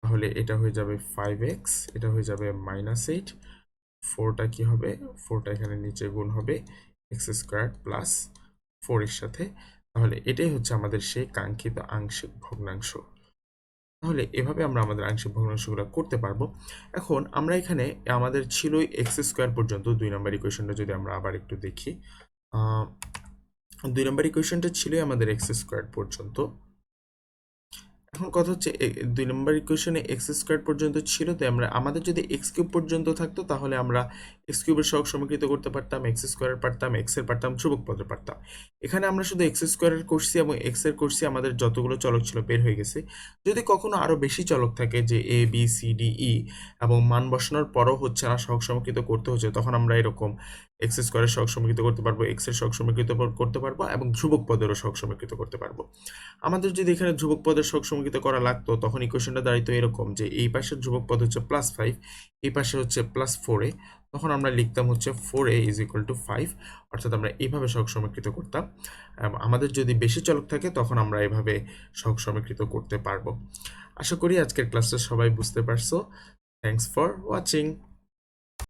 তাহলে এটা হয়ে যাবে 5x, এটা হয়ে যাবে -8, 4টা কি হবে, 4টা এখানে নিচে গুণ হবে এক্স স্কোয়ার প্লাস 4 এর সাথে। তাহলে এটাই হচ্ছে আমাদের সেই কাঙ্ক্ষিত আংশিক ভগ্নাংশ। তাহলে এভাবে আমরা আমাদের আংশিক ভগ্নাংশগুলো করতে পারবো। এখন আমরা এখানে আমাদের ছিলই এক্স স্কোয়ার পর্যন্ত 2 নম্বর ইকুয়েশনটা যদি আমরা আবার একটু দেখি, 2 নম্বর ইকুয়েশনটা ছিলই আমাদের এক্স স্কোয়ার পর্যন্ত। এখন কথা হচ্ছে 2 নম্বর ইকুয়েশনে এক্স স্কোয়ার পর্যন্ত ছিল, তো আমাদের যদি এক্স কিউব পর্যন্ত থাকতো তাহলে আমরা এক্স কিউবের সহগ সমীকৃত করতে পারতাম, এক্স স্কোয়ারের পারতাম, এক্স এর পারতাম, ধ্রুবক পদের পারতাম। এখানে আমরা শুধু এক্স স্কোয়ারের করছি এবং এক্স এর করছি, আমাদের যতগুলো চলক ছিল বের হয়ে গেছে। যদি কখনো আরো বেশি চলক থাকে যে A B C D E এবং মান বসানোর পরও হচ্ছে না, সহগ সমীকৃত করতে হচ্ছে, তখন আমরা এরকম এক্স স্কোয়ারের সহগ সমীকৃত করতে পারবো, এক্স এর সহগ সমীকৃত করতে পারবো এবং ধ্রুবক পদেরও সহগ সমীকৃত করতে পারবো। আমাদের যদি এখানে ধ্রুবক পদের সহগ সমীকৃত করা লাগতো তখন ইকুয়েশনটা দাঁড়াইতো এরকম যে এই পাশের ধ্রুবক পদ হচ্ছে +5, এই পাশে হচ্ছে +4a, তখন আমরা লিখতাম হচ্ছে 4a = 5, অর্থাৎ আমরা এইভাবে সহগ সমীকৃত করতাম। আমাদের যদি বেশি চলক থাকে তখন আমরা এভাবে সহগ সমীকৃত করতে পারবো। আশা করি আজকের ক্লাসটা সবাই বুঝতে পারছো। Thanks for watching.